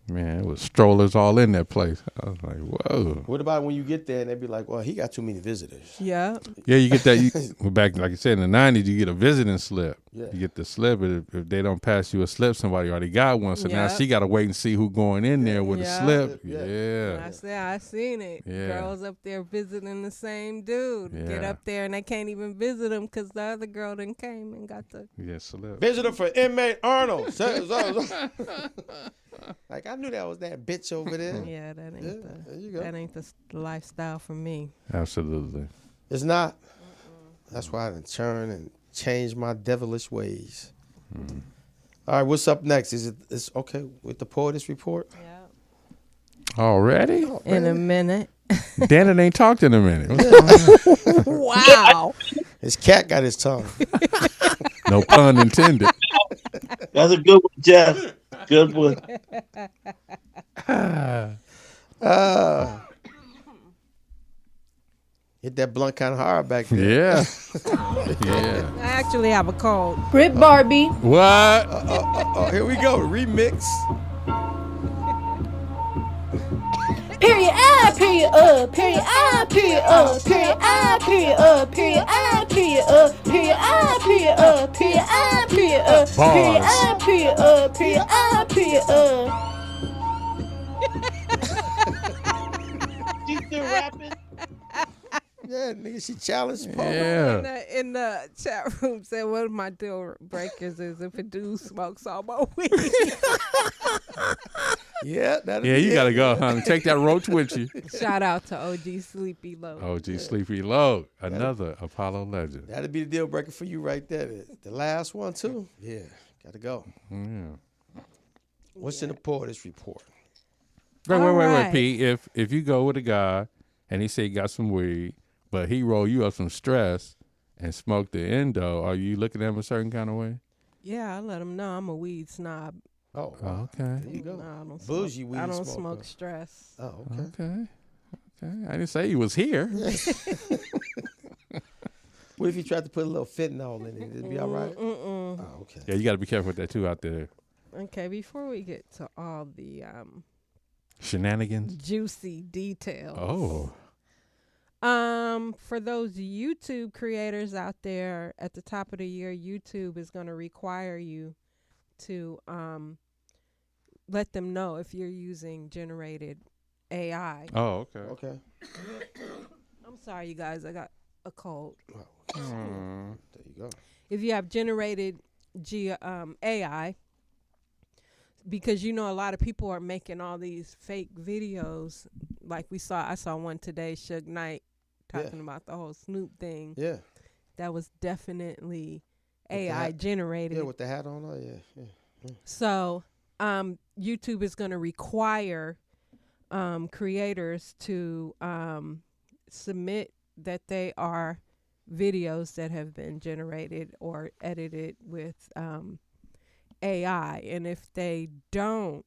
[SPEAKER 3] Man, it was strollers all in that place. I was like, whoa.
[SPEAKER 2] What about when you get there and they be like, "Well, he got too many visitors."
[SPEAKER 1] Yeah.
[SPEAKER 3] Yeah, you get that. Well, back, like you said, in the 90s, you get a visiting slip.
[SPEAKER 2] Yeah.
[SPEAKER 3] You get the slip, but if they don't pass you a slip, somebody already got one. So now
[SPEAKER 1] Yep.
[SPEAKER 3] she got to wait and see who going in there with a
[SPEAKER 1] Yeah.
[SPEAKER 3] slip.
[SPEAKER 2] Yeah.
[SPEAKER 3] Yeah.
[SPEAKER 1] I seen it.
[SPEAKER 3] Yeah.
[SPEAKER 1] Girls up there visiting the same dude. Get
[SPEAKER 3] Yeah.
[SPEAKER 1] up there and they can't even visit him because the other girl done came and got the.
[SPEAKER 3] Yeah, slip.
[SPEAKER 2] Visitor for inmate Arnold. Like, I knew that was that bitch over there.
[SPEAKER 1] Yeah, that ain't
[SPEAKER 2] there you go.
[SPEAKER 1] that ain't the lifestyle for me.
[SPEAKER 3] Absolutely.
[SPEAKER 2] It's not. That's why I done turned and changed my devilish ways. All right, what's up next? It's okay with the Poetess Report?
[SPEAKER 1] Yeah.
[SPEAKER 3] Already?
[SPEAKER 2] Oh,
[SPEAKER 1] In a
[SPEAKER 2] man.
[SPEAKER 1] minute.
[SPEAKER 3] Dannon ain't talked in a minute. What's going on?
[SPEAKER 1] Wow.
[SPEAKER 2] His cat got his tongue.
[SPEAKER 3] No pun intended.
[SPEAKER 4] That's a good one, Jeff. Good one.
[SPEAKER 2] Hit that blunt kind of hard back there.
[SPEAKER 3] Yeah. Yeah.
[SPEAKER 1] I actually have a cold.
[SPEAKER 5] Rip Barbie.
[SPEAKER 3] What?
[SPEAKER 2] Oh, here we go. Remix.
[SPEAKER 5] Period I, period period I, period period I, period period I, period period I, period period I, period period I, period period I, period.
[SPEAKER 4] She's still rapping.
[SPEAKER 2] Yeah, nigga, she challenged Paul.
[SPEAKER 3] Yeah.
[SPEAKER 1] In the chat room said one of my deal breakers is if a dude smokes all my weed.
[SPEAKER 2] Yeah, that'll
[SPEAKER 3] Yeah,
[SPEAKER 2] be
[SPEAKER 3] you
[SPEAKER 2] it.
[SPEAKER 3] got to go, honey. Take that roach with you.
[SPEAKER 1] Shout out to OG Sleepy Low.
[SPEAKER 3] OG Sleepy Low, another Apollo legend.
[SPEAKER 2] That'll be the deal breaker for you right there. The last one, too. Yeah, got to go.
[SPEAKER 3] Yeah.
[SPEAKER 2] What's in the Poetess Report?
[SPEAKER 3] Wait,
[SPEAKER 1] right.
[SPEAKER 3] P. If you go with a guy and he say he got some weed, but he roll you up some stress and smoke the endo, are you looking at him a certain kind of way?
[SPEAKER 1] Yeah, I let them know I'm a weed snob.
[SPEAKER 2] Oh,
[SPEAKER 3] wow. Okay.
[SPEAKER 2] There you go.
[SPEAKER 1] No, I don't
[SPEAKER 2] Bougie
[SPEAKER 1] smoke,
[SPEAKER 2] weed
[SPEAKER 1] I don't
[SPEAKER 2] smoker.
[SPEAKER 1] smoke stress.
[SPEAKER 2] Oh, okay.
[SPEAKER 3] Okay. I didn't say he was here.
[SPEAKER 2] What if you tried to put a little fentanyl in it? It'd be all right?
[SPEAKER 1] Mm-mm.
[SPEAKER 2] Oh, okay.
[SPEAKER 3] Yeah, you got to be careful with that too out there.
[SPEAKER 1] Okay, before we get to all the
[SPEAKER 3] Shenanigans.
[SPEAKER 1] juicy details.
[SPEAKER 3] Oh.
[SPEAKER 1] For those YouTube creators out there, at the top of the year, YouTube is going to require you to let them know if you're using generated AI.
[SPEAKER 3] Oh, okay.
[SPEAKER 2] Okay.
[SPEAKER 1] I'm sorry, you guys. I got a cold.
[SPEAKER 2] There you go.
[SPEAKER 1] If you have generated AI, because a lot of people are making all these fake videos. Like I saw one today, Suge Knight, talking about the whole Snoop thing.
[SPEAKER 2] Yeah.
[SPEAKER 1] That was definitely
[SPEAKER 2] With
[SPEAKER 1] AI generated.
[SPEAKER 2] Yeah, with the hat on. Oh, yeah.
[SPEAKER 1] So YouTube is going to require creators to submit that they are videos that have been generated or edited with AI. And if they don't,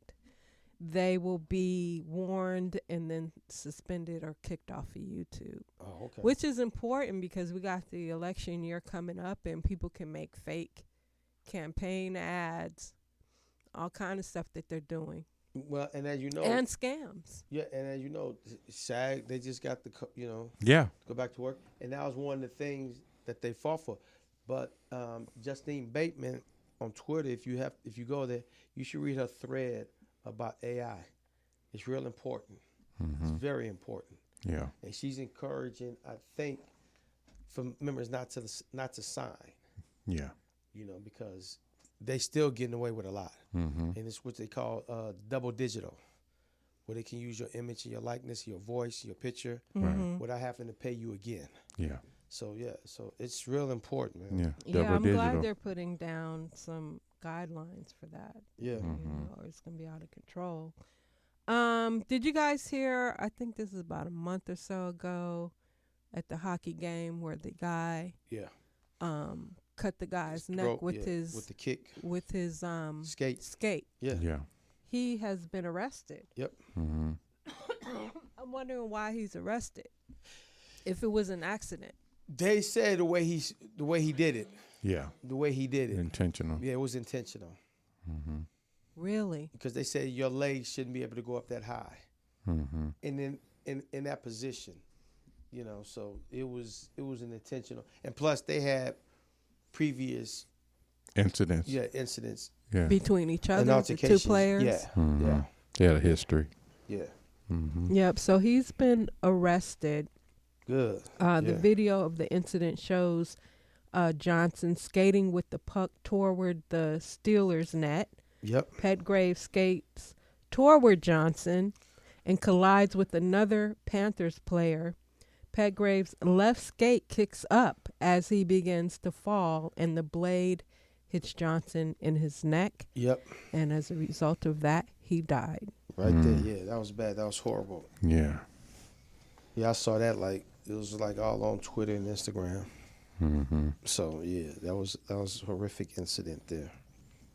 [SPEAKER 1] they will be warned and then suspended or kicked off of YouTube.
[SPEAKER 2] Oh, okay.
[SPEAKER 1] Which is important because we got the election year coming up and people can make fake campaign ads, all kind of stuff that they're doing.
[SPEAKER 2] Well, and as you know,
[SPEAKER 1] and scams.
[SPEAKER 2] Yeah, and as you know, SAG, they just got the go back to work, and that was one of the things that they fought for. But Justine Bateman on Twitter, if you go there, you should read her thread about AI. It's real important. Mm-hmm. It's very important.
[SPEAKER 3] Yeah, and
[SPEAKER 2] she's encouraging, I think, for members not to sign.
[SPEAKER 3] Yeah,
[SPEAKER 2] because they still getting away with a lot.
[SPEAKER 3] Mm-hmm.
[SPEAKER 2] And it's what they call double digital, where they can use your image and your likeness, your voice, your picture, without having to pay you again.
[SPEAKER 3] Yeah.
[SPEAKER 2] So it's real important, man.
[SPEAKER 3] Yeah.
[SPEAKER 1] I'm glad they're putting down some guidelines for that.
[SPEAKER 2] Yeah.
[SPEAKER 1] Or it's gonna be out of control. Did you guys hear? I think this is about a month or so ago, at the hockey game where the guy cut the guy's neck with
[SPEAKER 2] the kick
[SPEAKER 1] with his skate.
[SPEAKER 2] Yeah.
[SPEAKER 1] He has been arrested.
[SPEAKER 2] Yep.
[SPEAKER 3] Mm-hmm.
[SPEAKER 1] I'm wondering why he's arrested. If it was an accident.
[SPEAKER 2] They said the way he did it.
[SPEAKER 3] Yeah.
[SPEAKER 2] The way he did it.
[SPEAKER 3] Intentional.
[SPEAKER 2] Yeah, it was intentional.
[SPEAKER 3] Mm-hmm.
[SPEAKER 1] Really?
[SPEAKER 2] Because they said your legs shouldn't be able to go up that high.
[SPEAKER 3] Mm-hmm.
[SPEAKER 2] And then in that position, so it was an intentional. And plus they had previous
[SPEAKER 3] incidents.
[SPEAKER 2] Yeah, incidents.
[SPEAKER 3] Yeah.
[SPEAKER 1] Between each other, the two players.
[SPEAKER 2] Yeah.
[SPEAKER 3] Mm-hmm.
[SPEAKER 2] Yeah.
[SPEAKER 3] They had a history.
[SPEAKER 2] Yeah.
[SPEAKER 3] Mm-hmm.
[SPEAKER 1] Yep. So he's been arrested.
[SPEAKER 2] Good.
[SPEAKER 1] The video of the incident shows Johnson skating with the puck toward the Steelers' net.
[SPEAKER 2] Yep.
[SPEAKER 1] Petgrave skates toward Johnson and collides with another Panthers player. Petgrave's left skate kicks up as he begins to fall, and the blade hits Johnson in his neck.
[SPEAKER 2] Yep.
[SPEAKER 1] And as a result of that, he died.
[SPEAKER 2] Right there, yeah. That was bad. That was horrible.
[SPEAKER 3] Yeah.
[SPEAKER 2] Yeah, I saw that it was all on Twitter and Instagram.
[SPEAKER 3] Mm-hmm.
[SPEAKER 2] So yeah, that was a horrific incident there.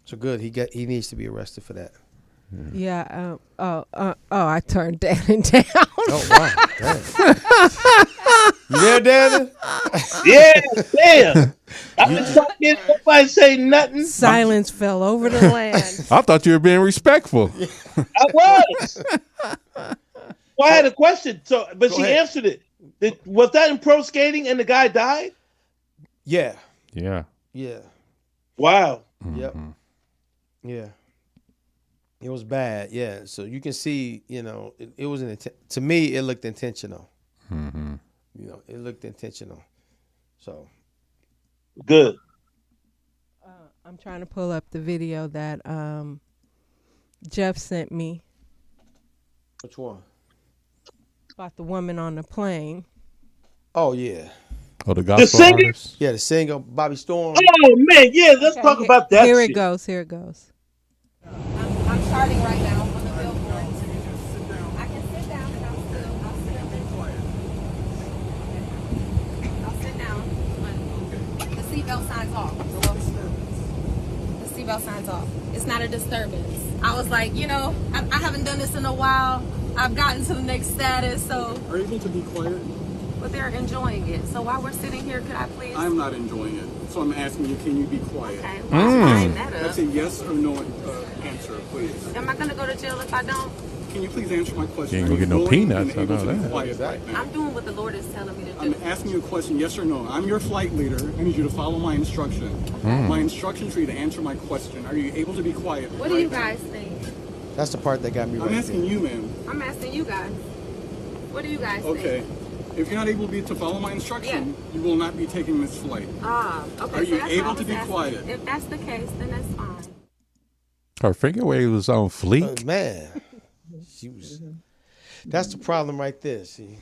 [SPEAKER 2] So good, he needs to be arrested for that.
[SPEAKER 1] Yeah. I turned Dannon down.
[SPEAKER 2] Oh wow, damn. You there, Dannon?
[SPEAKER 4] Yeah, damn. I've been talking. Nobody say nothing.
[SPEAKER 1] Silence fell over the land.
[SPEAKER 3] I thought you were being respectful.
[SPEAKER 4] I was. Well, I had a question, but she answered it. Was that in pro skating and the guy died?
[SPEAKER 2] Yeah.
[SPEAKER 3] Yeah.
[SPEAKER 2] Yeah.
[SPEAKER 4] Wow.
[SPEAKER 3] Mm-hmm.
[SPEAKER 2] Yep. Yeah. It was bad. Yeah. So you can see, it was to me, it looked intentional.
[SPEAKER 3] Mm-hmm.
[SPEAKER 2] It looked intentional. So.
[SPEAKER 4] Good.
[SPEAKER 1] I'm trying to pull up the video that Jeff sent me.
[SPEAKER 2] Which one?
[SPEAKER 1] About the woman on the plane.
[SPEAKER 2] Oh, yeah.
[SPEAKER 3] Oh, the gospel
[SPEAKER 4] singer?
[SPEAKER 3] artist?
[SPEAKER 2] Yeah, the singer, Bobby Storm.
[SPEAKER 4] Oh, man. Yeah, let's talk about that.
[SPEAKER 1] Here
[SPEAKER 4] shit.
[SPEAKER 1] it goes. Here it goes.
[SPEAKER 6] I'm starting right now on the billboard. I can sit down and I'll sit down. The seatbelt signs off. seatbelt signs off. It's not a disturbance. I was like, you know, I haven't done this in a while. I've gotten to the next status, so.
[SPEAKER 7] Are you able to be quiet?
[SPEAKER 6] But they're enjoying it. So while we're sitting here, could I please?
[SPEAKER 7] I'm not enjoying it. So I'm asking you, can you be quiet?
[SPEAKER 6] Okay, well, line that up.
[SPEAKER 7] That's a yes or no answer, please.
[SPEAKER 6] Am I going to go to jail if I don't?
[SPEAKER 7] Can you please answer my question?
[SPEAKER 3] You ain't gonna get no peanuts, I know that.
[SPEAKER 7] Quiet right now?
[SPEAKER 6] I'm doing what the Lord is telling me to do.
[SPEAKER 7] I'm asking you a question, yes or no. I'm your flight leader. I need you to follow my instruction. My instruction for you to answer my question. Are you able to be quiet?
[SPEAKER 6] What do you guys think?
[SPEAKER 2] That's the part that got me.
[SPEAKER 7] I'm asking you, ma'am.
[SPEAKER 6] I'm asking you guys. What do you guys think?
[SPEAKER 7] Okay. If you're not able to follow my instruction, you will not be taking this flight.
[SPEAKER 6] Okay.
[SPEAKER 7] Are you
[SPEAKER 6] that's
[SPEAKER 7] able
[SPEAKER 6] what I
[SPEAKER 7] to be
[SPEAKER 6] was asking.
[SPEAKER 7] quiet?
[SPEAKER 6] If that's the case, then that's fine.
[SPEAKER 3] Her finger wave was on fleek.
[SPEAKER 2] Man, she was. That's the problem right there. See,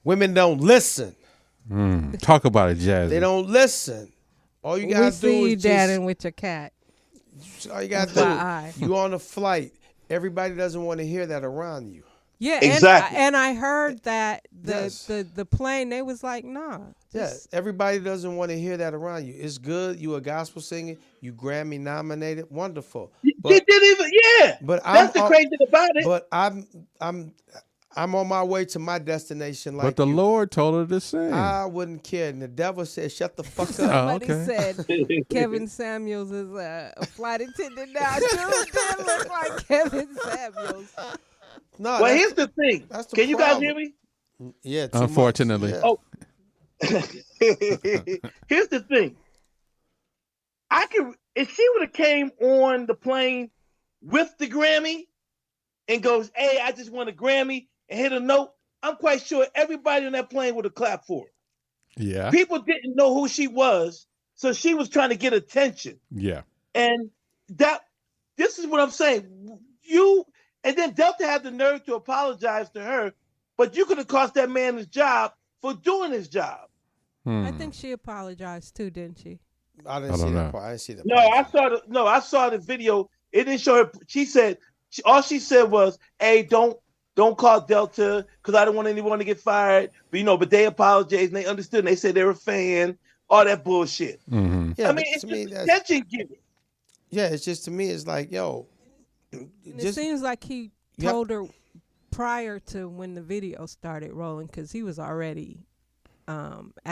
[SPEAKER 2] women don't listen.
[SPEAKER 3] Talk about it, Jazzy.
[SPEAKER 2] They don't listen. All you
[SPEAKER 1] We
[SPEAKER 2] gotta
[SPEAKER 1] see
[SPEAKER 2] do
[SPEAKER 1] you
[SPEAKER 2] is just.
[SPEAKER 1] dadding with your cat.
[SPEAKER 2] All you gotta do. You on a flight. Everybody doesn't want to hear that around you.
[SPEAKER 1] Yeah,
[SPEAKER 4] Exactly.
[SPEAKER 1] and I heard that
[SPEAKER 2] Yes.
[SPEAKER 1] the plane, they was like, nah.
[SPEAKER 2] Yeah, everybody doesn't want to hear that around you. It's good. You a gospel singer. You Grammy nominated. Wonderful. But,
[SPEAKER 4] They didn't even, yeah.
[SPEAKER 2] but
[SPEAKER 4] That's the crazy thing about it.
[SPEAKER 2] But I'm on my way to my destination. Like
[SPEAKER 3] But the
[SPEAKER 2] you.
[SPEAKER 3] Lord told her to sing.
[SPEAKER 2] I wouldn't care. And the devil said, "Shut the fuck up."
[SPEAKER 1] Somebody
[SPEAKER 3] okay.
[SPEAKER 1] said Kevin Samuels is a flight attendant now. Dude, that look like Kevin Samuels.
[SPEAKER 2] No.
[SPEAKER 4] Well, here's the thing.
[SPEAKER 2] that's the
[SPEAKER 4] Can you guys
[SPEAKER 2] problem.
[SPEAKER 4] hear me?
[SPEAKER 2] Yeah. too much.
[SPEAKER 3] Unfortunately.
[SPEAKER 2] Yeah.
[SPEAKER 4] Oh. Here's the thing. If she would have came on the plane with the Grammy and goes, "Hey, I just won a Grammy," and hit a note, I'm quite sure everybody on that plane would have clapped for her.
[SPEAKER 3] Yeah.
[SPEAKER 4] People didn't know who she was, so she was trying to get attention.
[SPEAKER 3] Yeah.
[SPEAKER 4] And this is what I'm saying. And then Delta had the nerve to apologize to her, but you could have cost that man his job for doing his job.
[SPEAKER 1] I think she apologized too, didn't she?
[SPEAKER 2] I didn't
[SPEAKER 3] I
[SPEAKER 2] see
[SPEAKER 3] don't
[SPEAKER 2] that
[SPEAKER 3] know.
[SPEAKER 2] part. I didn't see that.
[SPEAKER 4] No, I saw the video. It didn't show her. She said all she said was, "Hey, don't call Delta because I don't want anyone to get fired." But they apologized and they understood. And they said they were a fan. All that bullshit.
[SPEAKER 3] Mm-hmm.
[SPEAKER 2] Yeah,
[SPEAKER 4] I mean, it's just attention giving.
[SPEAKER 2] Yeah, it's just to me. It's like, yo,
[SPEAKER 1] It seems like he told her prior to when the video started rolling because he was already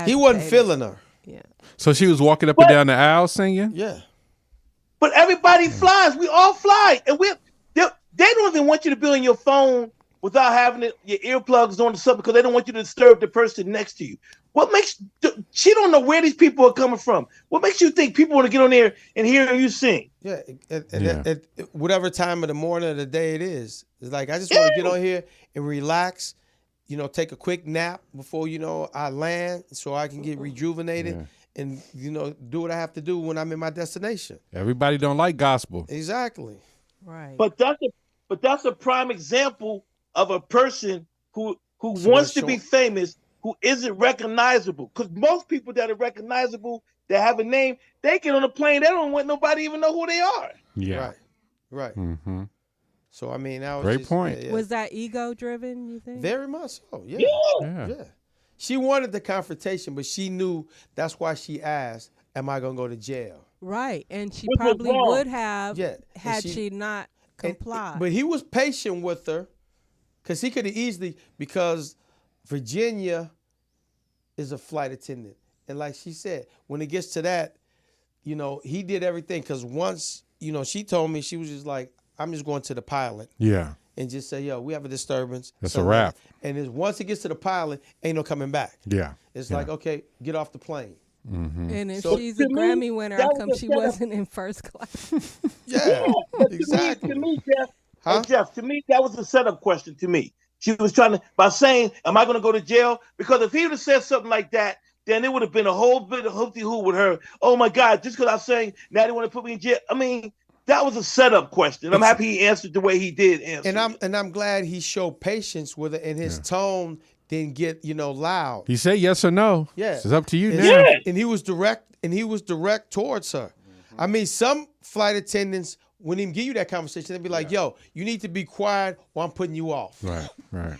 [SPEAKER 2] he wasn't feeling her.
[SPEAKER 1] Yeah.
[SPEAKER 3] So she was walking up and down the aisle singing?
[SPEAKER 2] Yeah.
[SPEAKER 4] But everybody flies. We all fly, and they don't even want you to be on your phone without having your earplugs on or something because they don't want you to disturb the person next to you. What makes she don't know where these people are coming from? What makes you think people want to get on there and hear you sing?
[SPEAKER 2] Yeah, at whatever time of the morning or the day it is. It's like I just want to get on here and relax, take a quick nap before I land so I can get rejuvenated and do what I have to do when I'm in my destination.
[SPEAKER 3] Everybody don't like gospel.
[SPEAKER 2] Exactly.
[SPEAKER 1] Right.
[SPEAKER 4] But that's a prime example of a person who wants to be famous, who isn't recognizable. Because most people that are recognizable, that have a name, they get on a plane, they don't want nobody even know who they are.
[SPEAKER 3] Yeah.
[SPEAKER 2] Right.
[SPEAKER 3] Mm-hmm.
[SPEAKER 2] So I mean, that was
[SPEAKER 3] Great
[SPEAKER 2] just,
[SPEAKER 3] point.
[SPEAKER 2] Yeah.
[SPEAKER 1] Was that ego driven, you think?
[SPEAKER 2] Very much so. Yeah.
[SPEAKER 3] Yeah.
[SPEAKER 2] She wanted the confrontation, but she knew that's why she asked, "Am I gonna go to jail?"
[SPEAKER 1] Right. And she
[SPEAKER 4] Which was
[SPEAKER 1] probably
[SPEAKER 4] wrong.
[SPEAKER 1] would have had
[SPEAKER 2] she-
[SPEAKER 1] she not complied.
[SPEAKER 2] But he was patient with her because he could have easily, because Virginia is a flight attendant. And like she said, when it gets to that, he did everything. Because once, she told me, she was just like, "I'm just going to the pilot."
[SPEAKER 3] Yeah.
[SPEAKER 2] And just say, "Yo, we have a disturbance."
[SPEAKER 3] That's a wrap.
[SPEAKER 2] And once it gets to the pilot, ain't no coming back.
[SPEAKER 3] Yeah.
[SPEAKER 2] It's like, okay, get off the plane.
[SPEAKER 3] Mm-hmm.
[SPEAKER 1] And if
[SPEAKER 2] So-
[SPEAKER 1] she's a
[SPEAKER 4] To me,
[SPEAKER 1] Grammy winner,
[SPEAKER 4] that
[SPEAKER 1] how
[SPEAKER 4] was
[SPEAKER 1] come
[SPEAKER 4] a
[SPEAKER 1] she
[SPEAKER 4] setup.
[SPEAKER 1] wasn't in first class?
[SPEAKER 2] Yeah, exactly.
[SPEAKER 4] To me, Jeff,
[SPEAKER 2] Huh?
[SPEAKER 4] hey, Jeff, to me, that was a setup question to me. She was trying to, by saying, "Am I going to go to jail?" Because if he would have said something like that, then it would have been a whole bit of hoopty-hoo with her. Oh my God, just because I'm saying now they want to put me in jail. I mean, that was a setup question. I'm happy he answered the way he did answer.
[SPEAKER 2] And I'm glad he showed patience with it, and his tone didn't get loud.
[SPEAKER 3] He said yes or no.
[SPEAKER 2] Yeah.
[SPEAKER 3] It's up to you
[SPEAKER 2] And,
[SPEAKER 3] now.
[SPEAKER 2] and he was direct towards her. I mean, some flight attendants wouldn't even give you that conversation. They'd be like, "Yo, you need to be quiet while I'm putting you off."
[SPEAKER 3] Right. Right.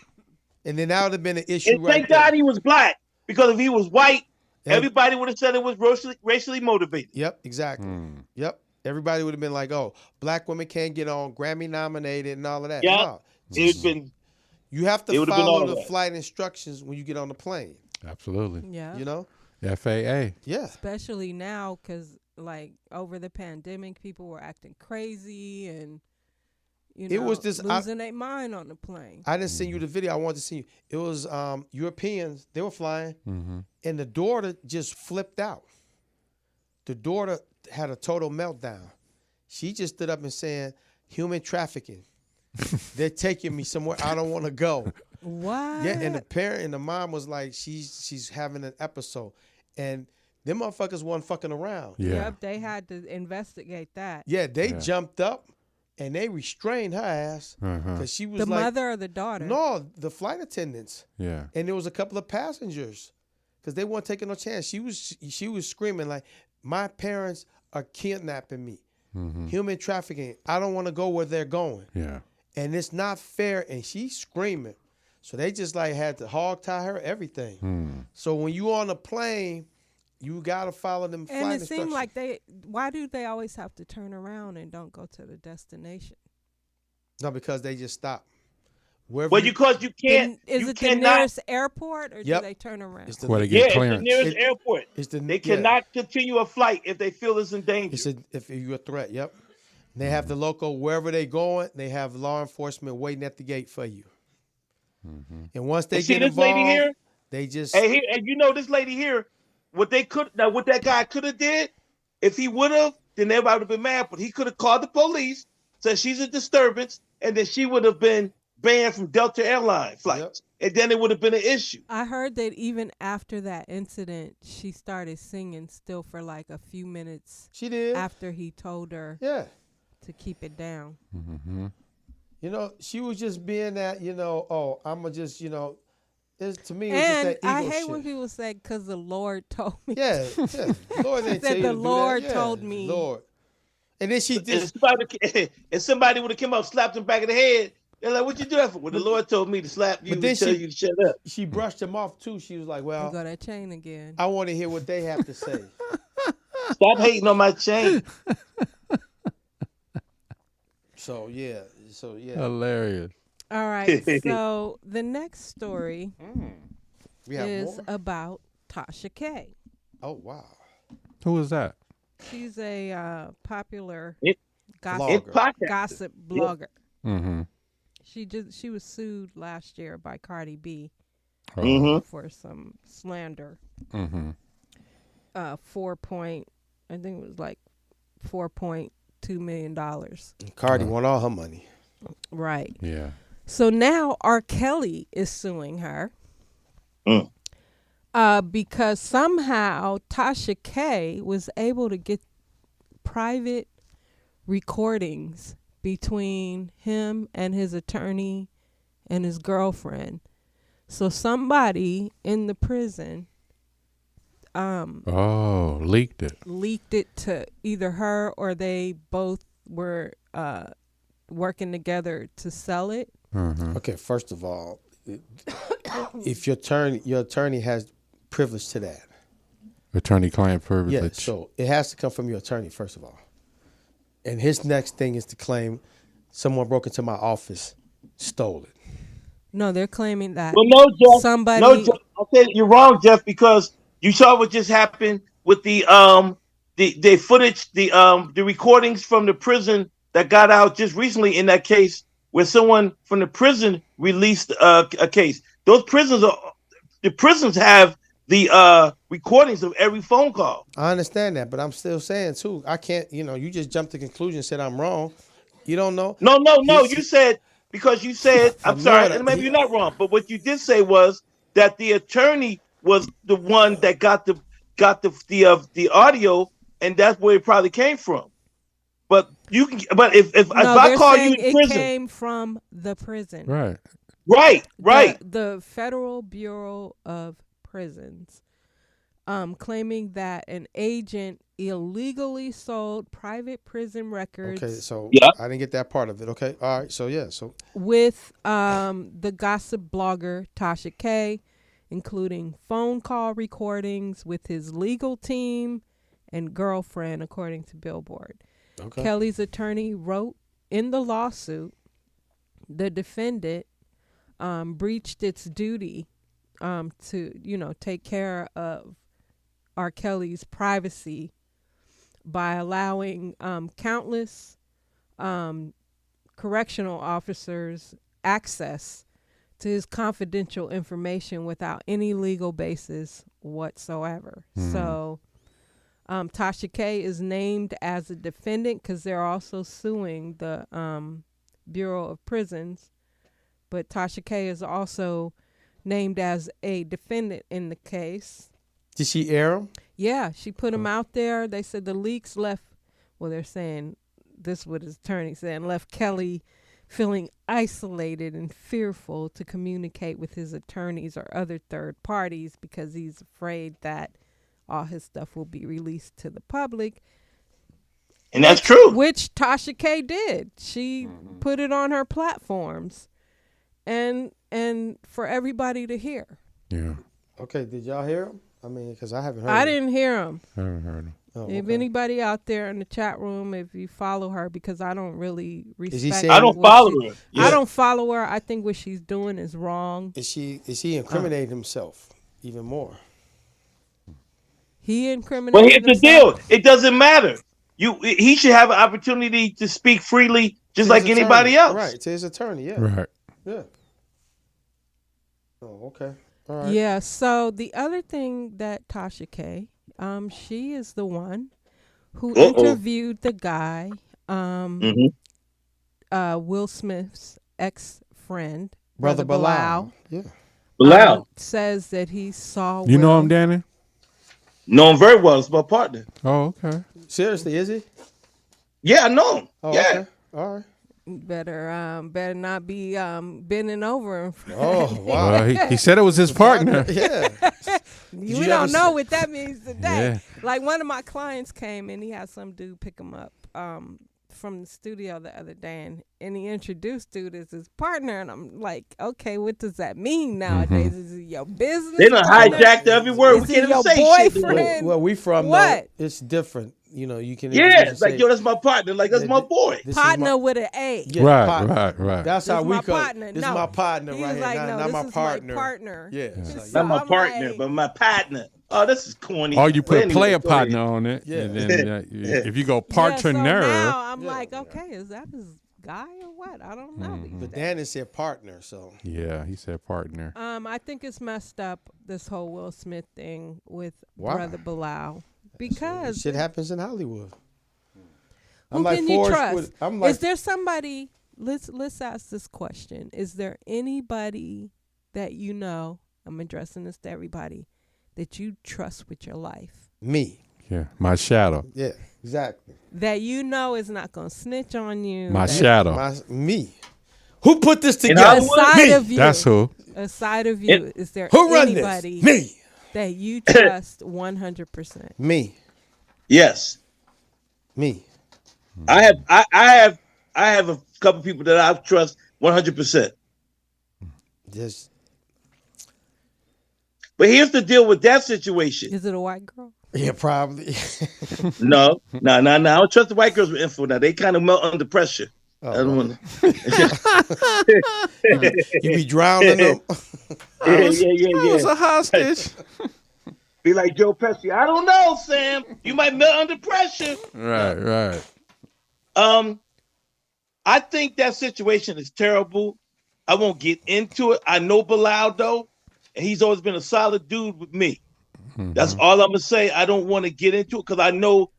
[SPEAKER 2] And then that would have been an issue.
[SPEAKER 4] and
[SPEAKER 2] right
[SPEAKER 4] thank
[SPEAKER 2] there.
[SPEAKER 4] God he was black, because if he was white,
[SPEAKER 2] Yeah.
[SPEAKER 4] everybody would have said it was racially motivated.
[SPEAKER 2] Yep, exactly. Yep. everybody would have been like, "Oh, black women can't get on Grammy nominated and all of that."
[SPEAKER 4] Yeah,
[SPEAKER 2] No,
[SPEAKER 4] it's been.
[SPEAKER 2] You have to follow the flight instructions when you get on the plane.
[SPEAKER 3] Absolutely.
[SPEAKER 1] Yeah.
[SPEAKER 2] You know?
[SPEAKER 3] FAA.
[SPEAKER 2] Yeah.
[SPEAKER 1] Especially now, because like over the pandemic, people were acting crazy and
[SPEAKER 2] it was this
[SPEAKER 1] losing their mind on the plane.
[SPEAKER 2] I didn't send you the video. I wanted to see you. It was Europeans. They were flying, and the daughter just flipped out. The daughter had a total meltdown. She just stood up and said, "Human trafficking. They're taking me somewhere I don't want to go."
[SPEAKER 1] What?
[SPEAKER 2] Yeah, and the parent and the mom was like, she's having an episode, and them motherfuckers wasn't fucking around.
[SPEAKER 3] Yeah.
[SPEAKER 1] Yep, they had to investigate that.
[SPEAKER 2] Yeah, they jumped up and they restrained her ass because she was
[SPEAKER 1] the
[SPEAKER 2] like,
[SPEAKER 1] mother or the daughter?
[SPEAKER 2] No, the flight attendants.
[SPEAKER 3] Yeah.
[SPEAKER 2] And there was a couple of passengers because they weren't taking no chance. She was screaming like, "My parents are kidnapping me. Human trafficking. I don't want to go where they're going.
[SPEAKER 3] Yeah.
[SPEAKER 2] And it's not fair." And she's screaming. So they just like had to hog tie her, everything. So when you on a plane, you gotta follow them flight instructions.
[SPEAKER 1] And it seemed like why do they always have to turn around and don't go to the destination?
[SPEAKER 2] No, because they just stop.
[SPEAKER 4] Well, because you can't.
[SPEAKER 1] Is it the nearest airport or do they turn around?
[SPEAKER 2] It's the,
[SPEAKER 3] Where they get clearance.
[SPEAKER 4] It's the nearest airport. They cannot continue a flight if they feel it's in danger.
[SPEAKER 2] If you're a threat, yep. They have the local, wherever they going, they have law enforcement waiting at the gate for you. And once they get involved,
[SPEAKER 4] lady here,
[SPEAKER 2] they just
[SPEAKER 4] and you know this lady here, what that guy could have did, if he would have, then everybody would have been mad. But he could have called the police, said she's a disturbance, and then she would have been banned from Delta Airline flights, and then it would have been an issue.
[SPEAKER 1] I heard that even after that incident, she started singing still for like a few minutes.
[SPEAKER 2] She did
[SPEAKER 1] after he told her, to keep it down.
[SPEAKER 2] You know, she was just being that, oh, I'm going to just, to me, it's just
[SPEAKER 1] and
[SPEAKER 2] that ego
[SPEAKER 1] I hate
[SPEAKER 2] shit.
[SPEAKER 1] when people say, because the Lord told me.
[SPEAKER 2] Yeah. Lord ain't tell you
[SPEAKER 1] the
[SPEAKER 2] to do
[SPEAKER 1] Lord
[SPEAKER 2] that.
[SPEAKER 1] told me.
[SPEAKER 2] Lord. And then she did.
[SPEAKER 4] And somebody would have come up, slapped him back in the head. They're like, "What you do that for?" Well, the Lord told me to slap you and tell you to shut up.
[SPEAKER 2] She brushed him off, too. She was like, well,
[SPEAKER 1] you got that chain again.
[SPEAKER 2] I want to hear what they have to say.
[SPEAKER 4] Stop hating on my chain.
[SPEAKER 2] So yeah.
[SPEAKER 3] Hilarious.
[SPEAKER 1] All right. So the next story is about Tasha K.
[SPEAKER 2] Oh, wow.
[SPEAKER 3] Who is that?
[SPEAKER 1] She's a popular
[SPEAKER 2] gossip
[SPEAKER 1] blogger.
[SPEAKER 3] Mm-hmm.
[SPEAKER 1] She was sued last year by Cardi B for some slander.
[SPEAKER 3] Mm-hmm.
[SPEAKER 1] I think it was like $4.2 million.
[SPEAKER 2] Cardi won all her money.
[SPEAKER 1] Right.
[SPEAKER 3] Yeah.
[SPEAKER 1] So now R. Kelly is suing her because somehow Tasha K was able to get private recordings between him and his attorney and his girlfriend. So somebody in the prison
[SPEAKER 3] leaked it
[SPEAKER 1] to either her or they both were working together to sell it.
[SPEAKER 2] Okay, first of all, if your attorney has privilege to that,
[SPEAKER 3] attorney-client privilege.
[SPEAKER 2] Yeah, so it has to come from your attorney first of all. And his next thing is to claim someone broke into my office, stole it.
[SPEAKER 1] No, they're claiming that.
[SPEAKER 4] Well, no, Jeff.
[SPEAKER 1] Somebody.
[SPEAKER 4] No, Jeff. I said you're wrong, Jeff, because you saw what just happened with the footage, the recordings from the prison that got out just recently in that case, where someone from the prison released a case. The prisons have the recordings of every phone call.
[SPEAKER 2] I understand that, but I'm still saying too, I can't, you just jumped to the conclusion and said I'm wrong. You don't know?
[SPEAKER 4] No, you said, because you said, I'm sorry, and maybe you're not wrong, but what you did say was that the attorney was the one that got the audio, and that's where it probably came from. But if I call you in prison,
[SPEAKER 1] it came from the prison.
[SPEAKER 3] Right.
[SPEAKER 1] The Federal Bureau of Prisons, claiming that an agent illegally sold private prison records.
[SPEAKER 2] Okay, so I didn't get that part of it. Okay, all right. So
[SPEAKER 1] with the gossip blogger Tasha K, including phone call recordings with his legal team and girlfriend, according to Billboard.
[SPEAKER 2] Okay.
[SPEAKER 1] Kelly's attorney wrote in the lawsuit, the defendant breached its duty to, take care of R. Kelly's privacy by allowing countless correctional officers access to his confidential information without any legal basis whatsoever. So Tasha K is named as a defendant because they're also suing the Bureau of Prisons, but Tasha K is also named as a defendant in the case.
[SPEAKER 2] Did she air them?
[SPEAKER 1] Yeah, she put them out there. They said the leaks left, well, they're saying, this is what his attorney said, left Kelly feeling isolated and fearful to communicate with his attorneys or other third parties because he's afraid that all his stuff will be released to the public.
[SPEAKER 4] And that's true.
[SPEAKER 1] Which Tasha K did. She put it on her platforms and for everybody to hear.
[SPEAKER 3] Yeah.
[SPEAKER 2] Okay, did y'all hear him? I mean, because I haven't heard
[SPEAKER 1] I
[SPEAKER 2] him.
[SPEAKER 1] didn't hear him.
[SPEAKER 3] I haven't heard him.
[SPEAKER 2] Oh,
[SPEAKER 1] If
[SPEAKER 2] okay.
[SPEAKER 1] anybody out there in the chat room, if you follow her, because I don't really respect.
[SPEAKER 2] saying-
[SPEAKER 4] I don't
[SPEAKER 1] what
[SPEAKER 4] follow
[SPEAKER 1] she-
[SPEAKER 4] her.
[SPEAKER 1] I don't follow her. I think what she's doing is wrong.
[SPEAKER 2] Is he incriminating himself even more?
[SPEAKER 1] He incriminated
[SPEAKER 4] But here's the
[SPEAKER 1] himself.
[SPEAKER 4] deal: it doesn't matter. He should have an opportunity to speak freely, just
[SPEAKER 2] To
[SPEAKER 4] like
[SPEAKER 2] his
[SPEAKER 4] anybody
[SPEAKER 2] attorney.
[SPEAKER 4] else.
[SPEAKER 2] Right, to his attorney, yeah.
[SPEAKER 3] Right.
[SPEAKER 2] Yeah. Oh, okay. All right.
[SPEAKER 1] Yeah. So the other thing that Tasha K, she is the one who interviewed the guy, Will Smith's ex-friend,
[SPEAKER 2] Brother Bilal. Yeah.
[SPEAKER 4] Bilal.
[SPEAKER 1] says that he saw.
[SPEAKER 3] You know
[SPEAKER 1] Will-
[SPEAKER 3] him, Danny?
[SPEAKER 4] Know him very well. It's my partner.
[SPEAKER 3] Oh, okay.
[SPEAKER 2] Seriously, is he?
[SPEAKER 4] Yeah, I know him.
[SPEAKER 2] Oh,
[SPEAKER 4] yeah.
[SPEAKER 2] okay. All right.
[SPEAKER 1] Better not be bending over.
[SPEAKER 2] Oh, wow.
[SPEAKER 3] Well, he said it was his partner.
[SPEAKER 2] Yeah.
[SPEAKER 1] We
[SPEAKER 2] you
[SPEAKER 1] don't
[SPEAKER 2] ever
[SPEAKER 1] know
[SPEAKER 2] see-
[SPEAKER 1] what that means today.
[SPEAKER 3] Yeah.
[SPEAKER 1] Like one of my clients came and he had some dude pick him up from the studio the other day, and he introduced dude as his partner, and I'm like, okay, what does that mean nowadays? Is it your business?
[SPEAKER 4] They done
[SPEAKER 1] partner?
[SPEAKER 4] hijacked every word.
[SPEAKER 1] Is
[SPEAKER 4] We
[SPEAKER 1] it
[SPEAKER 4] can't
[SPEAKER 1] your
[SPEAKER 4] even say shit.
[SPEAKER 1] boyfriend?
[SPEAKER 2] Well, we from
[SPEAKER 1] What?
[SPEAKER 2] though, it's different. You know, you can.
[SPEAKER 4] Yeah,
[SPEAKER 2] just
[SPEAKER 4] like
[SPEAKER 2] say,
[SPEAKER 4] yo, that's my partner. Like that's my boy.
[SPEAKER 2] this is
[SPEAKER 1] Partner
[SPEAKER 2] my-
[SPEAKER 1] with an A.
[SPEAKER 2] yeah,
[SPEAKER 3] Right,
[SPEAKER 2] partner.
[SPEAKER 3] right.
[SPEAKER 2] That's
[SPEAKER 1] This
[SPEAKER 2] how
[SPEAKER 1] is
[SPEAKER 2] we
[SPEAKER 1] my
[SPEAKER 2] come.
[SPEAKER 1] partner.
[SPEAKER 2] This
[SPEAKER 1] No.
[SPEAKER 2] is my partner
[SPEAKER 1] He
[SPEAKER 2] right
[SPEAKER 1] was
[SPEAKER 2] here.
[SPEAKER 1] like,
[SPEAKER 2] not
[SPEAKER 1] no,
[SPEAKER 2] not
[SPEAKER 1] this
[SPEAKER 2] my
[SPEAKER 1] is
[SPEAKER 2] partner.
[SPEAKER 1] my partner.
[SPEAKER 2] Yeah.
[SPEAKER 1] So
[SPEAKER 4] Not my
[SPEAKER 1] I'm
[SPEAKER 4] partner,
[SPEAKER 1] like-
[SPEAKER 4] but my partner. Oh, this is corny.
[SPEAKER 3] Or you
[SPEAKER 4] But
[SPEAKER 3] put
[SPEAKER 4] anyway,
[SPEAKER 3] player
[SPEAKER 4] go ahead.
[SPEAKER 3] partner on it.
[SPEAKER 2] Yeah.
[SPEAKER 3] And then if you go
[SPEAKER 1] Yeah,
[SPEAKER 3] partner,
[SPEAKER 1] so now I'm
[SPEAKER 2] Yeah.
[SPEAKER 1] like, okay, is that his guy or what? I don't know.
[SPEAKER 2] But Dannon said partner, so
[SPEAKER 3] yeah, he said partner.
[SPEAKER 1] I think it's messed up, this whole Will Smith thing with
[SPEAKER 2] Why?
[SPEAKER 1] Brother Bilal, because
[SPEAKER 2] shit happens in Hollywood.
[SPEAKER 1] who can you
[SPEAKER 2] Forrest
[SPEAKER 1] trust?
[SPEAKER 2] Whit- I'm like,
[SPEAKER 1] Is there somebody? Let's ask this question: is there anybody that you know? I'm addressing this to everybody that you trust with your life,
[SPEAKER 2] me.
[SPEAKER 3] Yeah, my shadow.
[SPEAKER 2] Yeah, exactly.
[SPEAKER 1] that you know is not gonna snitch on you.
[SPEAKER 3] My shadow.
[SPEAKER 2] Me. Who put this together?
[SPEAKER 1] Aside of you,
[SPEAKER 3] That's who.
[SPEAKER 1] aside of you, is there
[SPEAKER 2] Who run
[SPEAKER 1] anybody
[SPEAKER 2] this? Me.
[SPEAKER 1] that you trust 100%?
[SPEAKER 2] Me.
[SPEAKER 4] Yes,
[SPEAKER 2] Me.
[SPEAKER 4] I have a couple people that I trust 100%.
[SPEAKER 2] Just
[SPEAKER 4] But here's the deal with that situation.
[SPEAKER 1] Is it a white girl?
[SPEAKER 2] yeah, probably.
[SPEAKER 4] No. I don't trust the white girls with info now. They kind of melt under pressure.
[SPEAKER 2] Oh,
[SPEAKER 4] I don't want
[SPEAKER 2] you be drowning them.
[SPEAKER 4] yeah.
[SPEAKER 3] was a hostage.
[SPEAKER 4] Be like Joe Pesci. I don't know, Sam. You might melt under pressure.
[SPEAKER 3] right.
[SPEAKER 4] I think that situation is terrible. I won't get into it. I know Bilal though, and he's always been a solid dude with me. That's all I'm gonna say. I don't want to get into it because I know,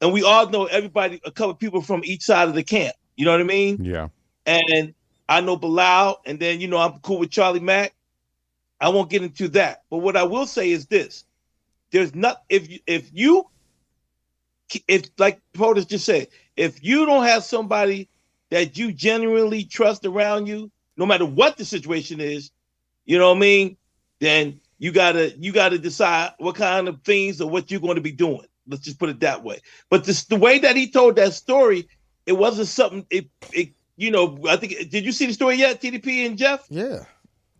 [SPEAKER 4] and we all know everybody, a couple people from each side of the camp. You know what I mean?
[SPEAKER 3] Yeah.
[SPEAKER 4] And I know Bilal, and then I'm cool with Charlie Mack. I won't get into that. But what I will say is this: there's not if like Poetess just said, if you don't have somebody that you genuinely trust around you, no matter what the situation is, you know what I mean, then you gotta decide what kind of things or what you're going to be doing. Let's just put it that way. But the way that he told that story, it wasn't something. I think. Did you see the story yet, TDP and Jeff?
[SPEAKER 2] Yeah.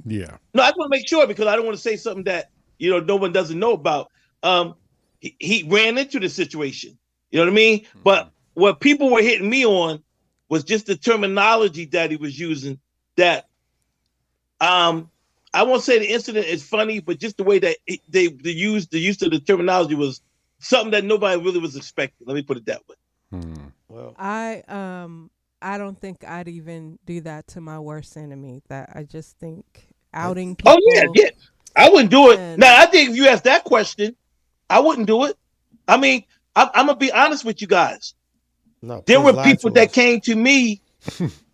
[SPEAKER 3] Yeah.
[SPEAKER 4] No, I just want to make sure because I don't want to say something that no one doesn't know about. He ran into the situation. You know what I mean? But what people were hitting me on was just the terminology that he was using. That I won't say the incident is funny, but just the way that the use of the terminology was something that nobody really was expecting. Let me put it that way.
[SPEAKER 2] Well,
[SPEAKER 1] I don't think I'd even do that to my worst enemy. That I just think outing people.
[SPEAKER 4] Oh yeah. I wouldn't do it. Now I think if you ask that question, I wouldn't do it. I mean, I'm gonna be honest with you guys.
[SPEAKER 2] No,
[SPEAKER 4] there were people that came to me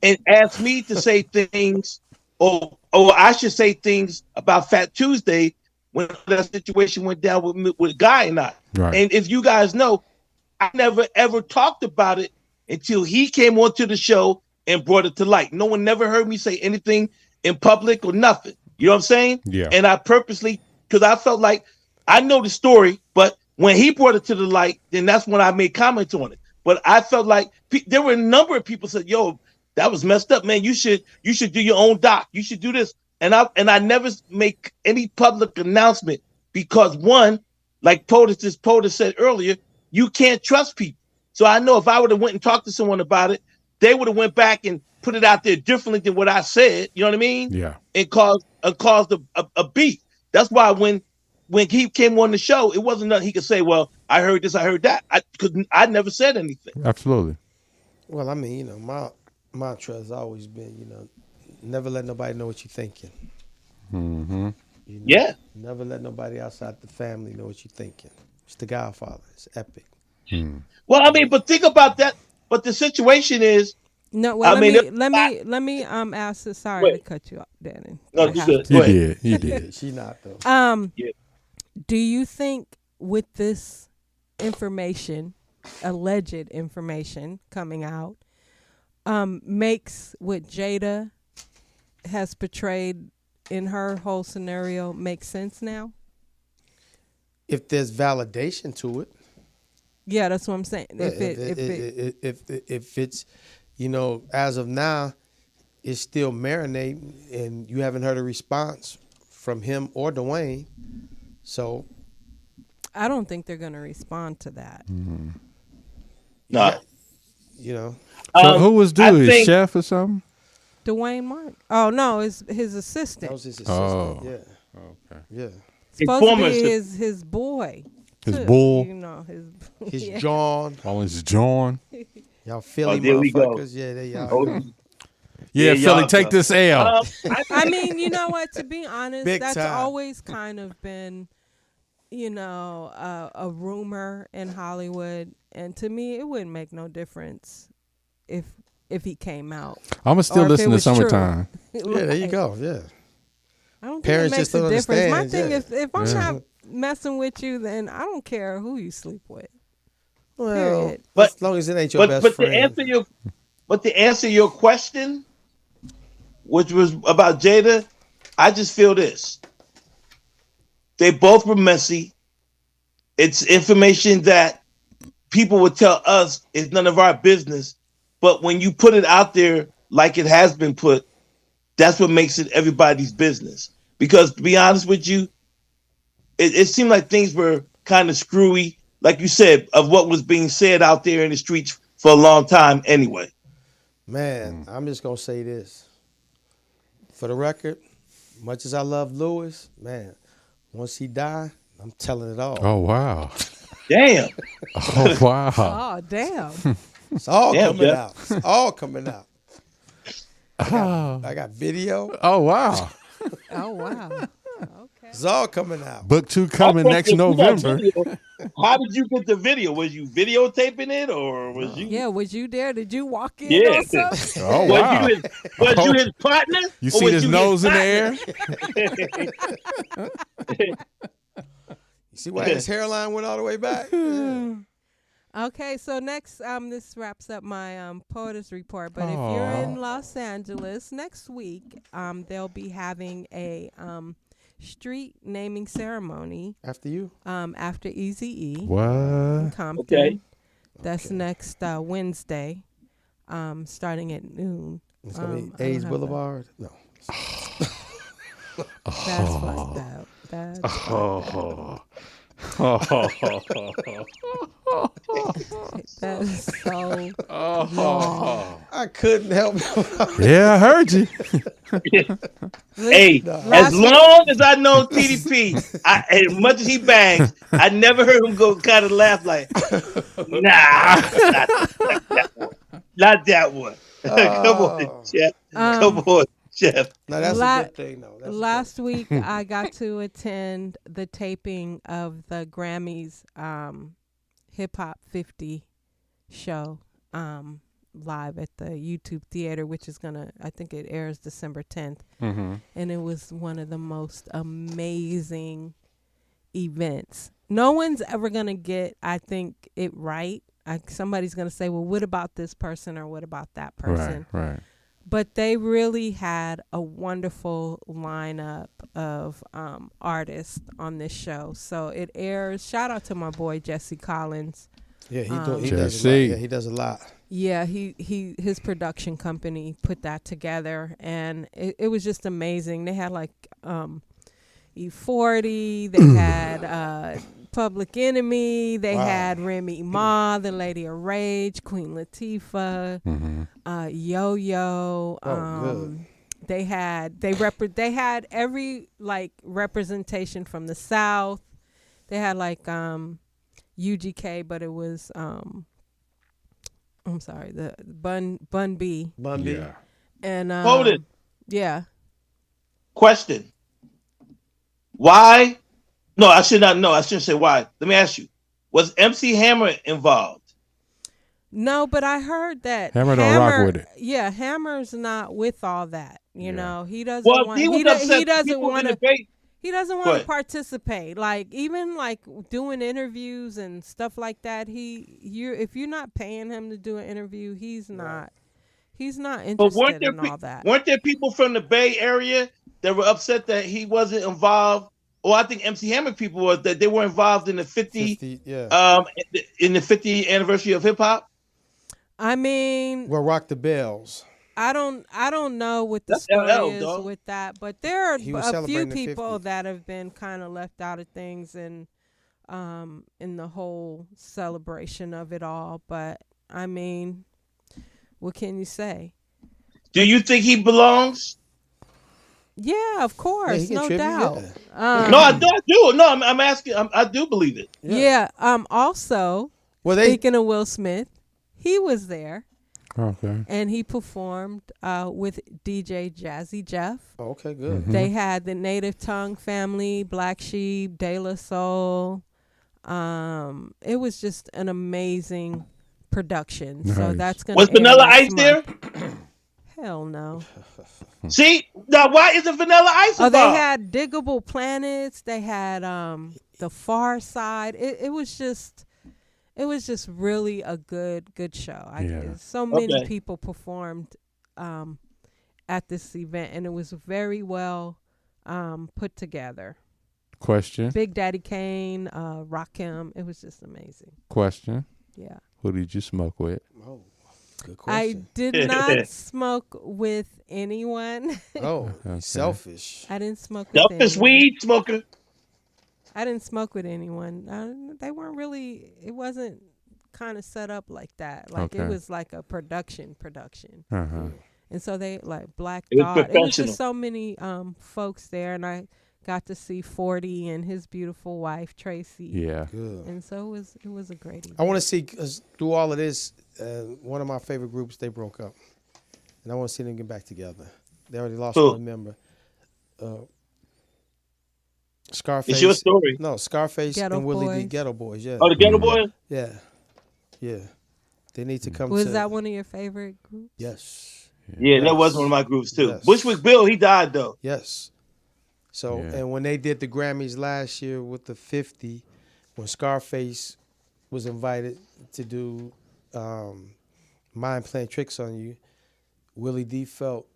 [SPEAKER 4] and asked me to say things, or I should say things about Fat Tuesday when that situation went down with Guy and I.
[SPEAKER 3] Right.
[SPEAKER 4] And if you guys know, I never ever talked about it until he came onto the show and brought it to light. No one never heard me say anything in public or nothing. You know what I'm saying?
[SPEAKER 3] Yeah.
[SPEAKER 4] And I purposely, because I felt like I know the story, but when he brought it to the light, then that's when I made comments on it. But I felt like there were a number of people said, "Yo, that was messed up, man. You should do your own doc. You should do this." And I never make any public announcement because one, like Poetess said earlier, you can't trust people. So I know if I would have went and talked to someone about it, they would have went back and put it out there differently than what I said. You know what I mean?
[SPEAKER 3] Yeah.
[SPEAKER 4] And caused a beef. That's why when he came on the show, it wasn't nothing he could say, well, I heard this, I heard that. I never said anything.
[SPEAKER 3] Absolutely.
[SPEAKER 2] Well, I mean, my mantra has always been, never let nobody know what you're thinking.
[SPEAKER 3] Mm-hmm.
[SPEAKER 4] Yeah.
[SPEAKER 2] Never let nobody outside the family know what you're thinking. It's the Godfather. It's epic.
[SPEAKER 4] Well, I mean, but think about that. But the situation is,
[SPEAKER 1] no. Well, let me ask. Sorry to cut you off, Dannon.
[SPEAKER 4] No,
[SPEAKER 3] you did.
[SPEAKER 2] She not though.
[SPEAKER 1] Do you think with this information, alleged information coming out, makes what Jada has portrayed in her whole scenario make sense now?
[SPEAKER 2] If there's validation to it.
[SPEAKER 1] Yeah, that's what I'm saying.
[SPEAKER 2] If it's, as of now, it's still marinating, and you haven't heard a response from him or Dwayne, so
[SPEAKER 1] I don't think they're going to respond to that.
[SPEAKER 3] Mm-hmm.
[SPEAKER 4] No,
[SPEAKER 3] So who was his chef or something?
[SPEAKER 1] Dwayne Mark. Oh no, his assistant.
[SPEAKER 2] That was his assistant.
[SPEAKER 3] Oh,
[SPEAKER 2] yeah.
[SPEAKER 3] Okay.
[SPEAKER 2] Yeah.
[SPEAKER 1] Supposed to be his boy.
[SPEAKER 3] His bull.
[SPEAKER 2] His John.
[SPEAKER 3] Oh, his John.
[SPEAKER 2] Y'all Philly motherfuckers. Yeah, there y'all.
[SPEAKER 3] Yeah, Philly, take this L.
[SPEAKER 1] I mean, you know what? To be honest, that's
[SPEAKER 2] time.
[SPEAKER 1] always kind of been, a rumor in Hollywood, and to me, it wouldn't make no difference if he came out.
[SPEAKER 3] I'm gonna still listen to Summertime.
[SPEAKER 2] Yeah, there you go. Yeah.
[SPEAKER 1] I don't think
[SPEAKER 2] Parents
[SPEAKER 1] it makes
[SPEAKER 2] just
[SPEAKER 1] a
[SPEAKER 2] don't
[SPEAKER 1] difference. My
[SPEAKER 2] understand,
[SPEAKER 1] thing is, if I'm not messing with you, then I don't care who you sleep with.
[SPEAKER 2] Well,
[SPEAKER 1] Period.
[SPEAKER 2] but as long as it ain't your best friend.
[SPEAKER 4] To answer your question, which was about Jada, I just feel this. They both were messy. It's information that people would tell us is none of our business. But when you put it out there like it has been put, that's what makes it everybody's business. Because to be honest with you, it seemed like things were kind of screwy, like you said, of what was being said out there in the streets for a long time anyway.
[SPEAKER 2] Man, I'm just going to say this. For the record, much as I love Lewis, man, once he die, I'm telling it all.
[SPEAKER 3] Oh, wow.
[SPEAKER 4] Damn.
[SPEAKER 3] Oh, wow.
[SPEAKER 1] Oh, damn.
[SPEAKER 2] It's all coming out. It's all coming out. I got video.
[SPEAKER 3] Oh, wow.
[SPEAKER 1] Oh, wow. Okay.
[SPEAKER 2] It's all coming out.
[SPEAKER 3] Book 2 coming next November.
[SPEAKER 4] How did you get the video? Was you videotaping it, or was you?
[SPEAKER 1] Yeah, was you there? Did you walk in?
[SPEAKER 4] Yeah.
[SPEAKER 1] Or something?
[SPEAKER 3] Oh, wow.
[SPEAKER 4] Was you his partner?
[SPEAKER 3] You see his nose in the air?
[SPEAKER 2] You see why his hairline went all the way back? Yeah.
[SPEAKER 1] Okay, so next, this wraps up my Poetess Report. But if you're in Los Angeles next week, they'll be having a street naming ceremony.
[SPEAKER 2] After you?
[SPEAKER 1] After Eazy-E.
[SPEAKER 3] What?
[SPEAKER 1] In Compton.
[SPEAKER 4] Okay.
[SPEAKER 1] That's next Wednesday, starting at noon.
[SPEAKER 2] It's going to be AIDS Boulevard? No.
[SPEAKER 1] That's fucked up. That's fucked up. That is so
[SPEAKER 2] I couldn't help it.
[SPEAKER 3] Yeah, I heard you.
[SPEAKER 4] Hey, as long as I know TDP, as much as he bangs, I never heard him go kind of laugh like, nah, not that one. Come on, Jeff. Come on, Jeff.
[SPEAKER 2] No, that's a good thing, though.
[SPEAKER 1] Last week, I got to attend the taping of the Grammys Hip Hop 50 show live at the YouTube Theater, which is I think it airs December 10th.
[SPEAKER 3] Mm-hmm.
[SPEAKER 1] And it was one of the most amazing events. No one's ever going to get, I think, it right. Somebody's going to say, well, what about this person or what about that person?
[SPEAKER 3] Right.
[SPEAKER 1] But they really had a wonderful lineup of artists on this show. So it airs. Shout out to my boy Jesse Collins.
[SPEAKER 2] Yeah, he does a lot. Yeah, he does a lot.
[SPEAKER 1] Yeah, his production company put that together, and it was just amazing. They had like E40, they had Public Enemy, they had Remy Ma, the Lady of Rage, Queen Latifah, Yo-Yo. They had every like representation from the South. They had like UGK, but it was I'm sorry, the Bun B.
[SPEAKER 2] Bun B.
[SPEAKER 3] Yeah.
[SPEAKER 1] And
[SPEAKER 4] Hold it.
[SPEAKER 1] Yeah.
[SPEAKER 4] Question. Why? No, I should not know. I shouldn't say why. Let me ask you. Was MC Hammer involved?
[SPEAKER 1] No, but I heard that
[SPEAKER 3] Hammer don't rock with it.
[SPEAKER 1] Yeah, Hammer's not with all that. You know, he doesn't
[SPEAKER 4] Well,
[SPEAKER 1] want.
[SPEAKER 4] He doesn't want to.
[SPEAKER 1] He doesn't want to participate. Like even like doing interviews and stuff like that. If you're not paying him to do an interview, he's not. He's not interested in all that.
[SPEAKER 4] Weren't there people from the Bay Area that were upset that he wasn't involved? Or I think MC Hammer people were that they were involved in the 50 in the 50th anniversary of hip hop.
[SPEAKER 1] I mean,
[SPEAKER 2] well, Rock the Bells.
[SPEAKER 1] I don't know what the story is with that, but there are a few people that have been kind of left out of things in the whole celebration of it all. But I mean, what can you say?
[SPEAKER 4] Do you think he belongs?
[SPEAKER 1] Yeah, of course, no doubt.
[SPEAKER 4] Yeah. No, I do. No, I'm asking. I do believe it.
[SPEAKER 1] Yeah. Also, speaking of Will Smith, he was there.
[SPEAKER 3] Okay.
[SPEAKER 1] And he performed with DJ Jazzy Jeff.
[SPEAKER 2] Oh, okay, good.
[SPEAKER 3] Mm-hmm.
[SPEAKER 1] They had the Native Tongue family, Black Sheep, De La Soul. It was just an amazing production. Nice. So that's gonna.
[SPEAKER 4] Was Vanilla Ice there?
[SPEAKER 1] Hell no.
[SPEAKER 4] See, now why isn't Vanilla Ice involved?
[SPEAKER 1] They had Diggable Planets. They had The Far Side. It was just really a good show. So many people performed at this event, and it was very well put together.
[SPEAKER 3] Question.
[SPEAKER 1] Big Daddy Kane, Rakim. It was just amazing.
[SPEAKER 3] Question.
[SPEAKER 1] Yeah.
[SPEAKER 3] Who did you smoke with?
[SPEAKER 2] Oh, good question.
[SPEAKER 1] I did not smoke with anyone.
[SPEAKER 2] Oh, selfish.
[SPEAKER 1] I didn't smoke with anyone.
[SPEAKER 4] Selfish weed smoker.
[SPEAKER 1] I didn't smoke with anyone. They weren't really. It wasn't kind of set up like that. Like it was like a production.
[SPEAKER 3] Uh-huh.
[SPEAKER 1] And so they like Black Thought. It was just so many folks there, and I got to see 40 and his beautiful wife Tracy.
[SPEAKER 3] Yeah.
[SPEAKER 2] Good.
[SPEAKER 1] And so it was a great event.
[SPEAKER 2] I want to see through all of this. One of my favorite groups, they broke up, and I want to see them get back together. They already lost one member. Scarface.
[SPEAKER 4] It's your story.
[SPEAKER 2] No, Scarface
[SPEAKER 1] Ghetto
[SPEAKER 2] and Willie
[SPEAKER 1] Boys.
[SPEAKER 2] D. Ghetto Boys. Yeah.
[SPEAKER 4] Oh, the Ghetto Boys.
[SPEAKER 2] Yeah. They need to come.
[SPEAKER 1] Was that one of your favorite groups?
[SPEAKER 2] Yes.
[SPEAKER 4] Yeah, that was one of my groups too. Yes. Bushwick Bill, he died though.
[SPEAKER 2] Yes. So and when they did the Grammys last year with the 50, when Scarface was invited to do Mind Playing Tricks on You, Willie D felt,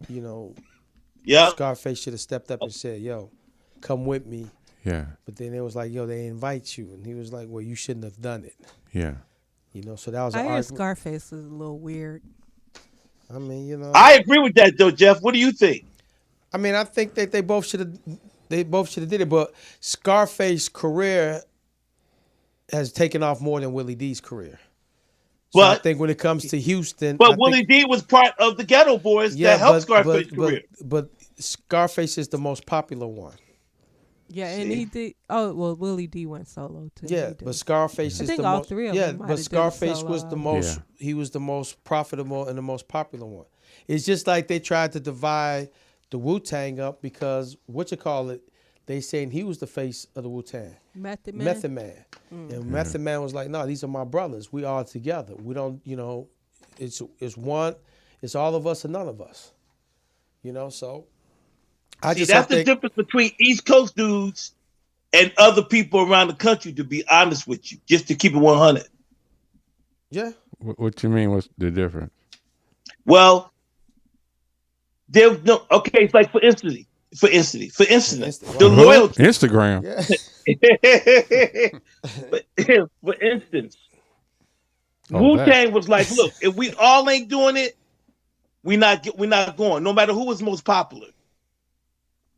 [SPEAKER 2] Scarface should have stepped up and said, "Yo, come with me."
[SPEAKER 3] Yeah.
[SPEAKER 2] But then it was like, "Yo, they invite you," and he was like, "Well, you shouldn't have done it."
[SPEAKER 3] Yeah.
[SPEAKER 2] So that was.
[SPEAKER 1] I hear Scarface was a little weird.
[SPEAKER 2] I mean,
[SPEAKER 4] I agree with that though, Jeff. What do you think?
[SPEAKER 2] I mean, I think that they both should have did it, but Scarface's career has taken off more than Willie D's career. So
[SPEAKER 4] But
[SPEAKER 2] I think when it comes to Houston,
[SPEAKER 4] but Willie D was part of the Ghetto Boys that helped Scarface's career.
[SPEAKER 2] But Scarface is the most popular one.
[SPEAKER 1] Yeah, and he did. Oh well, Willie D went solo too.
[SPEAKER 2] Yeah, but Scarface is the
[SPEAKER 1] all
[SPEAKER 2] most.
[SPEAKER 1] Three of
[SPEAKER 2] yeah,
[SPEAKER 1] them
[SPEAKER 2] but Scarface was the most.
[SPEAKER 3] Yeah.
[SPEAKER 2] He was the most profitable and the most popular one. It's just like they tried to divide the Wu-Tang up because they saying he was the face of the Wu-Tang.
[SPEAKER 1] Method Man.
[SPEAKER 2] Method Man. And Method Man was like, no, these are my brothers. We all together. We don't, it's one. It's all of us and none of us. So.
[SPEAKER 4] That's the difference between East Coast dudes and other people around the country, to be honest with you, just to keep it 100.
[SPEAKER 2] Yeah.
[SPEAKER 3] What you mean? What's the difference?
[SPEAKER 4] Well, there's no, okay, it's like for instance, the loyalty.
[SPEAKER 3] Instagram.
[SPEAKER 4] For instance, Wu-Tang was like, look, if we all ain't doing it, we're not going, no matter who was most popular.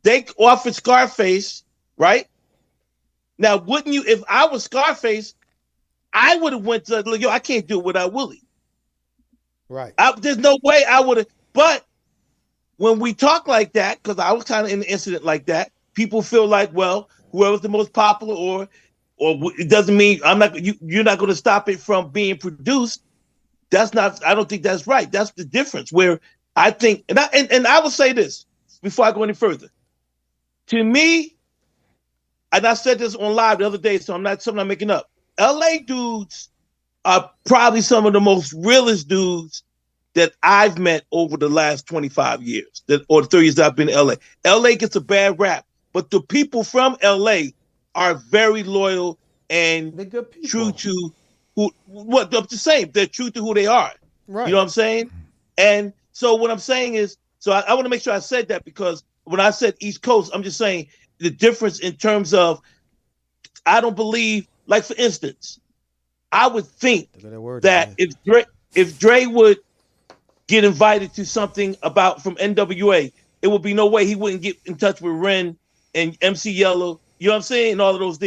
[SPEAKER 4] They offered Scarface, right? Now, wouldn't you, if I was Scarface, I would have went to, I can't do it without Willie.
[SPEAKER 2] Right.
[SPEAKER 4] There's no way I would have, but when we talk like that, because I was kind of in an incident like that, people feel like, well, whoever's the most popular or it doesn't mean you're not going to stop it from being produced. I don't think that's right. That's the difference where I think, and I will say this before I go any further. To me, and I said this on live the other day, so I'm not making up. LA dudes are probably some of the most realest dudes that I've met over the last 25 years, or the 30 years I've been in LA. LA gets a bad rap, but the people from LA are very loyal and true to I'm just saying, they're true to who they are.
[SPEAKER 2] Right.
[SPEAKER 4] You know what I'm saying? And so what I'm saying is, so I want to make sure I said that, because when I said East Coast, I'm just saying the difference in terms of, I don't believe, like for instance, I would think that if Dre would get invited to something from NWA, it would be no way he wouldn't get in touch with Ren and MC Yellow, you know what I'm saying, and all of those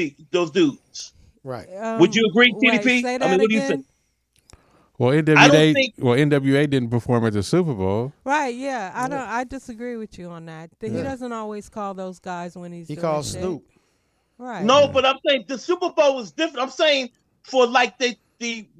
[SPEAKER 4] dudes.
[SPEAKER 2] Right.
[SPEAKER 4] Would you agree, TDP?
[SPEAKER 1] Say that
[SPEAKER 4] what do you
[SPEAKER 1] again?
[SPEAKER 4] think?
[SPEAKER 3] Well, NWA didn't perform at the Super Bowl.
[SPEAKER 1] Right, yeah. I disagree with you on that. He doesn't always call those guys when he
[SPEAKER 2] calls Snoop.
[SPEAKER 1] Right.
[SPEAKER 4] No, but I'm saying the Super Bowl is different. I'm saying for like the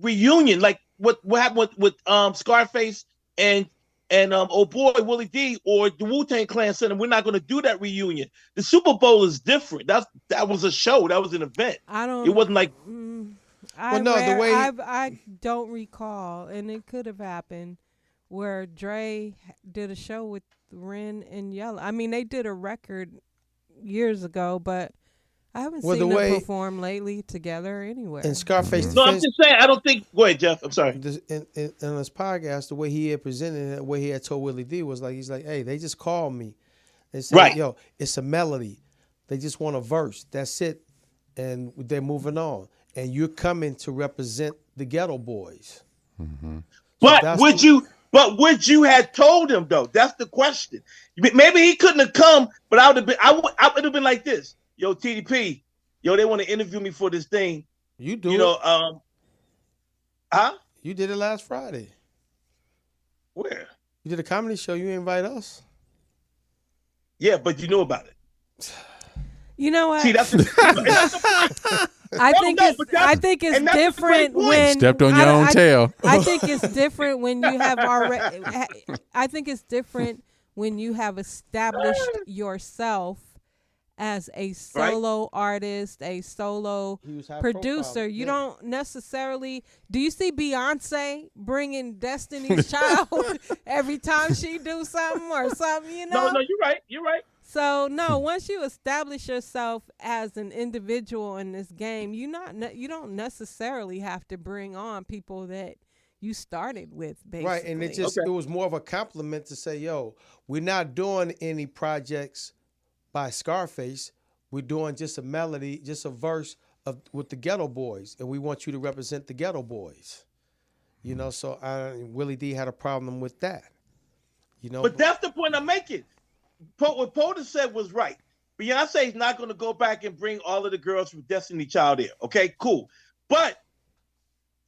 [SPEAKER 4] reunion, like what happened with Scarface and oh boy, Willie D, or the Wu-Tang Clan said, we're not going to do that reunion. The Super Bowl is different. That was a show. That was an event. It wasn't like.
[SPEAKER 1] I don't recall, and it could have happened, where Dre did a show with Ren and Yellow. I mean, they did a record years ago, but I haven't seen them perform lately together anywhere.
[SPEAKER 2] And Scarface.
[SPEAKER 4] No, I'm just saying, I don't think. Go ahead, Jeff. I'm sorry.
[SPEAKER 2] In his podcast, the way he had presented it, the way he had told Willie D was like, he's like, hey, they just called me. They said, yo, it's a melody. They just want a verse. That's it. And they're moving on. And you're coming to represent the Ghetto Boys.
[SPEAKER 3] Mm-hmm.
[SPEAKER 4] But would you have told him though? That's the question. Maybe he couldn't have come, but I would have been like this. Yo, TDP, they want to interview me for this thing.
[SPEAKER 2] You do. You did it last Friday.
[SPEAKER 4] Where?
[SPEAKER 2] You did a comedy show. You invite us.
[SPEAKER 4] Yeah, but you know about it.
[SPEAKER 1] You know what?
[SPEAKER 4] See, that's
[SPEAKER 1] I think it's different when
[SPEAKER 3] stepped on your own tail.
[SPEAKER 1] I think it's different when you have already. I think it's different when you have established yourself as a solo artist, a solo producer. You don't necessarily. Do you see Beyonce bringing Destiny's Child every time she do something or something? You know.
[SPEAKER 4] No, you're right. You're right.
[SPEAKER 1] So no, once you establish yourself as an individual in this game, you don't necessarily have to bring on people that you started with, basically.
[SPEAKER 2] Right, and it was more of a compliment to say, yo, we're not doing any projects by Scarface. We're doing just a melody, just a verse with the Ghetto Boys, and we want you to represent the Ghetto Boys. So Willie D had a problem with that.
[SPEAKER 4] But that's the point I'm making. What Poetess said was right. Beyonce is not going to go back and bring all of the girls from Destiny Child there. Okay, cool. But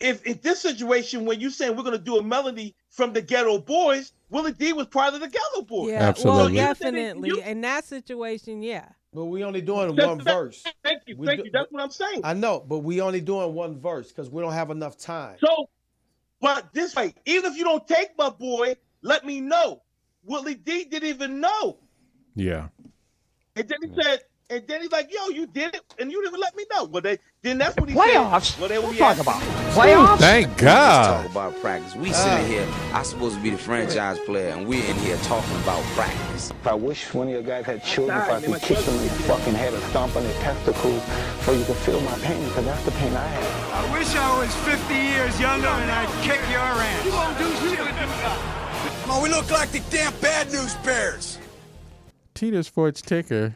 [SPEAKER 4] if this situation, when you're saying we're going to do a melody from the Ghetto Boys, Willie D was part of the Ghetto Boys.
[SPEAKER 1] Yeah,
[SPEAKER 3] absolutely.
[SPEAKER 1] Well, definitely. In that situation, yeah.
[SPEAKER 2] But we only doing one verse.
[SPEAKER 4] Thank you. That's what I'm saying.
[SPEAKER 2] I know, but we only doing one verse because we don't have enough time.
[SPEAKER 4] So, but this way, even if you don't take my boy, let me know. Willie D didn't even know.
[SPEAKER 3] Yeah.
[SPEAKER 4] And then he said, and then he's like, yo, you did it, and you didn't let me know. Well, then that's what he
[SPEAKER 8] Playoffs?
[SPEAKER 4] said. Well,
[SPEAKER 8] What talk about? Playoffs?
[SPEAKER 3] Thank
[SPEAKER 9] Let's
[SPEAKER 3] God.
[SPEAKER 9] talk about practice. We sitting here, I'm supposed to be the franchise player, and we're in here talking about practice.
[SPEAKER 10] I wish one of your guys had children, if I could kick them in the fucking head or stomp on their testicles so you could feel my pain, because that's the pain I have.
[SPEAKER 8] I wish I was 50 years younger and I'd kick your ass. You won't do shit with this guy.
[SPEAKER 11] Come on, we look like the damn bad news bears.
[SPEAKER 3] TDP Sports Ticker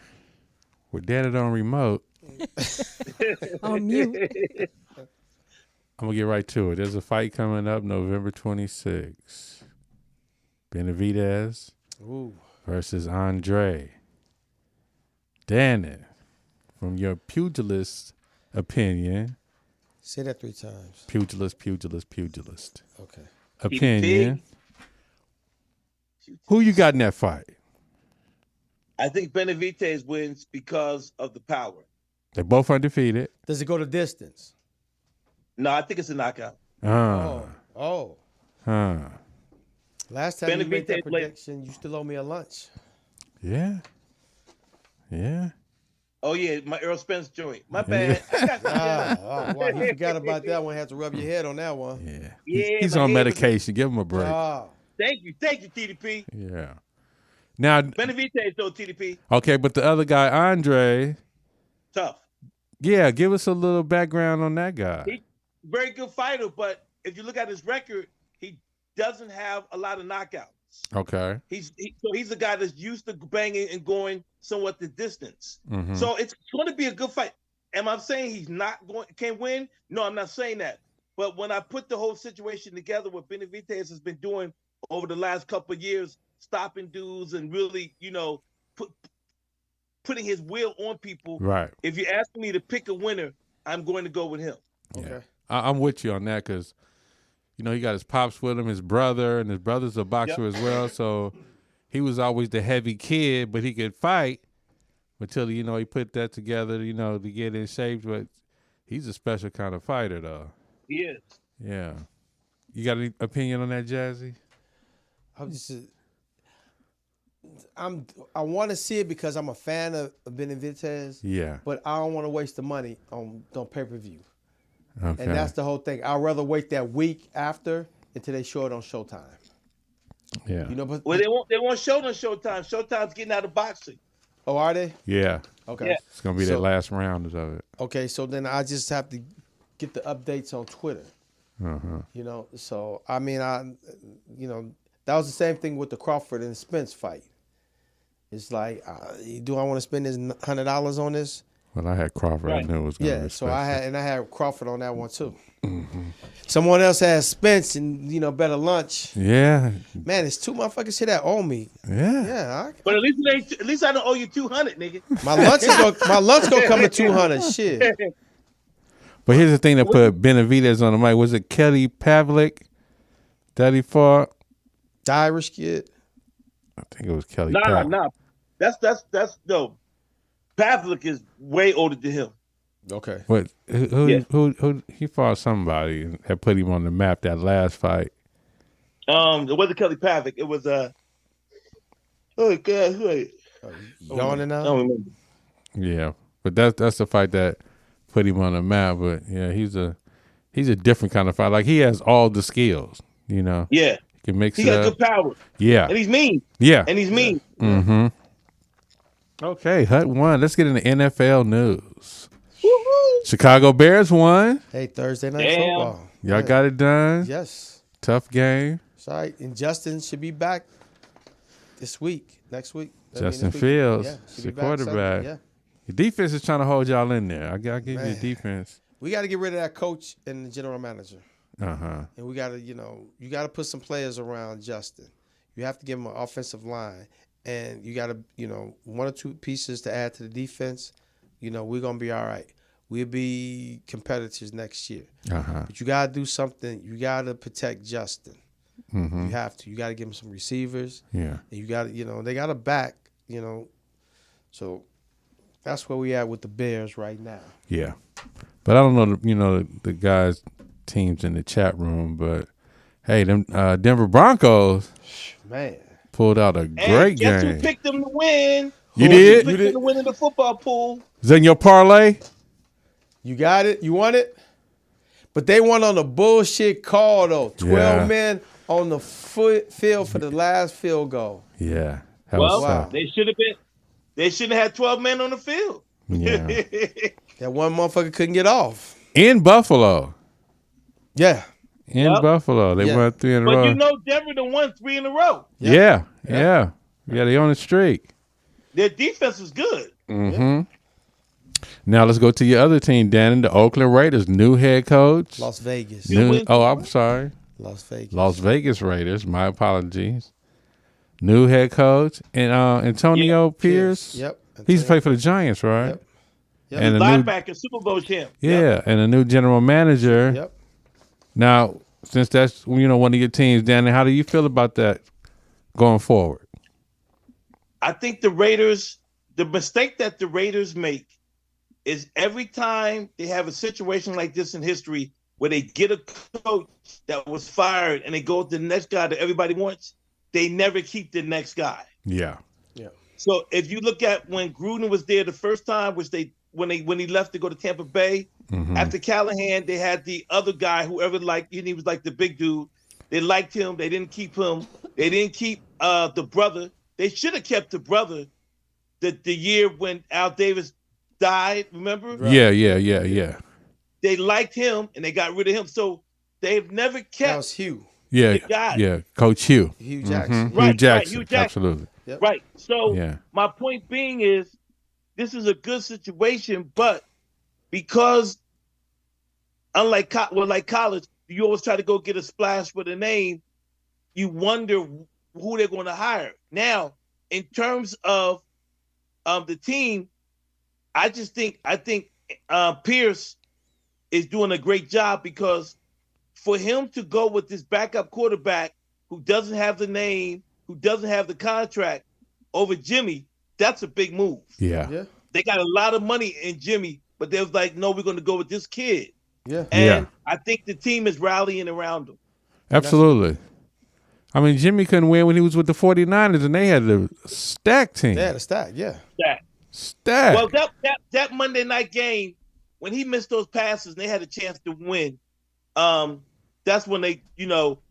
[SPEAKER 3] with Dannon on remote.
[SPEAKER 1] On mute.
[SPEAKER 3] I'm going to get right to it. There's a fight coming up November 26th. Benavidez versus Andre. Dannon, from your pugilist opinion.
[SPEAKER 2] Say that 3 times.
[SPEAKER 3] Pugilist.
[SPEAKER 2] Okay.
[SPEAKER 3] Opinion. Who you got in that fight?
[SPEAKER 4] I think Benavidez wins because of the power.
[SPEAKER 3] They're both undefeated.
[SPEAKER 2] Does it go to distance?
[SPEAKER 4] No, I think it's a knockout.
[SPEAKER 2] Oh. Last time you made that prediction, you still owe me a lunch.
[SPEAKER 3] Yeah.
[SPEAKER 4] Oh, yeah, my Earl Spence joint. My bad.
[SPEAKER 2] Wow, you forgot about that one. Had to rub your head on that one.
[SPEAKER 3] Yeah. He's on medication. Give him a break.
[SPEAKER 4] Thank you, TDP.
[SPEAKER 3] Yeah. Now,
[SPEAKER 4] Benavidez, though, TDP.
[SPEAKER 3] Okay, but the other guy, Andre.
[SPEAKER 4] Tough.
[SPEAKER 3] Yeah, give us a little background on that guy.
[SPEAKER 4] He's a very good fighter, but if you look at his record, he doesn't have a lot of knockouts.
[SPEAKER 3] Okay.
[SPEAKER 4] So he's a guy that's used to banging and going somewhat the distance.
[SPEAKER 3] Mm-hmm.
[SPEAKER 4] So it's going to be a good fight. Am I saying he's not can't win? No, I'm not saying that. But when I put the whole situation together, what Benavidez has been doing over the last couple of years, stopping dudes and really, putting his will on people.
[SPEAKER 3] Right.
[SPEAKER 4] If you're asking me to pick a winner, I'm going to go with him.
[SPEAKER 3] Okay. Yeah. I'm with you on that because, he got his pops with him, his brother, and his brother's a boxer as well. So he was always the heavy kid, but he could fight until, he put that together, to get in shape. But he's a special kind of fighter, though.
[SPEAKER 4] He is.
[SPEAKER 3] Yeah. You got any opinion on that, Jazzy?
[SPEAKER 2] I want to see it because I'm a fan of Benavidez.
[SPEAKER 3] Yeah.
[SPEAKER 2] But I don't want to waste the money on pay-per-view.
[SPEAKER 3] Okay.
[SPEAKER 2] And that's the whole thing. I'd rather wait that week after until they show it on Showtime.
[SPEAKER 3] Yeah.
[SPEAKER 2] But
[SPEAKER 4] they won't show it on Showtime. Showtime's getting out of boxing.
[SPEAKER 2] Oh, are they?
[SPEAKER 3] Yeah.
[SPEAKER 2] Okay.
[SPEAKER 4] Yeah.
[SPEAKER 3] It's gonna be that last round of it.
[SPEAKER 2] Okay, so then I just have to get the updates on Twitter.
[SPEAKER 3] Uh-huh.
[SPEAKER 2] So I mean, that was the same thing with the Crawford and Spence fight. It's like, do I want to spend this $100 on this?
[SPEAKER 3] Well, I had Crawford. Right. I knew it was going to be
[SPEAKER 2] so I had Crawford on that one too. Mm-hmm. Someone else has Spence and better lunch.
[SPEAKER 3] Yeah.
[SPEAKER 2] Man, it's 2 motherfuckers here that owe me.
[SPEAKER 3] Yeah.
[SPEAKER 2] Yeah.
[SPEAKER 4] But at least I don't owe you 200, nigga.
[SPEAKER 2] My lunch gonna come to 200. Shit.
[SPEAKER 3] But here's the thing that put Benavidez on the mic. Was it Kelly Pavlik that he fought?
[SPEAKER 2] The Irish kid.
[SPEAKER 3] I think it was Kelly Pavlik.
[SPEAKER 4] Nah. That's no. Pavlik is way older than him.
[SPEAKER 2] Okay.
[SPEAKER 3] What? Who he fought somebody that put him on the map that last fight?
[SPEAKER 4] It wasn't Kelly Pavlik. It was oh god, wait.
[SPEAKER 2] Yawning now?
[SPEAKER 4] I don't remember.
[SPEAKER 3] Yeah, but that's the fight that put him on the map. But yeah, he's a different kind of fighter. Like he has all the skills.
[SPEAKER 4] Yeah.
[SPEAKER 3] He can mix
[SPEAKER 4] He
[SPEAKER 3] it
[SPEAKER 4] got
[SPEAKER 3] up.
[SPEAKER 4] good power.
[SPEAKER 3] Yeah.
[SPEAKER 4] And he's mean.
[SPEAKER 3] Yeah.
[SPEAKER 4] And he's mean.
[SPEAKER 3] Mm-hmm. Okay, Hut won. Let's get into NFL news.
[SPEAKER 4] Woo-hoo.
[SPEAKER 3] Chicago Bears won.
[SPEAKER 2] Hey, Thursday night football.
[SPEAKER 3] Y'all got it done?
[SPEAKER 2] Yes.
[SPEAKER 3] Tough game.
[SPEAKER 2] Sorry. And Justin should be back next week.
[SPEAKER 3] Justin Fields, the quarterback.
[SPEAKER 2] Yeah.
[SPEAKER 3] Your defense is trying to hold y'all in there. I got to give you the defense.
[SPEAKER 2] We got to get rid of that coach and the general manager.
[SPEAKER 3] Uh-huh.
[SPEAKER 2] And we got to, you got to put some players around Justin. You have to give him an offensive line. And you got to, 1 or 2 pieces to add to the defense. We're going to be all right. we'll be competitors next year.
[SPEAKER 3] Uh-huh.
[SPEAKER 2] But you gotta do something. You gotta protect Justin.
[SPEAKER 3] Mm-hmm.
[SPEAKER 2] You have to. You gotta give him some receivers.
[SPEAKER 3] Yeah.
[SPEAKER 2] And you gotta, they gotta back. So that's where we at with the Bears right now.
[SPEAKER 3] Yeah, but I don't know. The guys, teams in the chat room, but hey, them Denver Broncos,
[SPEAKER 2] man,
[SPEAKER 3] pulled out a great
[SPEAKER 4] guess
[SPEAKER 3] game.
[SPEAKER 4] Who picked them to win?
[SPEAKER 3] You did?
[SPEAKER 4] You did to win in the football pool.
[SPEAKER 3] Is that in your parlay?
[SPEAKER 2] You got it. You won it. But they won on a bullshit call though. 12 men on the field for the last field goal.
[SPEAKER 3] Yeah.
[SPEAKER 4] They should have been. They shouldn't have had 12 men on the field.
[SPEAKER 3] Yeah.
[SPEAKER 2] That one motherfucker couldn't get off.
[SPEAKER 3] In Buffalo.
[SPEAKER 2] Yeah.
[SPEAKER 3] In Buffalo. They won 3 in a row.
[SPEAKER 4] But Denver done won 3 in a row.
[SPEAKER 3] Yeah. They on the streak.
[SPEAKER 4] Their defense was good.
[SPEAKER 3] Mm-hmm. Now let's go to your other team, Dannon, the Oakland Raiders. New head coach.
[SPEAKER 2] Las Vegas.
[SPEAKER 3] I'm sorry.
[SPEAKER 2] Las Vegas.
[SPEAKER 3] Las Vegas Raiders. My apologies. New head coach. And Antonio Pierce.
[SPEAKER 2] Yep.
[SPEAKER 3] He's played for the Giants, right?
[SPEAKER 2] Yep.
[SPEAKER 3] And
[SPEAKER 4] linebacker, Super Bowl champ.
[SPEAKER 3] Yeah, and a new general manager.
[SPEAKER 2] Yep.
[SPEAKER 3] Now, since that's one of your teams, Danny, how do you feel about that going forward?
[SPEAKER 4] I think the mistake that the Raiders make is every time they have a situation like this in history where they get a coach that was fired and they go to the next guy that everybody wants, they never keep the next guy.
[SPEAKER 3] Yeah.
[SPEAKER 4] So if you look at when Gruden was there the first time, when he left to go to Tampa Bay, after Callahan, they had the other guy, whoever he was like the big dude. They liked him. They didn't keep him. They didn't keep the brother. They should have kept the brother the year when Al Davis died, remember?
[SPEAKER 3] Right. Yeah.
[SPEAKER 4] They liked him, and they got rid of him. So they've never kept.
[SPEAKER 2] That was Hugh.
[SPEAKER 3] Yeah, Coach Hugh.
[SPEAKER 2] Hugh Jackson.
[SPEAKER 3] Mm-hmm. Hugh Jackson, absolutely.
[SPEAKER 2] Yep.
[SPEAKER 4] Right. So my point being is this is a good situation, but because unlike college, you always try to go get a splash with a name, you wonder who they're going to hire. Now, in terms of the team, I think Pierce is doing a great job because for him to go with this backup quarterback who doesn't have the name, who doesn't have the contract over Jimmy, that's a big move.
[SPEAKER 3] Yeah.
[SPEAKER 4] They got a lot of money in Jimmy, but they was like, no, we're going to go with this kid.
[SPEAKER 2] Yeah.
[SPEAKER 4] And I think the team is rallying around him.
[SPEAKER 3] Absolutely. I mean, Jimmy couldn't win when he was with the 49ers, and they had a stack team.
[SPEAKER 2] They had a stack,
[SPEAKER 3] Stack.
[SPEAKER 4] Well, that Monday night game, when he missed those passes and they had a chance to win, that's when they,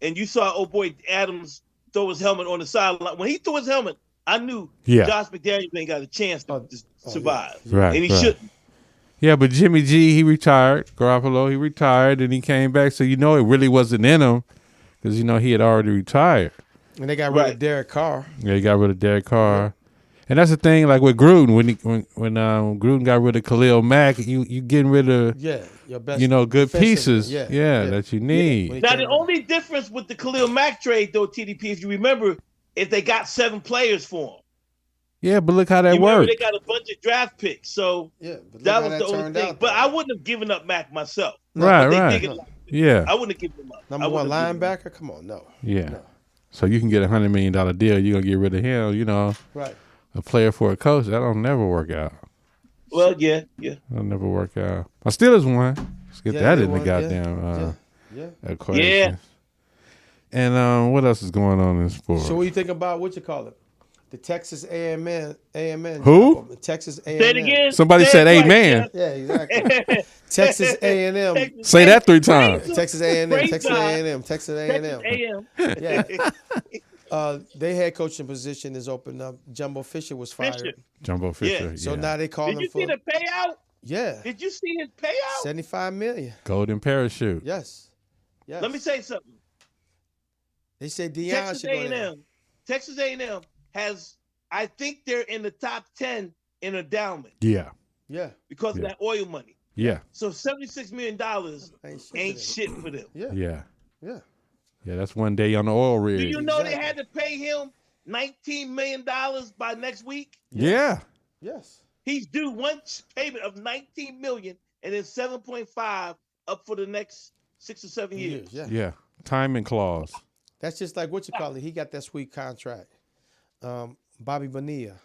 [SPEAKER 4] and you saw old boy Adams throw his helmet on the sideline. When he threw his helmet, I knew Josh McDaniels ain't got a chance to survive.
[SPEAKER 3] Right.
[SPEAKER 4] And he shouldn't.
[SPEAKER 3] Yeah, but Jimmy G, he retired. Garoppolo, he retired, and he came back. So, it really wasn't in him because, he had already retired.
[SPEAKER 2] And they got rid of Derek Carr.
[SPEAKER 3] Yeah, he got rid of Derek Carr. Yeah. And that's the thing, like with Gruden, when Gruden got rid of Khalil Mack, you getting rid of
[SPEAKER 2] your best
[SPEAKER 3] good pieces that you need.
[SPEAKER 4] Yeah. Now the only difference with the Khalil Mack trade though, TDP, if you remember, is they got 7 players for him.
[SPEAKER 3] Yeah, but look how that worked.
[SPEAKER 4] They got a bunch of draft picks, so that was the only thing. But I wouldn't have given up Mack myself.
[SPEAKER 3] Right.
[SPEAKER 4] Yeah, I wouldn't have given him up.
[SPEAKER 2] Number one linebacker, come on, no.
[SPEAKER 3] Yeah. No. So you can get $100 million deal. You're gonna get rid of him,
[SPEAKER 2] Right.
[SPEAKER 3] A player for a coach, that'll never work out.
[SPEAKER 4] Well, yeah.
[SPEAKER 3] That'll never work out. My Steelers won. Let's get that in the goddamn equation.
[SPEAKER 4] Yeah.
[SPEAKER 3] And what else is going on in sports?
[SPEAKER 2] So what do you think about the Texas A&M?
[SPEAKER 3] Who?
[SPEAKER 2] The Texas A&M.
[SPEAKER 4] Say it again.
[SPEAKER 3] Somebody said amen.
[SPEAKER 2] Yeah, exactly. Texas A&M.
[SPEAKER 3] Say that 3 times.
[SPEAKER 2] Texas A&M. Texas A&M. Texas A&M. Yeah. Their head coaching position is opened up. Jumbo Fisher was fired.
[SPEAKER 3] Jumbo Fisher.
[SPEAKER 2] Yeah. So now they call him for.
[SPEAKER 4] Did you see the payout?
[SPEAKER 2] Yeah.
[SPEAKER 4] Did you see his payout?
[SPEAKER 2] $75 million.
[SPEAKER 3] Golden parachute.
[SPEAKER 2] Yes.
[SPEAKER 4] Let me say something.
[SPEAKER 2] They say Deion should go there.
[SPEAKER 4] Texas A&M has, I think they're in the top 10 in endowment.
[SPEAKER 3] Yeah.
[SPEAKER 2] Yeah.
[SPEAKER 4] Because of that oil money.
[SPEAKER 3] Yeah.
[SPEAKER 4] So $76 million ain't shit for them.
[SPEAKER 3] Yeah. Yeah, that's one day on the oil rig.
[SPEAKER 4] Do you know they had to pay him $19 million by next week?
[SPEAKER 3] Yeah.
[SPEAKER 2] Yes.
[SPEAKER 4] He's due one payment of $19 million and then 7.5 up for the next 6 or 7 years.
[SPEAKER 3] Yeah. Timing clause.
[SPEAKER 2] That's just like what you call it. He got that sweet contract. Bobby Bonilla.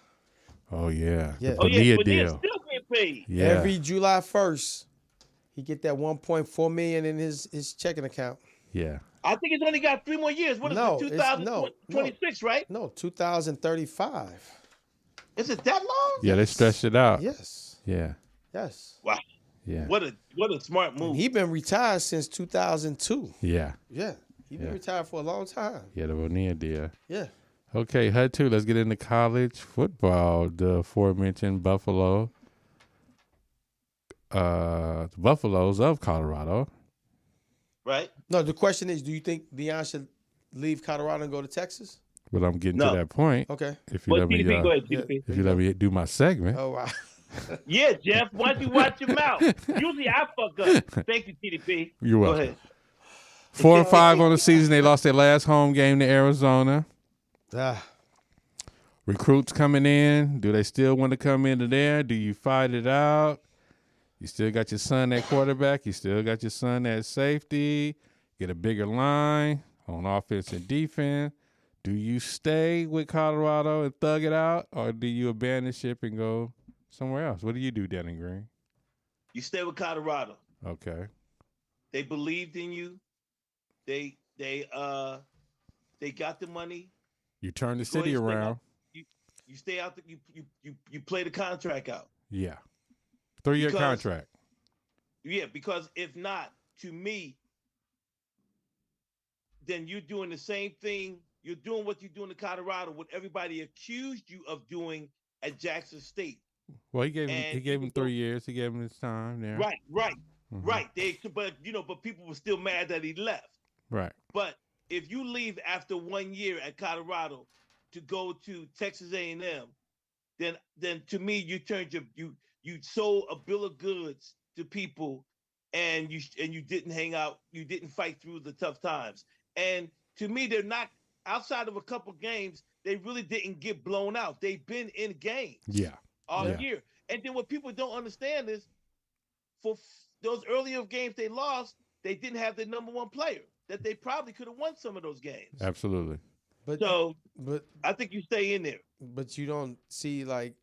[SPEAKER 3] Oh yeah.
[SPEAKER 2] Yeah.
[SPEAKER 3] The Bonilla
[SPEAKER 4] but
[SPEAKER 3] deal.
[SPEAKER 4] still getting paid.
[SPEAKER 3] Yeah.
[SPEAKER 2] Every July 1st, he get that 1.4 million in his checking account.
[SPEAKER 3] Yeah.
[SPEAKER 4] I think it's only got 3 more years. What is it? 2026, right?
[SPEAKER 2] No, 2035.
[SPEAKER 4] Is it that long?
[SPEAKER 3] Yeah, they stretched it out.
[SPEAKER 2] Yes.
[SPEAKER 3] Yeah.
[SPEAKER 2] Yes.
[SPEAKER 4] Wow.
[SPEAKER 3] Yeah.
[SPEAKER 4] What a smart move.
[SPEAKER 2] He been retired since 2002.
[SPEAKER 3] Yeah.
[SPEAKER 2] Yeah. He been retired for a long time.
[SPEAKER 3] Yeah, the Bonilla deal.
[SPEAKER 2] Yeah.
[SPEAKER 3] Okay, HUD 2, let's get into college football. The aforementioned Buffalo. The Buffaloes of Colorado.
[SPEAKER 4] Right?
[SPEAKER 2] No, the question is, do you think Deion should leave Colorado and go to Texas?
[SPEAKER 3] But I'm getting to that point.
[SPEAKER 2] Okay.
[SPEAKER 3] If you let me,
[SPEAKER 4] TDP, go ahead, TDP.
[SPEAKER 3] if you let me do my segment.
[SPEAKER 2] Oh, wow.
[SPEAKER 4] Yeah, Jeff, why don't you watch your mouth? Usually I fuck up. Thank you, TDP.
[SPEAKER 3] You're welcome.
[SPEAKER 4] Go ahead.
[SPEAKER 3] 4-5 on the season. They lost their last home game to Arizona. Recruits coming in. Do they still want to come into there? Do you fight it out? You still got your son at quarterback. You still got your son at safety. Get a bigger line on offense and defense. Do you stay with Colorado and thug it out, or do you abandon ship and go somewhere else? What do you do, Dannon Green?
[SPEAKER 4] You stay with Colorado.
[SPEAKER 3] Okay.
[SPEAKER 4] They believed in you. They got the money.
[SPEAKER 3] You turn the city around.
[SPEAKER 4] You stay out. You play the contract out.
[SPEAKER 3] Yeah. 3-year contract.
[SPEAKER 4] Yeah, because if not, to me, then you're doing the same thing. You're doing what you're doing in Colorado, what everybody accused you of doing at Jackson State.
[SPEAKER 3] Well, he gave him 3 years. He gave him his time there.
[SPEAKER 4] Right. But people were still mad that he left.
[SPEAKER 3] Right.
[SPEAKER 4] But if you leave after 1 year at Colorado to go to Texas A&M, then to me you sold a bill of goods to people, and you didn't hang out. You didn't fight through the tough times. And to me, they're not outside of a couple games. They really didn't get blown out. They've been in games. All year. And then what people don't understand is, for those earlier games they lost, they didn't have the number one player that they probably could have won some of those games.
[SPEAKER 3] Absolutely.
[SPEAKER 2] But
[SPEAKER 4] I think you stay in there.
[SPEAKER 2] But you don't see like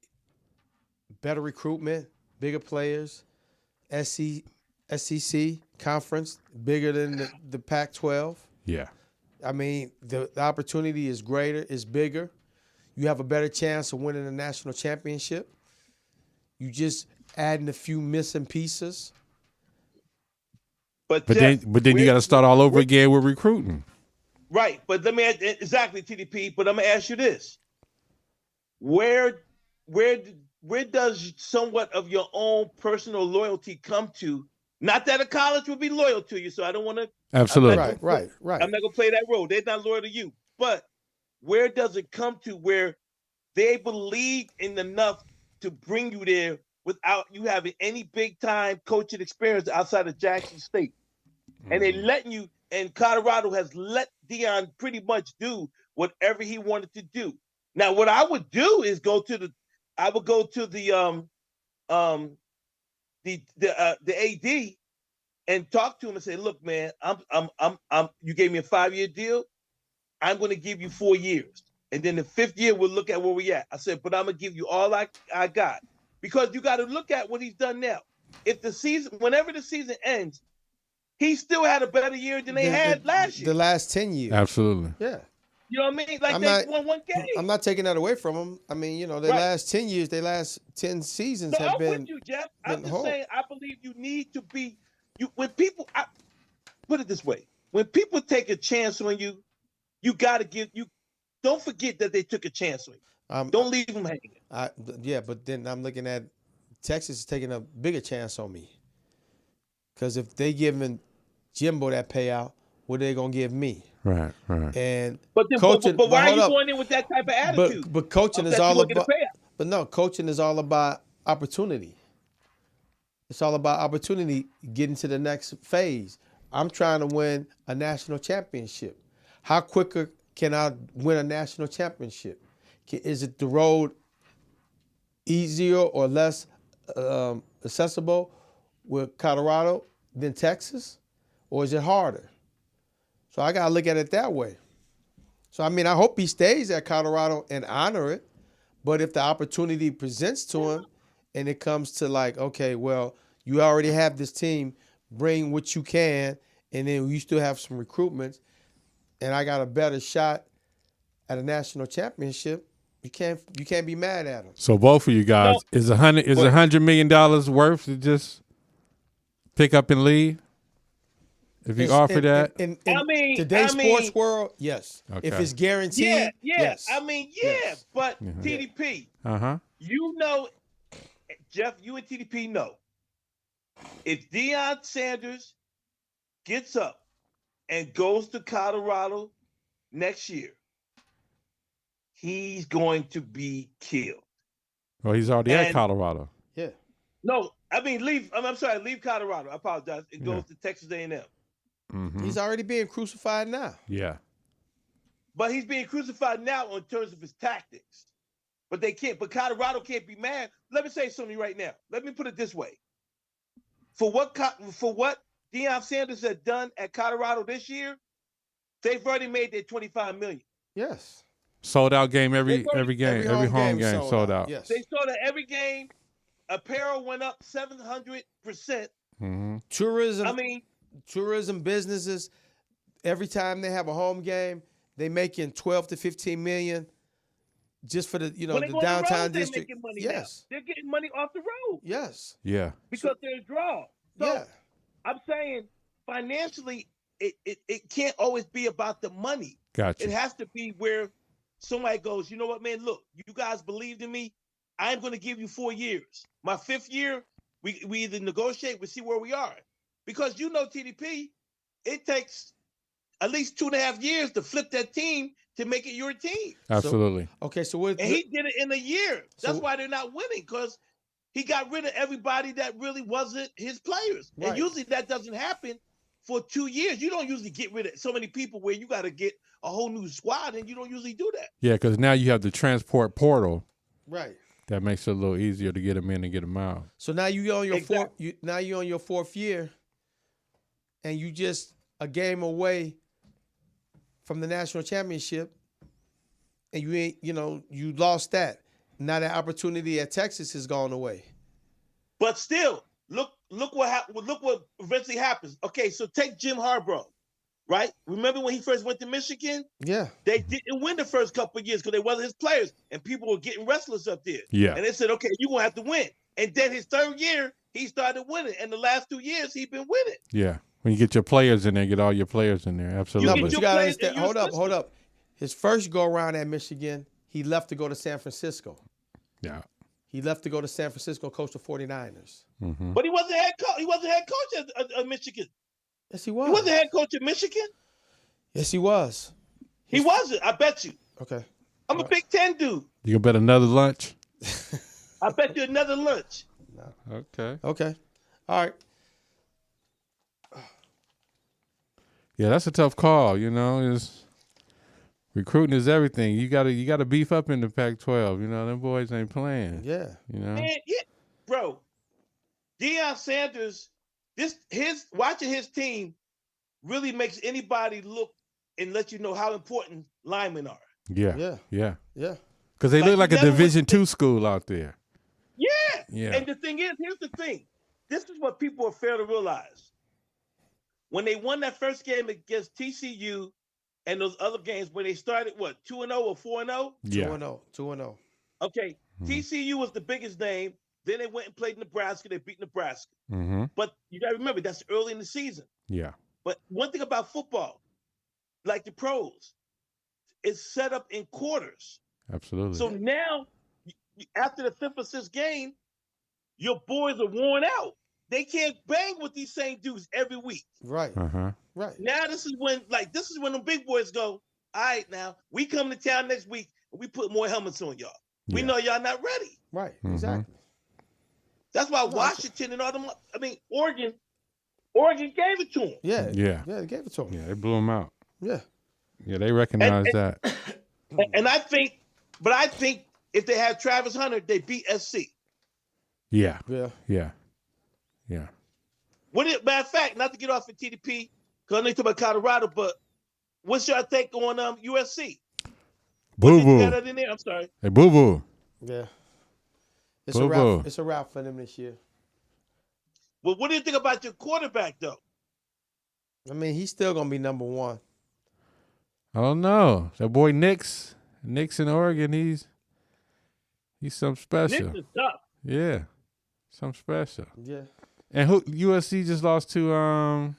[SPEAKER 2] better recruitment, bigger players, SEC conference, bigger than the Pac-12.
[SPEAKER 3] Yeah.
[SPEAKER 2] I mean, the opportunity is greater, is bigger. You have a better chance of winning a national championship. You just adding a few missing pieces.
[SPEAKER 4] But
[SPEAKER 3] then you got to start all over again with recruiting.
[SPEAKER 4] Right. But let me exactly, TDP. But I'm gonna ask you this: where does somewhat of your own personal loyalty come to? Not that a college would be loyal to you, so I don't want to.
[SPEAKER 3] Absolutely.
[SPEAKER 2] Right.
[SPEAKER 4] I'm not gonna play that role. They're not loyal to you. But where does it come to where they believe in enough to bring you there without you having any big time coaching experience outside of Jackson State? Mm-hmm. And they letting you, and Colorado has let Deion pretty much do whatever he wanted to do. Now, what I would do is go to the AD and talk to him and say, look, man, you gave me a 5-year deal. I'm going to give you 4 years. And then the 5th year, we'll look at where we at. I said, but I'm going to give you all I got. Because you got to look at what he's done now. Whenever the season ends, he still had a better year than they had last year.
[SPEAKER 2] The last 10 years.
[SPEAKER 3] Absolutely.
[SPEAKER 2] Yeah.
[SPEAKER 4] You know what I mean? Like they won one game.
[SPEAKER 2] I'm not taking that away from them. I mean, their last 10 years, their last 10 seasons have been.
[SPEAKER 4] I'm with you, Jeff. I'm just saying, I believe you need to be. When people, put it this way: when people take a chance on you, you got to give. Don't forget that they took a chance on you. Don't leave them hanging.
[SPEAKER 2] Yeah, but then I'm looking at Texas is taking a bigger chance on me. Because if they giving Jimbo that payout, what are they gonna give me?
[SPEAKER 3] Right.
[SPEAKER 2] And
[SPEAKER 4] but why are you going in with that type of attitude?
[SPEAKER 2] But coaching is all about. But no, coaching is all about opportunity. It's all about opportunity, getting to the next phase. I'm trying to win a national championship. How quicker can I win a national championship? Is it the road easier or less accessible with Colorado than Texas, or is it harder? So I gotta look at it that way. So I mean, I hope he stays at Colorado and honor it. But if the opportunity presents to him, and it comes to like, okay, well, you already have this team, bring what you can, and then you still have some recruitments, and I got a better shot at a national championship. You can't be mad at him.
[SPEAKER 3] So both of you guys, is $100 million worth to just pick up and leave? If you offer that,
[SPEAKER 2] in today's sports world, yes.
[SPEAKER 3] Okay.
[SPEAKER 2] If it's guaranteed, yes.
[SPEAKER 4] I mean, but TDP, you know, Jeff, you and TDP know, if Deion Sanders gets up and goes to Colorado next year, he's going to be killed.
[SPEAKER 3] Well, he's already at Colorado.
[SPEAKER 2] Yeah.
[SPEAKER 4] No, I mean leave Colorado. I apologize. It goes to Texas A&M.
[SPEAKER 3] Mm-hmm.
[SPEAKER 2] He's already being crucified now.
[SPEAKER 3] Yeah.
[SPEAKER 4] But he's being crucified now in terms of his tactics. But Colorado can't be mad. Let me say something right now. Let me put it this way. For what Deion Sanders had done at Colorado this year, they've already made their $25 million.
[SPEAKER 2] Yes.
[SPEAKER 3] Sold out game every game. Every home game sold out.
[SPEAKER 2] Yes.
[SPEAKER 4] They sold out every game. Apparel went up 700%.
[SPEAKER 3] Mm-hmm.
[SPEAKER 2] Tourism businesses, every time they have a home game, they making 12 to 15 million just for the the downtown district. Yes.
[SPEAKER 4] They're getting money off the road.
[SPEAKER 2] Yes.
[SPEAKER 3] Yeah.
[SPEAKER 4] Because they're a draw. So I'm saying financially, it can't always be about the money.
[SPEAKER 3] Gotcha.
[SPEAKER 4] It has to be where somebody goes, you know what, man, look, you guys believed in me. I'm going to give you 4 years. My 5th year, we either negotiate, we see where we are. Because TDP, it takes at least 2.5 years to flip that team to make it your team.
[SPEAKER 3] Absolutely.
[SPEAKER 4] And he did it in a year. That's why they're not winning, because he got rid of everybody that really wasn't his players. Right. And usually that doesn't happen for 2 years. You don't usually get rid of so many people where you got to get a whole new squad, and you don't usually do that.
[SPEAKER 3] Yeah, because now you have the transport portal.
[SPEAKER 2] Right.
[SPEAKER 3] That makes it a little easier to get them in and get them out.
[SPEAKER 2] So now you're on your fourth year, and you just a game away from the national championship, and you lost that. Now that opportunity at Texas has gone away.
[SPEAKER 4] But still, look what happened. Look what eventually happens. Okay, so take Jim Harbaugh, right? Remember when he first went to Michigan?
[SPEAKER 2] Yeah.
[SPEAKER 4] They didn't win the first couple of years because they wasn't his players, and people were getting restless up there.
[SPEAKER 3] Yeah.
[SPEAKER 4] And they said, okay, you're going to have to win. And then his 3rd year, he started winning. And the last 2 years, he's been winning.
[SPEAKER 3] Yeah. When you get your players in there, get all your players in there. Absolutely.
[SPEAKER 2] No, but you got to understand. Hold up. His first go-around at Michigan, he left to go to San Francisco.
[SPEAKER 3] Yeah.
[SPEAKER 2] He left to go to San Francisco, coach the 49ers.
[SPEAKER 3] Mm-hmm.
[SPEAKER 4] But he wasn't head coach. He wasn't head coach at Michigan.
[SPEAKER 2] Yes, he was.
[SPEAKER 4] He wasn't head coach at Michigan?
[SPEAKER 2] Yes, he was.
[SPEAKER 4] He wasn't. I bet you.
[SPEAKER 2] Okay.
[SPEAKER 4] I'm a Big Ten dude.
[SPEAKER 3] You gonna bet another lunch?
[SPEAKER 4] I bet you another lunch.
[SPEAKER 2] No.
[SPEAKER 3] Okay.
[SPEAKER 2] All right.
[SPEAKER 3] Yeah, that's a tough call. Recruiting is everything. You gotta beef up in the Pac-12. Them boys ain't playing.
[SPEAKER 2] Yeah.
[SPEAKER 4] Man, bro. Deion Sanders, watching his team really makes anybody look and let you know how important linemen are.
[SPEAKER 3] Yeah.
[SPEAKER 2] Because
[SPEAKER 3] they look like a Division II school out there.
[SPEAKER 4] Yeah. And the thing is, here's the thing. This is what people are fair to realize. When they won that first game against TCU and those other games, when they started, 2-0 or 4-0?
[SPEAKER 3] Yeah.
[SPEAKER 2] 2-0.
[SPEAKER 4] Okay. TCU was the biggest name. Then they went and played Nebraska. They beat Nebraska.
[SPEAKER 3] Mm-hmm.
[SPEAKER 4] But you got to remember, that's early in the season.
[SPEAKER 3] Yeah.
[SPEAKER 4] But one thing about football, like the pros, it's set up in quarters.
[SPEAKER 3] Absolutely.
[SPEAKER 4] So now, after the 5th or 6th game, your boys are worn out. They can't bang with these same dudes every week.
[SPEAKER 2] Right.
[SPEAKER 3] Uh-huh.
[SPEAKER 2] Right.
[SPEAKER 4] Now this is when the big boys go, all right, now we come to town next week and we put more helmets on y'all. Yeah. We know y'all not ready.
[SPEAKER 2] Right. Mm-hmm. Exactly.
[SPEAKER 4] That's why Washington and all them. Oregon gave it to them.
[SPEAKER 2] Yeah.
[SPEAKER 3] They
[SPEAKER 2] gave it to them.
[SPEAKER 3] Yeah, they blew them out.
[SPEAKER 2] Yeah.
[SPEAKER 3] Yeah, they recognize that.
[SPEAKER 4] And I think if they had Travis Hunter, they beat SC.
[SPEAKER 3] Yeah.
[SPEAKER 4] Matter of fact, not to get off of TDP, because I know you talk about Colorado, but what's your take on USC?
[SPEAKER 3] Boo boo.
[SPEAKER 4] Got that in there? I'm sorry.
[SPEAKER 3] Hey, boo boo.
[SPEAKER 2] Yeah. It's
[SPEAKER 3] boo
[SPEAKER 2] a wrap.
[SPEAKER 3] boo.
[SPEAKER 2] It's a wrap for them this year.
[SPEAKER 4] Well, what do you think about your quarterback, though?
[SPEAKER 2] I mean, he's still gonna be number one.
[SPEAKER 3] I don't know. That boy Nick's in Oregon. He's something special.
[SPEAKER 4] Nick's is tough.
[SPEAKER 3] Yeah, something special.
[SPEAKER 2] Yeah.
[SPEAKER 3] And who USC just lost to?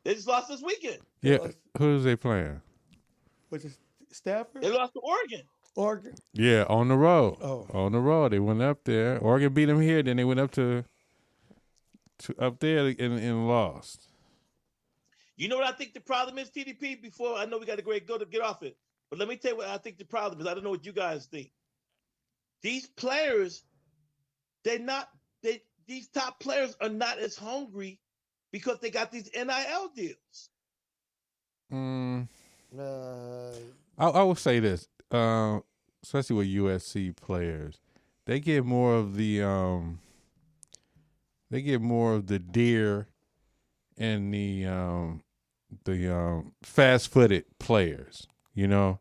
[SPEAKER 4] They just lost this weekend.
[SPEAKER 3] Yeah, who's they playing?
[SPEAKER 2] Which is Stafford?
[SPEAKER 4] They lost to Oregon.
[SPEAKER 2] Oregon.
[SPEAKER 3] Yeah, on the road.
[SPEAKER 2] Oh.
[SPEAKER 3] On the road. They went up there. Oregon beat them here. Then they went up to up there and lost.
[SPEAKER 4] You know what I think the problem is, TDP? Before I know we got a great go to get off it, but let me tell you what I think the problem is. I don't know what you guys think. These players, these top players are not as hungry because they got these NIL deals.
[SPEAKER 3] I will say this, especially with USC players, they get more of the deer and the fast-footed players, you know.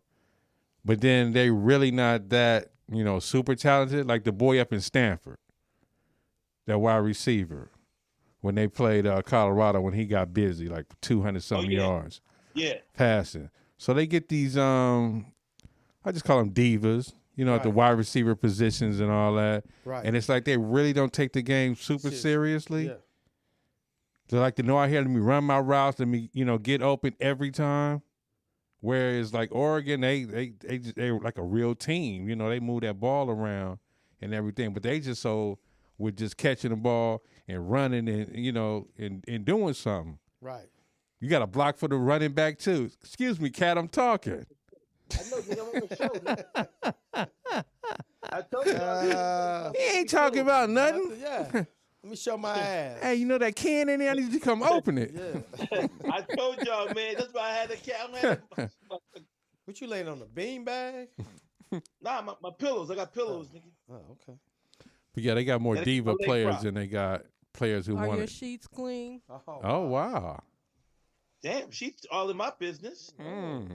[SPEAKER 3] But then they really not that, you know, super talented. Like the boy up in Stanford, that wide receiver, when they played Colorado, when he got busy, like 200-something yards.
[SPEAKER 4] Yeah.
[SPEAKER 3] Passing. So they get these, I just call them divas, you know, at the wide receiver positions and all that.
[SPEAKER 2] Right.
[SPEAKER 3] And it's like they really don't take the game super seriously. Yeah. They like to know out here, let me run my routes, let me, you know, get open every time. Whereas like Oregon, they're like a real team. You know, they move that ball around and everything. But they just with just catching the ball and running and, you know, and doing something.
[SPEAKER 2] Right.
[SPEAKER 3] You got a block for the running back too. Excuse me, Cat, I'm talking.
[SPEAKER 4] I know, I'm on the show. I told you.
[SPEAKER 3] He ain't talking about nothing.
[SPEAKER 2] Yeah. Let me show my ass.
[SPEAKER 3] Hey, you know that can in there? I need you to come open it.
[SPEAKER 2] Yeah.
[SPEAKER 4] I told y'all, man. That's why I had a cat.
[SPEAKER 2] What you laying on, the bean bag?
[SPEAKER 4] Nah, my pillows. I got pillows, nigga.
[SPEAKER 2] Oh, okay.
[SPEAKER 3] But yeah, they got more diva players than they got players who want it.
[SPEAKER 1] Are your sheets clean?
[SPEAKER 3] Oh, wow.
[SPEAKER 4] Damn, she's all in my business.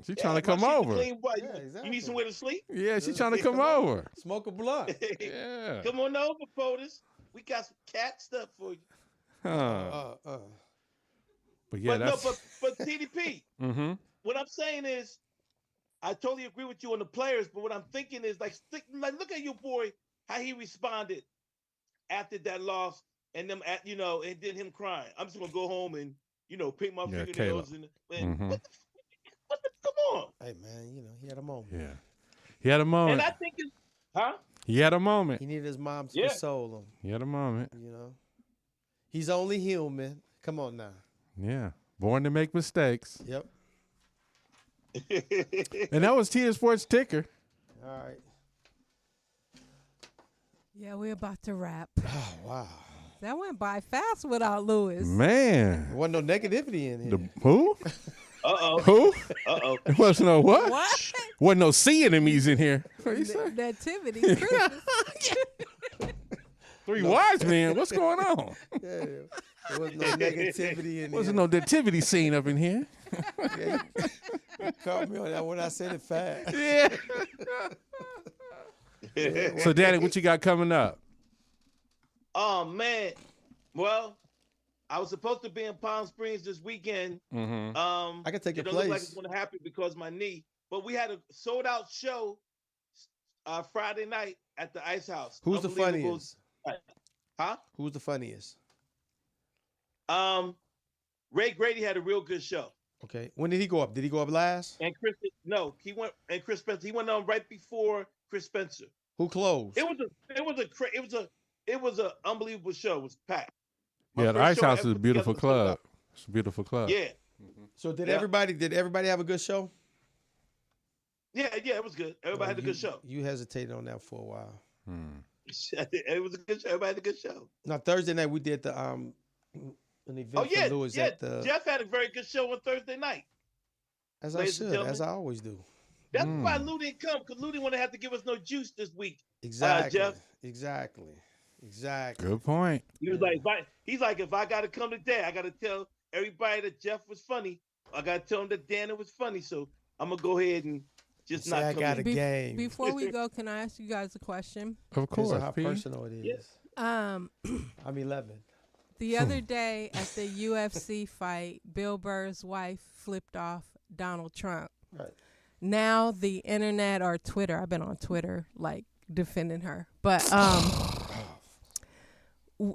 [SPEAKER 3] She's trying to come over.
[SPEAKER 4] Yeah, exactly. You need somewhere to sleep?
[SPEAKER 3] Yeah, she's trying to come over.
[SPEAKER 2] Smoke a blunt.
[SPEAKER 3] Yeah.
[SPEAKER 4] Come on over, Poetess. We got some cat stuff for you.
[SPEAKER 3] But yeah,
[SPEAKER 4] but TDP. What I'm saying is, I totally agree with you on the players. But what I'm thinking is, like look at your boy, how he responded after that loss, and them and then him crying. I'm just gonna go home and paint my fingernails and what the come on.
[SPEAKER 2] Hey man, he had a moment.
[SPEAKER 3] Yeah, he had a moment.
[SPEAKER 4] And I think
[SPEAKER 3] he had a moment.
[SPEAKER 2] He needed his mom to console him.
[SPEAKER 3] He had a moment.
[SPEAKER 2] He's only human. Come on now.
[SPEAKER 3] Yeah, born to make mistakes.
[SPEAKER 2] Yep.
[SPEAKER 3] And that was TDP Sports Ticker.
[SPEAKER 2] All right.
[SPEAKER 1] Yeah, we're about to wrap.
[SPEAKER 2] Oh wow.
[SPEAKER 1] That went by fast without Lewis.
[SPEAKER 3] Man.
[SPEAKER 2] There wasn't no negativity in here.
[SPEAKER 3] Who?
[SPEAKER 4] Uh-oh.
[SPEAKER 3] Who?
[SPEAKER 4] Uh-oh.
[SPEAKER 3] There wasn't no what?
[SPEAKER 1] What?
[SPEAKER 3] Wasn't no sea enemies in here. What you say?
[SPEAKER 1] Nativity.
[SPEAKER 3] Three wise men. What's going on?
[SPEAKER 2] Yeah, there was no negativity in
[SPEAKER 3] Wasn't no nativity scene up in here.
[SPEAKER 2] Yeah, you caught me on that when I said it fast.
[SPEAKER 3] Yeah. So, Danny, what you got coming up?
[SPEAKER 4] Oh, man. Well, I was supposed to be in Palm Springs this weekend.
[SPEAKER 2] I can take your place.
[SPEAKER 4] It doesn't look like it's going to happen because of my knee. But we had a sold-out show Friday night at the Ice House.
[SPEAKER 2] Who's the funniest?
[SPEAKER 4] Huh?
[SPEAKER 2] Who's the funniest?
[SPEAKER 4] Ray Grady had a real good show.
[SPEAKER 2] Okay. When did he go up? Did he go up last?
[SPEAKER 4] And Chris Spencer. He went on right before Chris Spencer.
[SPEAKER 2] Who closed?
[SPEAKER 4] It was an unbelievable show. It was packed.
[SPEAKER 3] Yeah, the Ice House is a beautiful club. It's a beautiful club.
[SPEAKER 4] Yeah.
[SPEAKER 2] So did everybody have a good show?
[SPEAKER 4] Yeah, it was good. Everybody had a good show.
[SPEAKER 2] You hesitated on that for a while.
[SPEAKER 4] It was a good show. Everybody had a good show.
[SPEAKER 2] Now Thursday night we did an event for Lewis at the.
[SPEAKER 4] Jeff had a very good show on Thursday night.
[SPEAKER 2] As I should, as I always do.
[SPEAKER 4] That's why Lou didn't come, because Lou didn't want to have to give us no juice this week.
[SPEAKER 2] Exactly.
[SPEAKER 4] Jeff.
[SPEAKER 2] Exactly. Exactly.
[SPEAKER 3] Good point.
[SPEAKER 4] He was like, if I got to come today, I got to tell everybody that Jeff was funny. I got to tell them that Dannon was funny. So I'm gonna go ahead and just not come
[SPEAKER 2] got
[SPEAKER 4] in.
[SPEAKER 2] a game.
[SPEAKER 1] Before we go, can I ask you guys a question?
[SPEAKER 3] Of course.
[SPEAKER 2] How personal it is.
[SPEAKER 1] I'm
[SPEAKER 2] 11.
[SPEAKER 1] The other day at the UFC fight, Bill Burr's wife flipped off Donald Trump.
[SPEAKER 2] Right.
[SPEAKER 1] Now the internet or Twitter, I've been on Twitter like defending her. But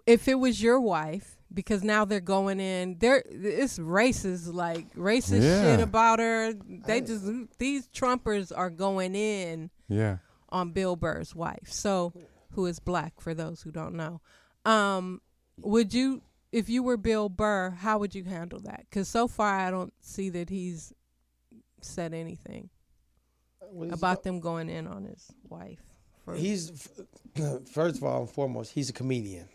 [SPEAKER 1] if it was your wife, because now they're going in, it's racist shit about her. These Trumpers are going in on Bill Burr's wife. So, who is black for those who don't know. Would you, if you were Bill Burr, how would you handle that? Because so far I don't see that he's said anything about them going in on his wife.
[SPEAKER 2] He's, first of all and foremost, he's a comedian.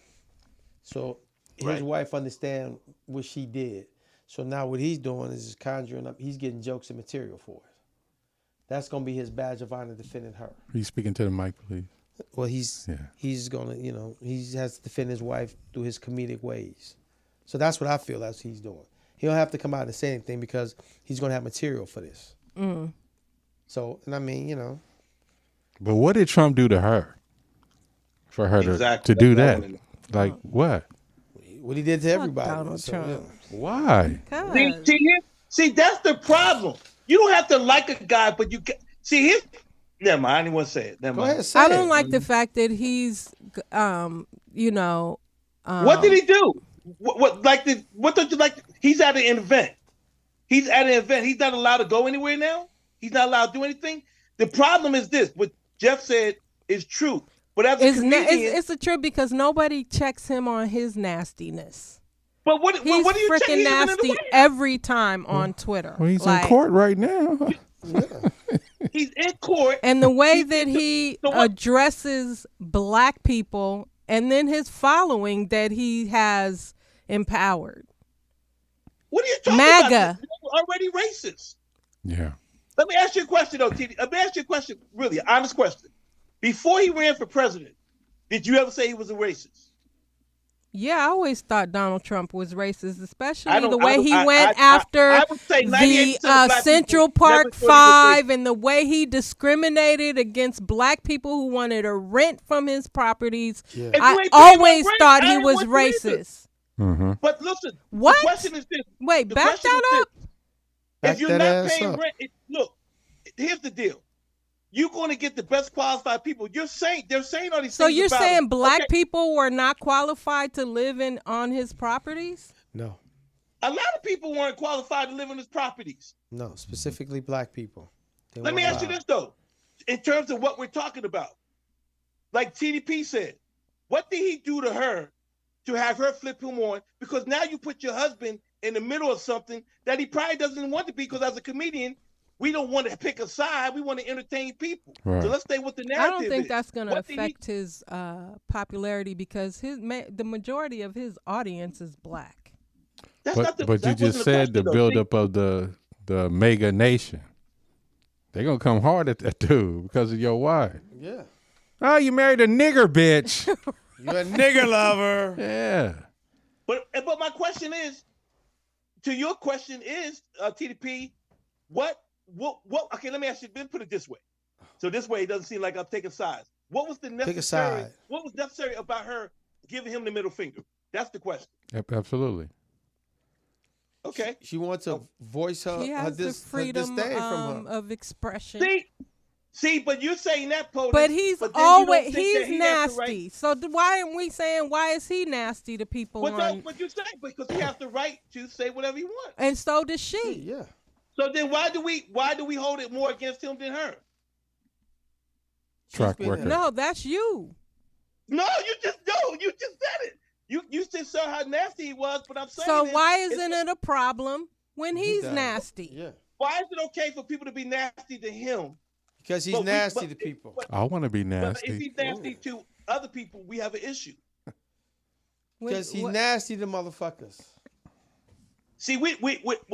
[SPEAKER 2] So his wife understand what she did. So now what he's doing is just conjuring up, he's getting jokes and material for it. That's going to be his badge of honor, defending her.
[SPEAKER 3] He's speaking to the mic, please.
[SPEAKER 2] Well, he's going to, he has to defend his wife through his comedic ways. So that's what I feel that's what he's doing. He don't have to come out and say anything because he's going to have material for this.
[SPEAKER 1] Mm.
[SPEAKER 2] So, and I mean,
[SPEAKER 3] But what did Trump do to her for her to do that? Like what?
[SPEAKER 2] What he did to everybody.
[SPEAKER 1] Donald Trump.
[SPEAKER 3] Why?
[SPEAKER 4] See, that's the problem. You don't have to like a guy, but you can see his. Never mind. I didn't want to say it. Never mind.
[SPEAKER 2] Ahead,
[SPEAKER 1] I don't like the fact that he's,
[SPEAKER 4] what did he do? What don't you like? He's at an event. He's not allowed to go anywhere now. He's not allowed to do anything. The problem is this: what Jeff said is true. But as a comedian,
[SPEAKER 1] it's the truth because nobody checks him on his nastiness.
[SPEAKER 4] But what
[SPEAKER 1] he's
[SPEAKER 4] what are you
[SPEAKER 1] freaking nasty every time on Twitter.
[SPEAKER 3] Well, he's in court right now.
[SPEAKER 4] He's in court,
[SPEAKER 1] and the way that he addresses black people, and then his following that he has empowered.
[SPEAKER 4] What are you talking
[SPEAKER 1] MAGA.
[SPEAKER 4] about? You're already racist.
[SPEAKER 3] Yeah.
[SPEAKER 4] Let me ask you a question, though, TD. Let me ask you a question, really, an honest question. Before he ran for president, did you ever say he was a racist?
[SPEAKER 1] Yeah, I always thought Donald Trump was racist, especially the way he went after the Central Park Five and the way he discriminated against black people who wanted to rent from his properties. Yeah. I always thought he was racist.
[SPEAKER 3] Mm-hmm.
[SPEAKER 4] But listen,
[SPEAKER 1] what?
[SPEAKER 4] The question is this.
[SPEAKER 1] Wait, back that up.
[SPEAKER 4] If you're not paying rent, look, here's the deal. You're going to get the best qualified people. They're saying all these things.
[SPEAKER 1] So you're saying black people were not qualified to live on his properties?
[SPEAKER 2] No.
[SPEAKER 4] A lot of people weren't qualified to live on his properties.
[SPEAKER 2] No, specifically black people.
[SPEAKER 4] Let me ask you this, though. In terms of what we're talking about, like TDP said, what did he do to her to have her flip him on? Because now you put your husband in the middle of something that he probably doesn't want to be, because as a comedian, we don't want to pick a side. We want to entertain people.
[SPEAKER 3] Right.
[SPEAKER 4] So let's stay with the narrative.
[SPEAKER 1] I don't think that's going to affect his popularity because the majority of his audience is black.
[SPEAKER 3] But you just said the buildup of the mega nation. They're going to come hard at that dude because of your wife.
[SPEAKER 2] Yeah.
[SPEAKER 3] Oh, you married a nigger, bitch.
[SPEAKER 2] You're a nigger lover.
[SPEAKER 3] Yeah.
[SPEAKER 4] But my question is, to your question is, TDP, what, okay, let me ask you, then put it this way. So this way it doesn't seem like I'm taking sides. What was necessary about her giving him the middle finger? That's the question.
[SPEAKER 3] Absolutely.
[SPEAKER 4] Okay.
[SPEAKER 2] She wants to voice her,
[SPEAKER 1] he has the freedom of expression.
[SPEAKER 4] See, but you're saying that, Poetess.
[SPEAKER 1] But he's nasty. So why aren't we saying, why is he nasty to people?
[SPEAKER 4] But you say, because he has the right to say whatever he wants.
[SPEAKER 1] And so does she.
[SPEAKER 2] Yeah.
[SPEAKER 4] So then why do we hold it more against him than her?
[SPEAKER 3] Track record.
[SPEAKER 1] No, that's you.
[SPEAKER 4] No, you just said it. You just saw how nasty he was, but I'm saying.
[SPEAKER 1] So why isn't it a problem when he's nasty?
[SPEAKER 2] Yeah.
[SPEAKER 4] Why is it okay for people to be nasty to him?
[SPEAKER 2] Because he's nasty to people.
[SPEAKER 3] I want to be nasty.
[SPEAKER 4] But if he's nasty to other people, we have an issue.
[SPEAKER 2] Because he's nasty to motherfuckers.
[SPEAKER 4] See, we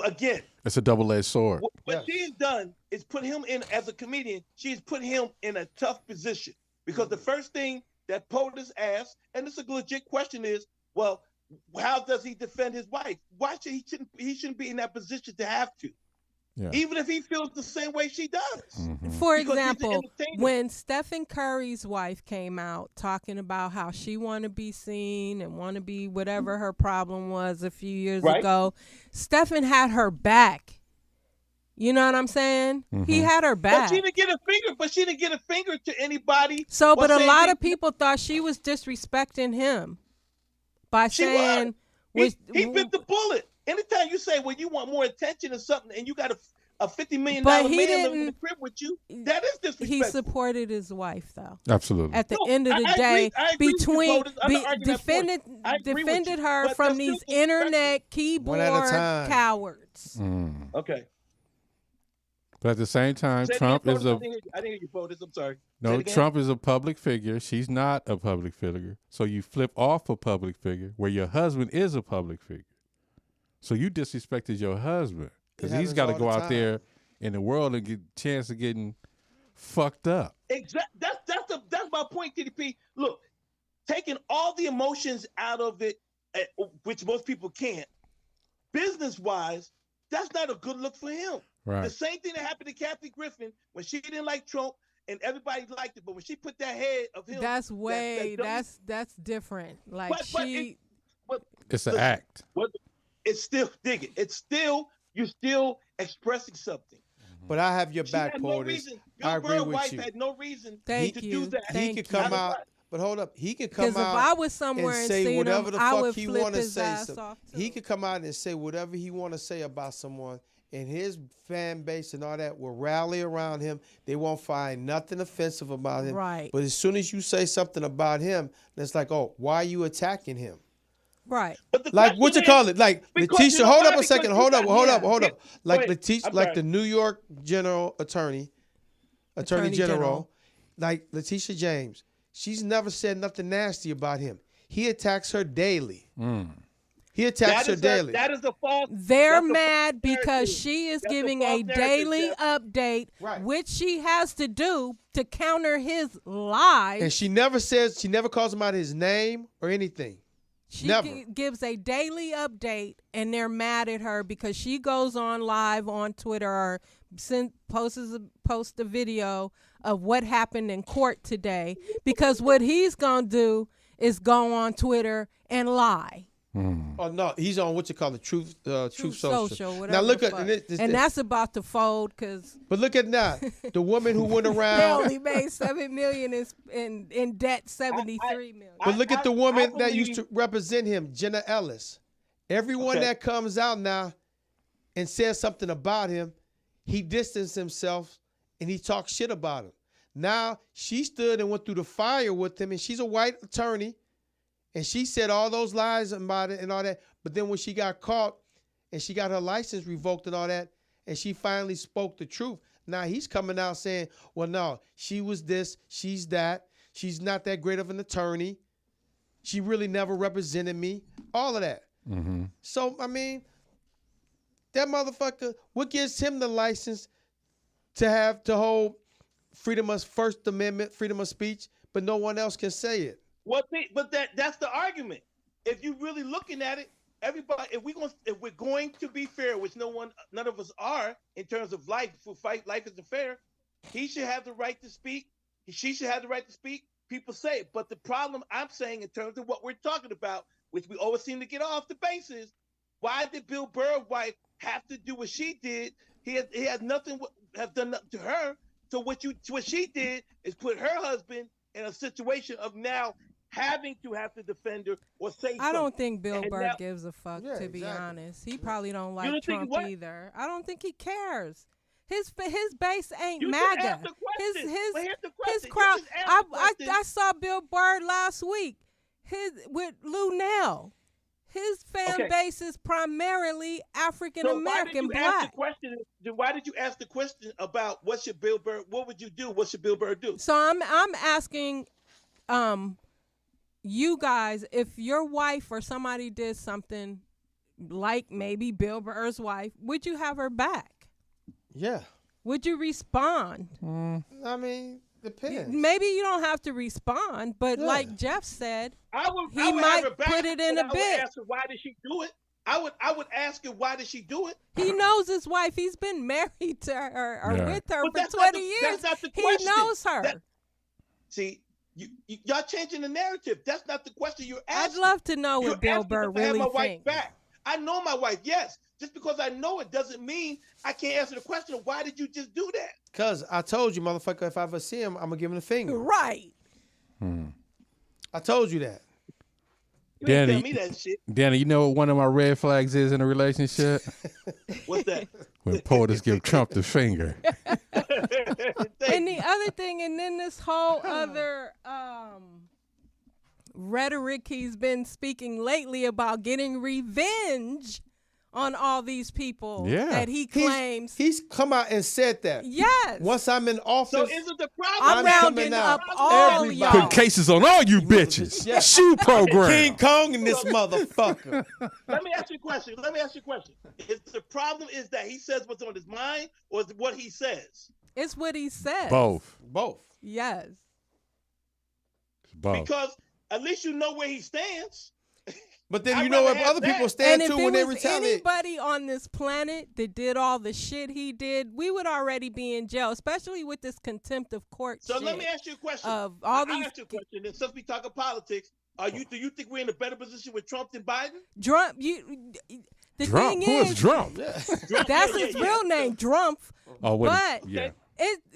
[SPEAKER 4] again.
[SPEAKER 3] It's a double-edged sword.
[SPEAKER 4] What she's done is put him in, as a comedian, she's put him in a tough position. Because the first thing that POTUS asked, and it's a legit question, is, well, how does he defend his wife? Why should he shouldn't be in that position to have to? Yeah. Even if he feels the same way she does.
[SPEAKER 1] Mm-hmm. For example, when Stephen Curry's wife came out talking about how she want to be seen and want to be whatever her problem was a few years ago, Stephen had her back. You know what I'm saying? Mm-hmm. He had her back.
[SPEAKER 4] But she didn't get a finger to anybody.
[SPEAKER 1] So, but a lot of people thought she was disrespecting him by saying
[SPEAKER 4] he bit the bullet. Anytime you say, well, you want more attention or something, and you got a $50 million man in the crib with you, that is disrespectful.
[SPEAKER 1] He supported his wife, though.
[SPEAKER 3] Absolutely.
[SPEAKER 1] At the end of the day, defended her from these internet keyboard cowards.
[SPEAKER 3] Mm.
[SPEAKER 4] Okay.
[SPEAKER 3] But at the same time, Trump is
[SPEAKER 4] I didn't hear you, POTUS. I'm sorry.
[SPEAKER 3] No, Trump is a public figure. She's not a public figure. So you flip off a public figure where your husband is a public figure. So you disrespected your husband because he's got to go out there in the world and get a chance of getting fucked up.
[SPEAKER 4] Exactly. That's my point, TDP. Look, taking all the emotions out of it, which most people can't, business-wise, that's not a good look for him.
[SPEAKER 3] Right.
[SPEAKER 4] The same thing that happened to Kathy Griffin when she didn't like Trump and everybody liked it, but when she put that head of him,
[SPEAKER 1] that's different. Like
[SPEAKER 3] it's an act.
[SPEAKER 4] It's still digging. You're still expressing something.
[SPEAKER 2] But I have your back, POTUS. I agree with you.
[SPEAKER 4] Had no reason
[SPEAKER 1] to
[SPEAKER 4] do that.
[SPEAKER 2] He could come out. But hold up, he could come out.
[SPEAKER 1] Because if I was somewhere and
[SPEAKER 2] say whatever
[SPEAKER 1] him,
[SPEAKER 2] the
[SPEAKER 1] I
[SPEAKER 2] fuck
[SPEAKER 1] would
[SPEAKER 2] he
[SPEAKER 1] flip
[SPEAKER 2] want to
[SPEAKER 1] his
[SPEAKER 2] say.
[SPEAKER 1] ass off too.
[SPEAKER 2] He could come out and say whatever he want to say about someone, and his fan base and all that will rally around him. They won't find nothing offensive about him.
[SPEAKER 1] Right.
[SPEAKER 2] But as soon as you say something about him, it's like, oh, why are you attacking him?
[SPEAKER 1] Right.
[SPEAKER 2] Like what you call it? Like Letitia. Hold up a second. Hold up. Like Letitia, like the New York Attorney General, like Letitia James. She's never said nothing nasty about him. He attacks her daily. He attacks her daily.
[SPEAKER 4] That is a false.
[SPEAKER 1] They're mad because she is giving a daily update, which she has to do to counter his lies.
[SPEAKER 2] And she never calls him out his name or anything.
[SPEAKER 1] She gives a daily update, and they're mad at her because she goes on live on Twitter or posts a video of what happened in court today, because what he's going to do is go on Twitter and lie.
[SPEAKER 2] Oh no, he's on what you call the Truth Social.
[SPEAKER 1] Now look at and that's about to fold because.
[SPEAKER 2] But look at now, the woman who went around.
[SPEAKER 1] They only made $7 million in debt, $73 million.
[SPEAKER 2] But look at the woman that used to represent him, Jenna Ellis. Everyone that comes out now and says something about him, he distanced himself and he talks shit about him. Now she stood and went through the fire with him, and she's a white attorney. And she said all those lies about it and all that. But then when she got caught and she got her license revoked and all that, and she finally spoke the truth, now he's coming out saying, well, no, she was this, she's that. She's not that great of an attorney. She really never represented me. All of that.
[SPEAKER 3] Mm-hmm.
[SPEAKER 2] So, I mean, that motherfucker, what gives him the license to hold freedom of First Amendment, freedom of speech, but no one else can say it?
[SPEAKER 4] But that's the argument. If you're really looking at it, everybody, if we're going to be fair, which none of us are in terms of life, life isn't fair. He should have the right to speak. She should have the right to speak. People say it. But the problem I'm saying in terms of what we're talking about, which we always seem to get off the base, is why did Bill Burr's wife have to do what she did? He had nothing have done nothing to her. So what she did is put her husband in a situation of now having to defend her or say something.
[SPEAKER 1] I don't think Bill Burr gives a fuck, to be honest. He probably don't like Trump either. I don't think he cares. His base ain't MAGA. His crowd. I saw Bill Burr last week. With Lou Nell. His fan base is primarily African American black.
[SPEAKER 4] Why did you ask the question about what should Bill Burr? What would you do? What should Bill Burr do?
[SPEAKER 1] So I'm asking, you guys, if your wife or somebody did something like maybe Bill Burr's wife, would you have her back?
[SPEAKER 2] Yeah.
[SPEAKER 1] Would you respond?
[SPEAKER 2] I mean, Depends.
[SPEAKER 1] Maybe you don't have to respond, but like Jeff said, he might put it in a bit.
[SPEAKER 4] I would ask her, why did she do it? I would ask her, why did she do it?
[SPEAKER 1] He knows his wife. He's been married to her or with her for 20 years.
[SPEAKER 4] That's not the
[SPEAKER 1] he
[SPEAKER 4] question.
[SPEAKER 1] knows her.
[SPEAKER 4] See, y'all changing the narrative. That's not the question you're asking.
[SPEAKER 1] I'd love to know what Bill Burr really thinks.
[SPEAKER 4] I know my wife, yes. Just because I know it doesn't mean I can't answer the question of why did you just do that?
[SPEAKER 2] Because I told you, motherfucker, if I ever see him, I'm going to give him the finger.
[SPEAKER 1] Right.
[SPEAKER 2] I told you that.
[SPEAKER 3] Danny,
[SPEAKER 4] tell me that shit.
[SPEAKER 3] Danny, you know what one of my red flags is in a relationship?
[SPEAKER 4] What's that?
[SPEAKER 3] When Poetess give Trump the finger.
[SPEAKER 1] And the other thing, and then this whole other rhetoric he's been speaking lately about getting revenge on all these people that he claims.
[SPEAKER 2] He's come out and said that.
[SPEAKER 1] Yes.
[SPEAKER 2] Once I'm in office.
[SPEAKER 4] So is it the problem?
[SPEAKER 1] I'm rounding up all y'all.
[SPEAKER 3] Putting cases on all you bitches. Shoe program.
[SPEAKER 2] King Kong in this motherfucker.
[SPEAKER 4] Let me ask you a question. Is the problem is that he says what's on his mind, or is it what he says?
[SPEAKER 1] It's what he says.
[SPEAKER 3] Both.
[SPEAKER 1] Yes.
[SPEAKER 3] Both.
[SPEAKER 4] Because at least you know where he stands.
[SPEAKER 2] But then you know what other people stand to when they retaliate.
[SPEAKER 1] If anybody on this planet that did all the shit he did, we would already be in jail, especially with this contempt of court shit.
[SPEAKER 4] So let me ask you a question.
[SPEAKER 1] I'll
[SPEAKER 4] ask you a question. And since we talk of politics, do you think we're in a better position with Trump than Biden?
[SPEAKER 1] Trump, the thing is,
[SPEAKER 3] Trump?
[SPEAKER 1] That's his real name, Trump.
[SPEAKER 3] Oh,
[SPEAKER 1] but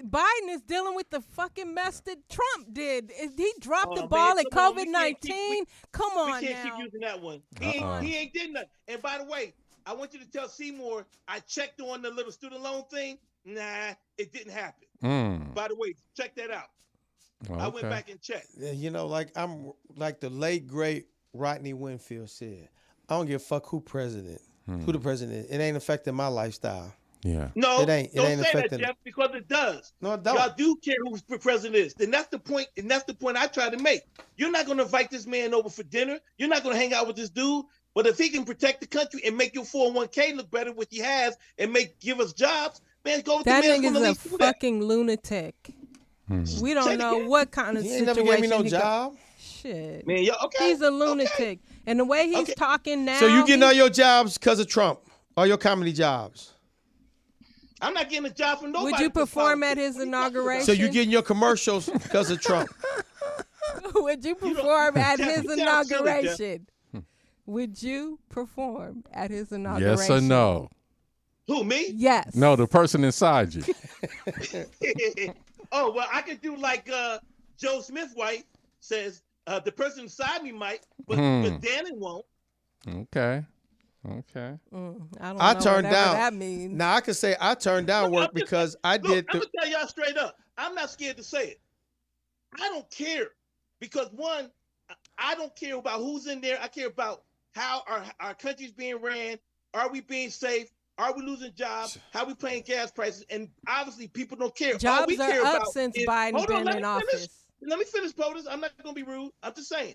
[SPEAKER 1] Biden is dealing with the fucking mess that Trump did. He dropped the ball at COVID-19. Come on,
[SPEAKER 4] we can't keep using that one. He ain't did nothing. And by the way, I want you to tell Seymour I checked on the little student loan thing. Nah, it didn't happen. By the way, check that out.
[SPEAKER 3] Okay.
[SPEAKER 4] I went back and checked.
[SPEAKER 2] Yeah, you know, like the late great Rodney Winfield said, I don't give a fuck who the president is. It ain't affecting my lifestyle.
[SPEAKER 3] Yeah.
[SPEAKER 4] No,
[SPEAKER 2] it ain't
[SPEAKER 4] say
[SPEAKER 2] affecting
[SPEAKER 4] that, Jeff, because it does.
[SPEAKER 2] No, it don't.
[SPEAKER 4] Y'all do care who the president is. Then that's the point, and that's the point I try to make. You're not going to invite this man over for dinner. You're not going to hang out with this dude. But if he can protect the country and make your 401k look better, which he has, and give us jobs, man, go with
[SPEAKER 1] that
[SPEAKER 4] the man.
[SPEAKER 1] That nigga's a fucking lunatic. We don't know what kind of situation.
[SPEAKER 2] He ain't never gave me no job.
[SPEAKER 1] Shit.
[SPEAKER 2] Man,
[SPEAKER 4] okay.
[SPEAKER 1] He's a lunatic. Okay. And the way he's talking now.
[SPEAKER 2] So you getting all your jobs because of Trump? All your comedy jobs?
[SPEAKER 4] I'm not getting a job from nobody.
[SPEAKER 1] Would you perform at his inauguration?
[SPEAKER 2] So you getting your commercials because of Trump?
[SPEAKER 1] Would you perform at his inauguration? Would you perform at his inauguration?
[SPEAKER 3] Yes or no?
[SPEAKER 4] Who, me?
[SPEAKER 1] Yes.
[SPEAKER 3] No, the person inside you.
[SPEAKER 4] Oh, well, I could do like Joe Smith White says, the person inside me might, but Dannon won't.
[SPEAKER 3] Okay.
[SPEAKER 1] I don't
[SPEAKER 2] I
[SPEAKER 1] know
[SPEAKER 2] turned down.
[SPEAKER 1] That means.
[SPEAKER 2] Now I can say I turned down work because I did.
[SPEAKER 4] I'm gonna tell y'all straight up. I'm not scared to say it. I don't care because one, I don't care about who's in there. I care about how our country's being ran. Are we being safe? Are we losing jobs? How we paying gas prices? And obviously, people don't care.
[SPEAKER 1] Jobs are up since Biden been in office.
[SPEAKER 4] Let me finish, POTUS. I'm not gonna be rude. I'm just saying.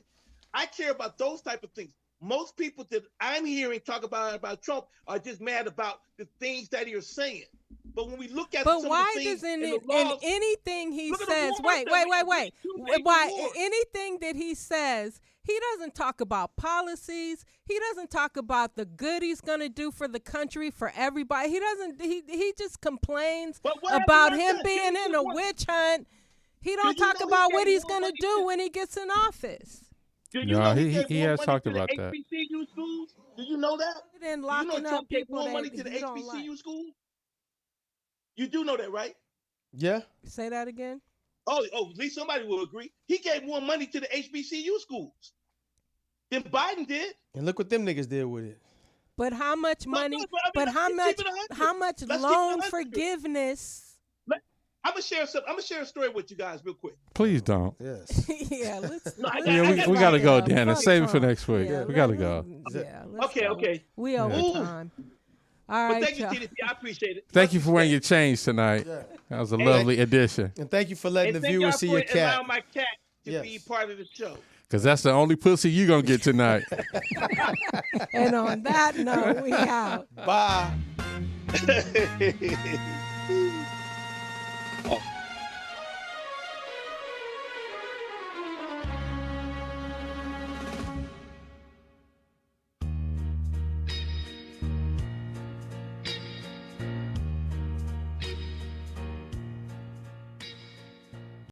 [SPEAKER 4] I care about those type of things. Most people that I'm hearing talk about Trump are just mad about the things that he's saying. But when we look at
[SPEAKER 1] but
[SPEAKER 4] some
[SPEAKER 1] why
[SPEAKER 4] of the things
[SPEAKER 1] doesn't
[SPEAKER 4] in
[SPEAKER 1] it
[SPEAKER 4] the laws,
[SPEAKER 1] in anything he says? Wait. Why anything that he says? He doesn't talk about policies. He doesn't talk about the good he's going to do for the country, for everybody. He doesn't. He just complains about him being in a witch hunt. He don't talk about what he's going to do when he gets in office.
[SPEAKER 3] No, he has talked about that.
[SPEAKER 4] HBCU schools? Do you know that?
[SPEAKER 1] Then locking up people
[SPEAKER 4] more money to the HBCU schools? You do know that, right?
[SPEAKER 2] Yeah.
[SPEAKER 1] Say that again.
[SPEAKER 4] Oh, at least somebody will agree. He gave more money to the HBCU schools than Biden did.
[SPEAKER 2] And look what them niggas did with it.
[SPEAKER 1] But how much money? How much loan forgiveness?
[SPEAKER 4] I'm gonna share a story with you guys real quick.
[SPEAKER 3] Please don't.
[SPEAKER 2] Yes.
[SPEAKER 1] Yeah.
[SPEAKER 3] We gotta go, Dannon. Save it for next week.
[SPEAKER 1] Yeah,
[SPEAKER 3] we gotta go.
[SPEAKER 1] Yeah.
[SPEAKER 4] Okay.
[SPEAKER 1] We over time. All right.
[SPEAKER 4] But thank you, TDP. I appreciate it.
[SPEAKER 3] Thank you for wearing your change tonight. Yeah. That was a lovely addition.
[SPEAKER 2] And thank you for letting the viewers see your cat.
[SPEAKER 4] Allow my cat to be part of the show.
[SPEAKER 3] Because that's the only pussy you gonna get tonight.
[SPEAKER 1] And on that note, we out.
[SPEAKER 2] Bye.
[SPEAKER 4] Oh.